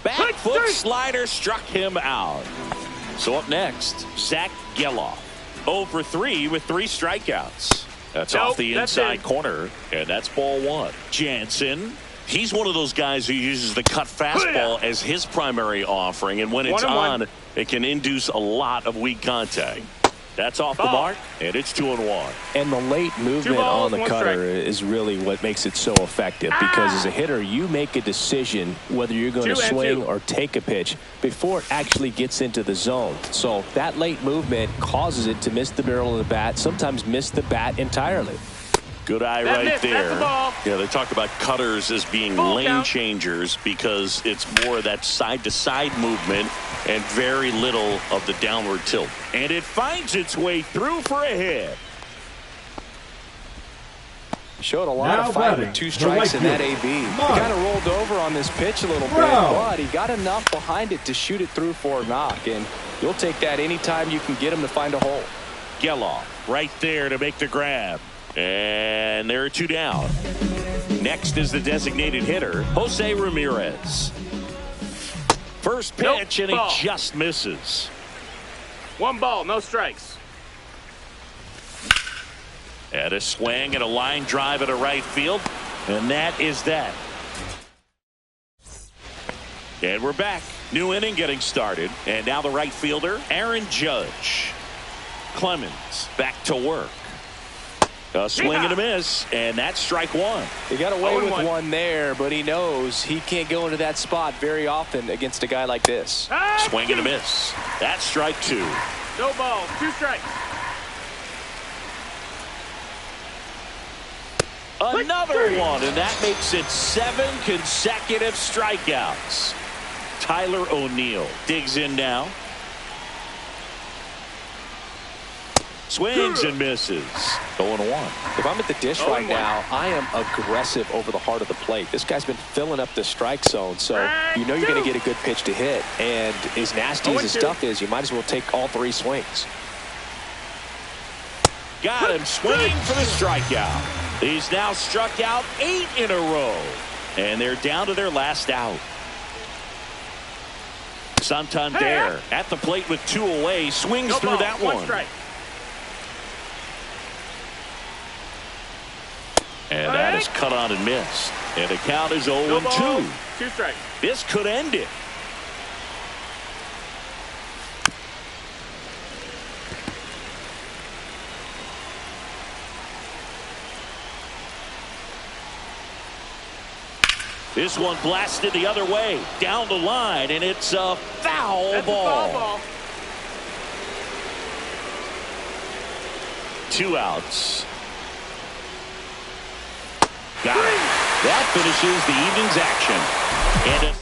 Back foot slider struck him out. So up next, Zach Geloff. 0 for 3 with 3 strikeouts. That's off the inside corner, and that's ball 1. Jansen, he's one of those guys who uses the cut fastball as his primary offering, and when it's on, it can induce a lot of weak contact. That's off the mark, and it's 2-1. And the late movement on the cutter is really what makes it so effective, because as a hitter, you make a decision whether you're going to swing or take a pitch before it actually gets into the zone. So that late movement causes it to miss the barrel of the bat, sometimes miss the bat entirely. Good eye That right missed. there. That's the ball. Yeah, they talk about cutters as being Full lane count. changers because it's more of that side-to-side movement and very little of the downward tilt. And it finds its way through for a hit. Showed a lot of fight with 2 strikes in that AB. He kind of rolled over on this pitch a little bit, but he got enough behind it to shoot it through for a knock. And you'll take that anytime you can get him to find a hole. Geloff right there to make the grab. And there are 2 down. Next is the designated hitter, Jose Ramirez. First pitch, and he just misses. 1 ball, no strikes. And a swing and a line drive at a right field. And that is that. And we're back. New inning getting started. And now the right fielder, Aaron Judge. Clemens back to work. A swing and a miss, and that's strike 1. He got away with one there, but he knows he can't go into that spot very often against a guy like this. Swing and a miss. That's strike 2. No balls, 2 strikes. Another one, and that makes it 7 consecutive strikeouts. Tyler O'Neill digs in now. Swings and misses. 0-1. If I'm at the dish right now, I am aggressive over the heart of the plate. This guy's been filling up the strike zone, so you know you're going to get a good pitch to hit. And as nasty as his stuff is, you might as well take all 3 swings. Got him swinging for the strikeout. He's now struck out 8 in a row. And they're down to their last out. Santander at the plate with 2 away. Swings through that one. Strike. And that is cut on and missed. And the count is 0-2. 2 strikes. This could end it. This one blasted the other way. Down the line, and it's a foul ball. 2 outs. Got it. That finishes the evening's action. And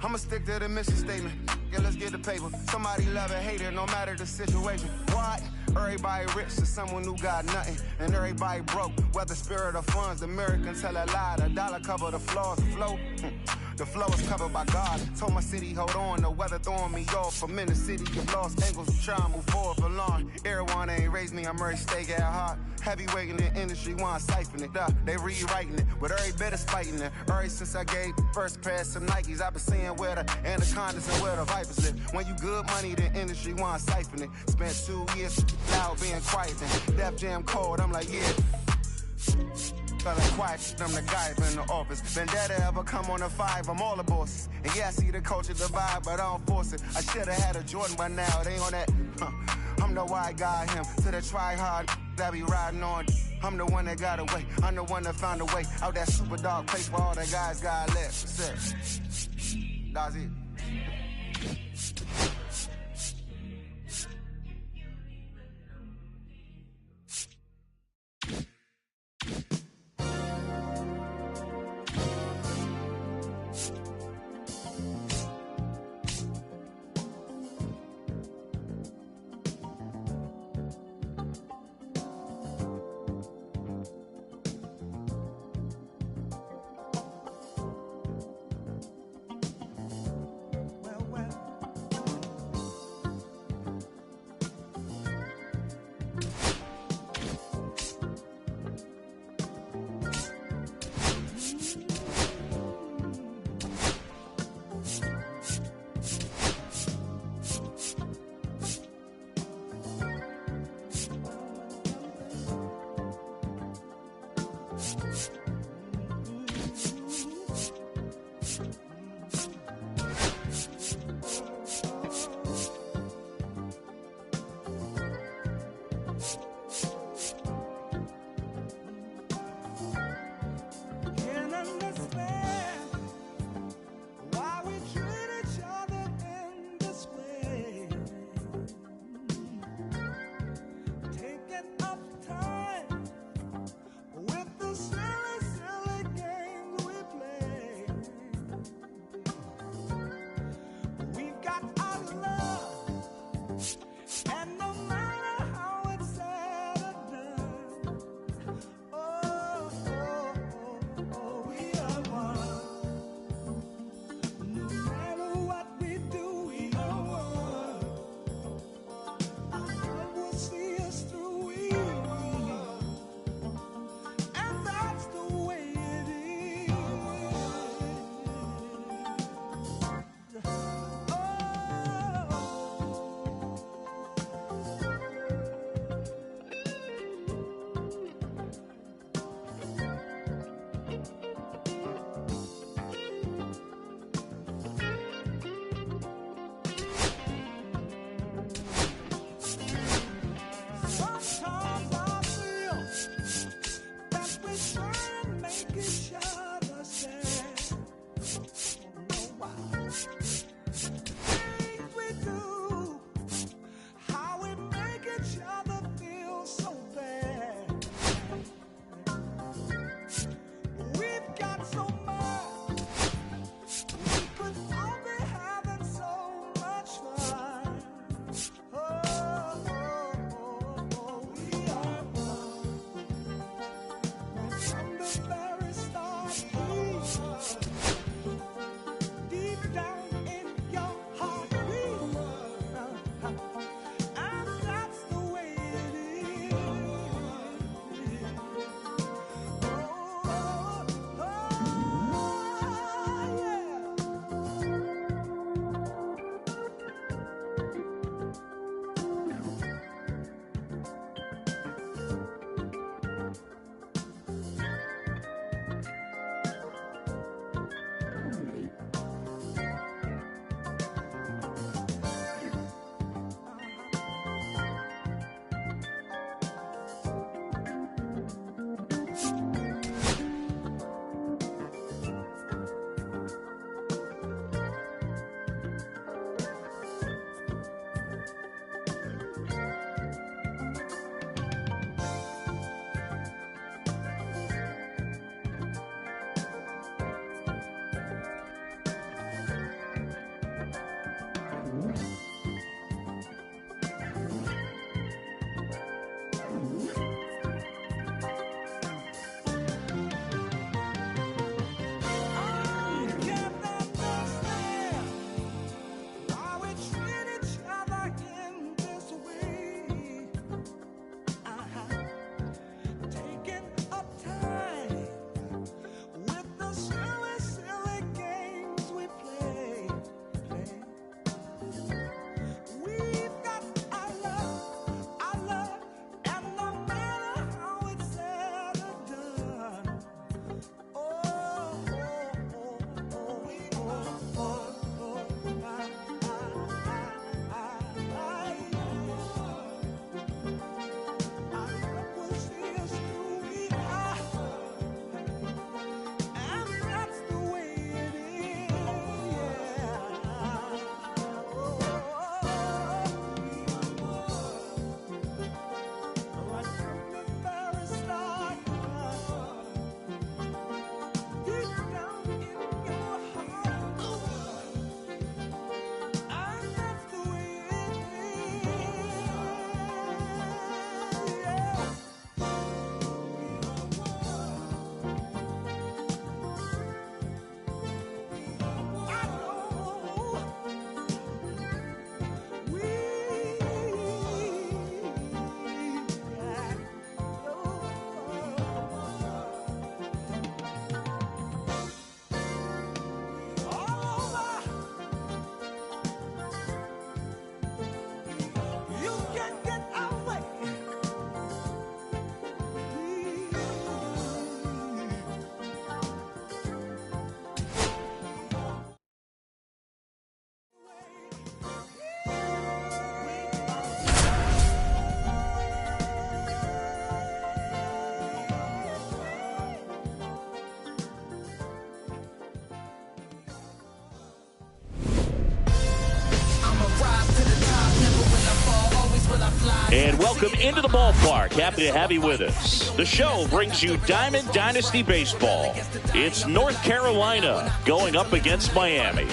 I'ma stick to the mission statement. Yeah, let's get the paper. Somebody love it, hate it, no matter the situation. What? Everybody rich to someone who got nothing, and everybody broke. Whether spirit or funds, the American tell a lie. The dollar cover the flaws, the flow. The flow is covered by God. Told my city, hold on, the weather throwing me off. I'm in the city of lost angles, I'm trying to move forward for long. Everyone ain't raised me, I'm ready to stay at heart. Heavyweight in the industry, want to siphon it up. They rewriting it, but every bit is fighting it. Ever since I gave first pass to Nikes, I've been seeing where the anacondas and where the vipers live. When you good money, the industry want to siphon it. Spent 2 years loud being quiet, then Def Jam cold, I'm like, yeah. Felt like quiet, I'm the guy in the office. Vendetta ever come on a 5, I'm all the bosses. And yeah, I see the culture divide, but I don't force it. I should've had a Jordan by now, it ain't on that. I'm the white guy, him, to the try hard that be riding on. I'm the one that got away, I'm the one that found a way out that super dark place where all the guys got left. That's it. And welcome into the ballpark. Happy to have you with us. The show brings you Diamond Dynasty Baseball. It's North Carolina going up against Miami.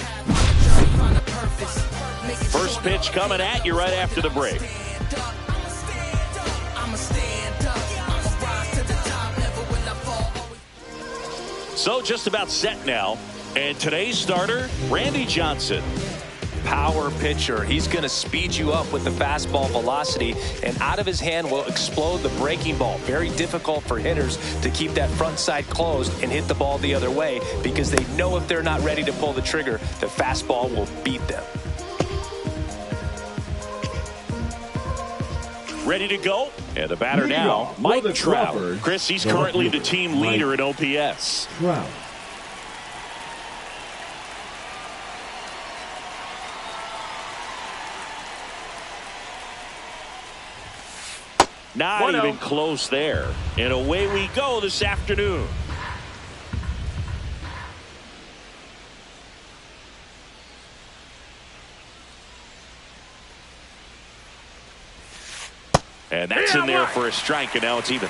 First pitch coming at you right after the break. So just about set now. And today's starter, Randy Johnson. Power pitcher. He's going to speed you up with the fastball velocity, and out of his hand will explode the breaking ball. Very difficult for hitters to keep that front side closed and hit the ball the other way, because they know if they're not ready to pull the trigger, the fastball will beat them. ready to go. And the batter now, Mike Trout. Chris, he's currently the team leader in OPS. Trout. Not even close there. And away we go this afternoon. And that's in there for a strike, and now it's even.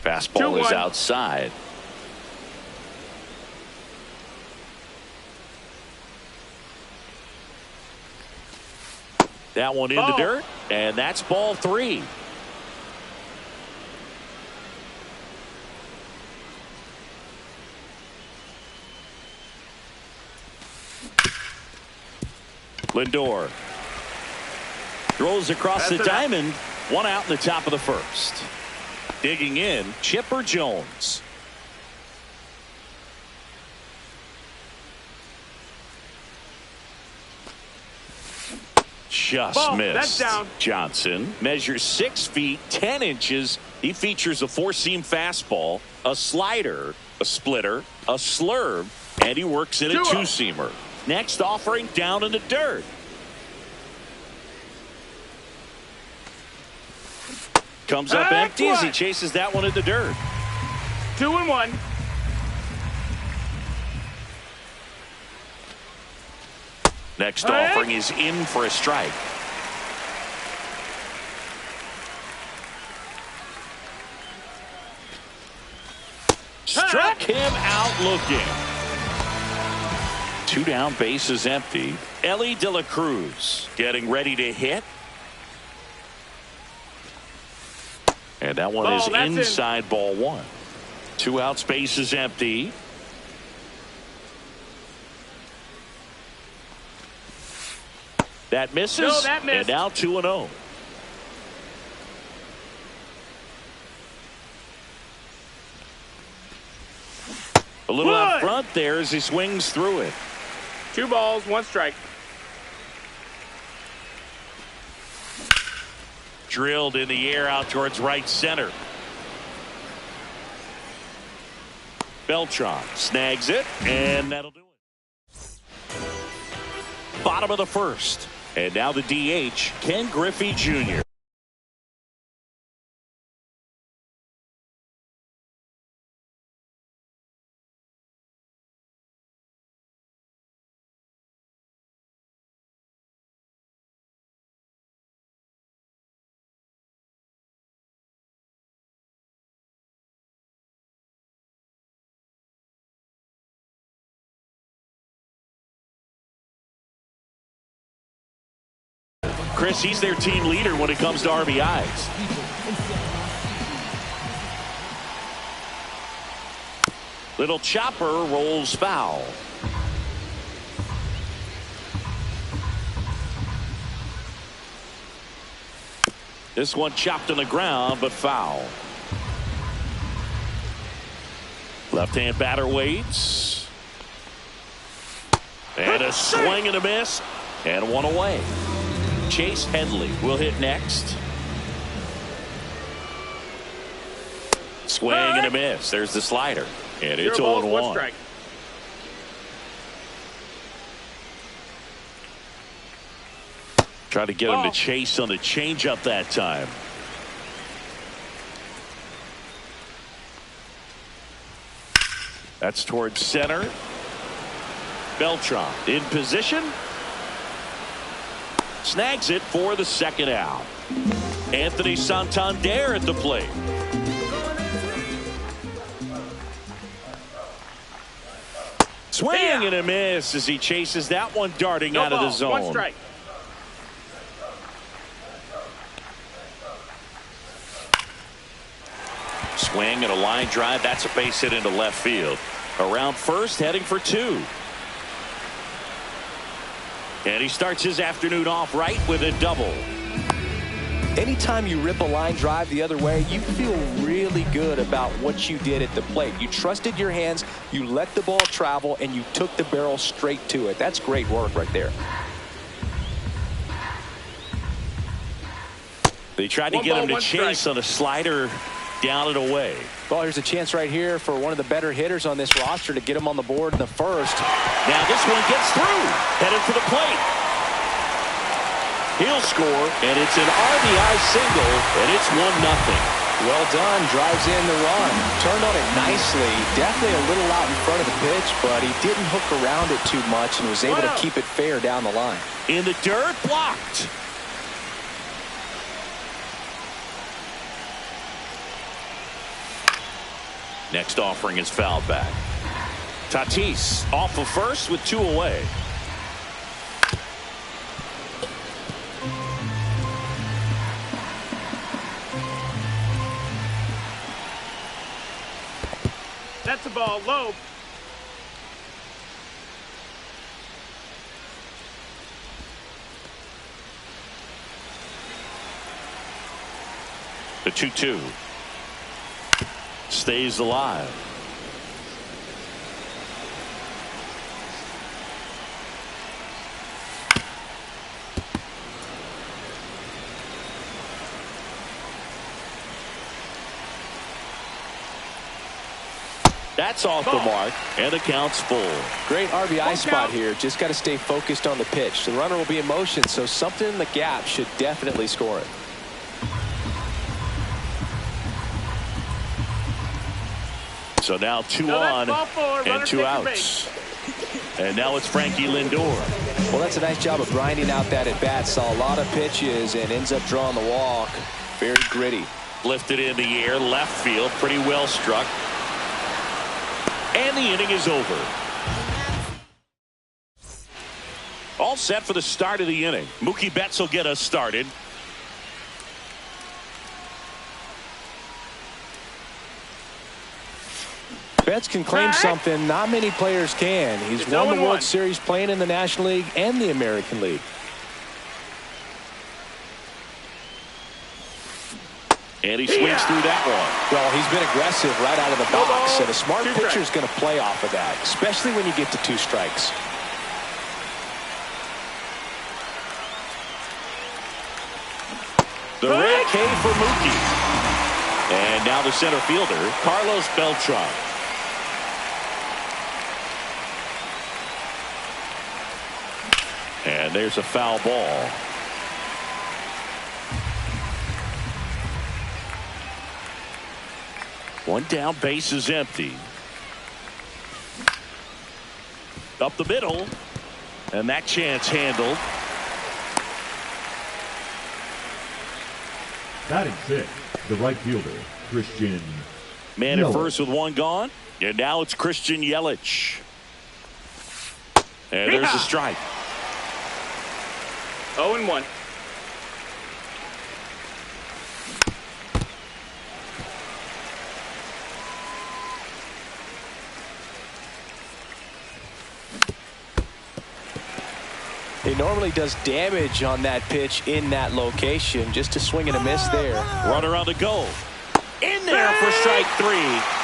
Fastball is outside. That one in the dirt, and that's ball 3. Lindor throws across the diamond. 1 out in the top of the first. Digging in, Chipper Jones. Just missed. That's down. Johnson measures 6 feet 10 inches. He features a 4-seam fastball, a slider, a splitter, a slurve, and he works in a 2-seamer. Next offering down in the dirt. Comes up empty as he chases that one in the dirt. 2-1. Next offering is in for a strike. Struck him out looking. 2 down, bases empty. Ellie De La Cruz getting ready to hit. And that one is inside ball 1. 2 outs, bases empty. That misses. No, that missed. And now 2-0. A little out front there as he swings through it. 2 balls, 1 strike. Drilled in the air out towards right center. Beltran snags it, and that'll do it. Bottom of the first. And now the DH, Ken Griffey Jr. Chris, he's their team leader when it comes to RBIs. Little chopper rolls foul. This one chopped on the ground, but foul. Left-hand batter waits. And a swing and a miss. And 1 away. Chase Headley will hit next. Swing and a miss. There's the slider. And it's 0-1. Try to get him to chase on the changeup that time. That's towards center. Beltran in position. Snags it for the second out. Anthony Santander at the plate. Swing and a miss as he chases that one darting out of the zone. 1 strike. Swing and a line drive. That's a base hit into left field. Around first, heading for 2. And he starts his afternoon off right with a double. Anytime you rip a line drive the other way, you feel really good about what you did at the plate. You trusted your hands, you let the ball travel, and you took the barrel straight to it. That's great work right there. They tried to get him to chase on a slider down and away. Well, here's a chance right here for one of the better hitters on this roster to get him on the board in the first. Now this one gets through. Headed for the plate. He'll score, and it's an RBI single, and it's 1-0. Well done. Drives in the run. Turned on it nicely. Definitely a little out in front of the pitch, but he didn't hook around it too much and was able to keep it fair down the line. In the dirt, blocked. Next offering is fouled back. Tatis off of first with 2 away. That's a ball low. The 2-2 stays alive. That's off the mark, and the count's full. Great RBI spot here. Just got to stay focused on the pitch. The runner will be in motion, so something in the gap should definitely score it. So now 2 on and 2 outs. And now it's Frankie Lindor. Well, that's a nice job of grinding out that at bat. Saw a lot of pitches and ends up drawing the walk. Very gritty. Lifted in the air, left field, pretty well struck. And the inning is over. All set for the start of the inning. Mookie Betts will get us started. Betts can claim something not many players can. He's won the World Series playing in the National League and the American League. And he swings through that one. Well, he's been aggressive right out of the box, and a smart pitcher is going to play off of that, especially when you get to 2 strikes. The red K for Mookie. And now the center fielder, Carlos Beltran. And there's a foul ball. One down, base is empty. Up the middle. And that chance handled. Batting 6, the right fielder, Christian Man Yelich. at first with 1 gone. And now it's Christian Yelich. And there's a strike. 0-1. He normally does damage on that pitch in that location. Just a swing and a miss there. Runner on the go. In there for strike 3.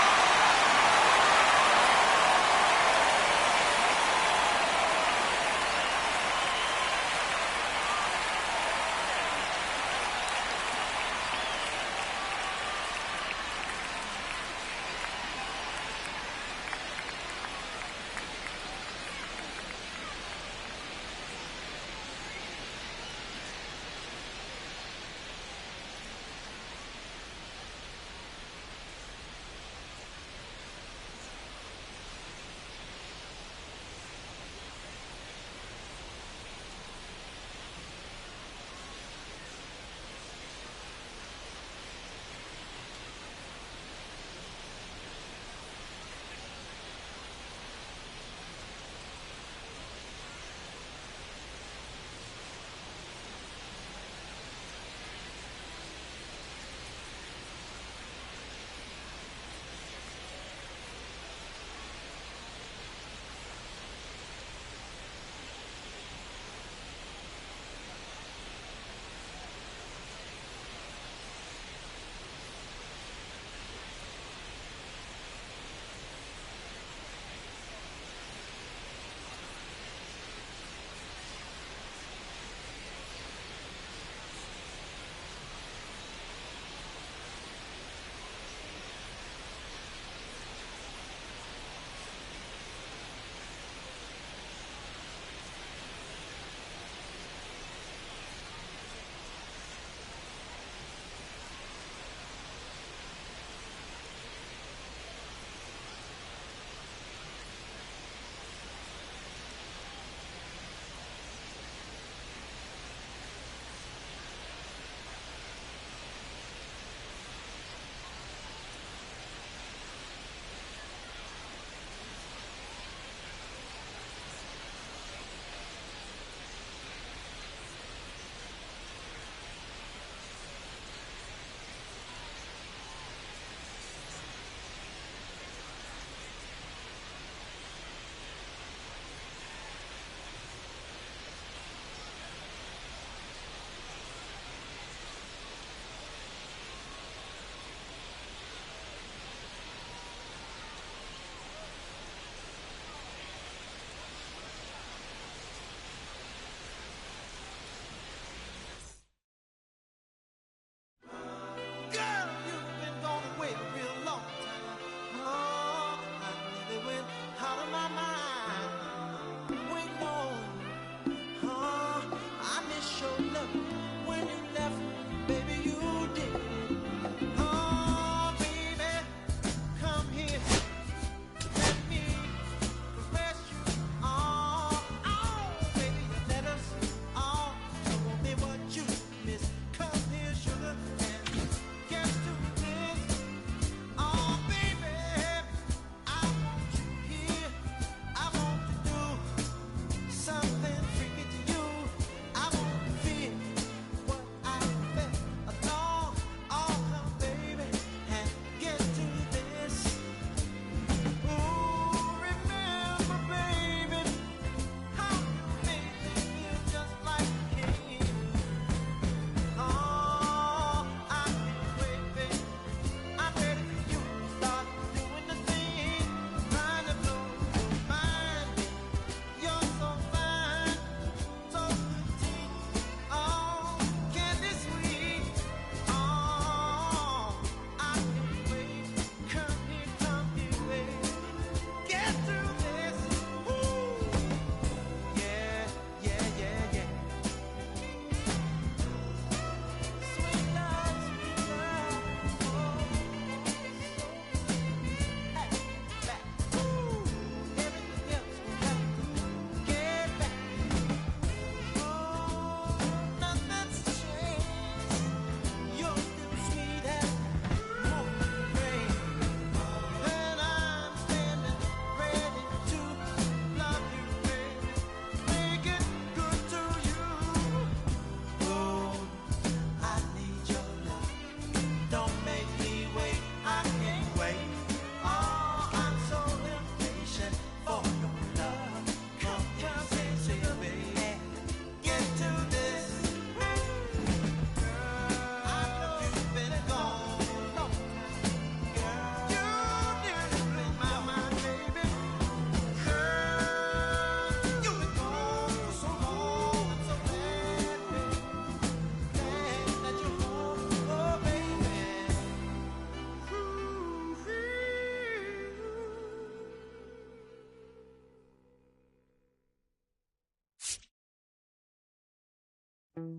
When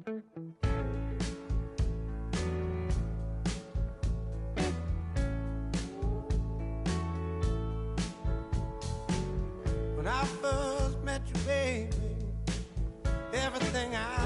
I first met you, baby, everything I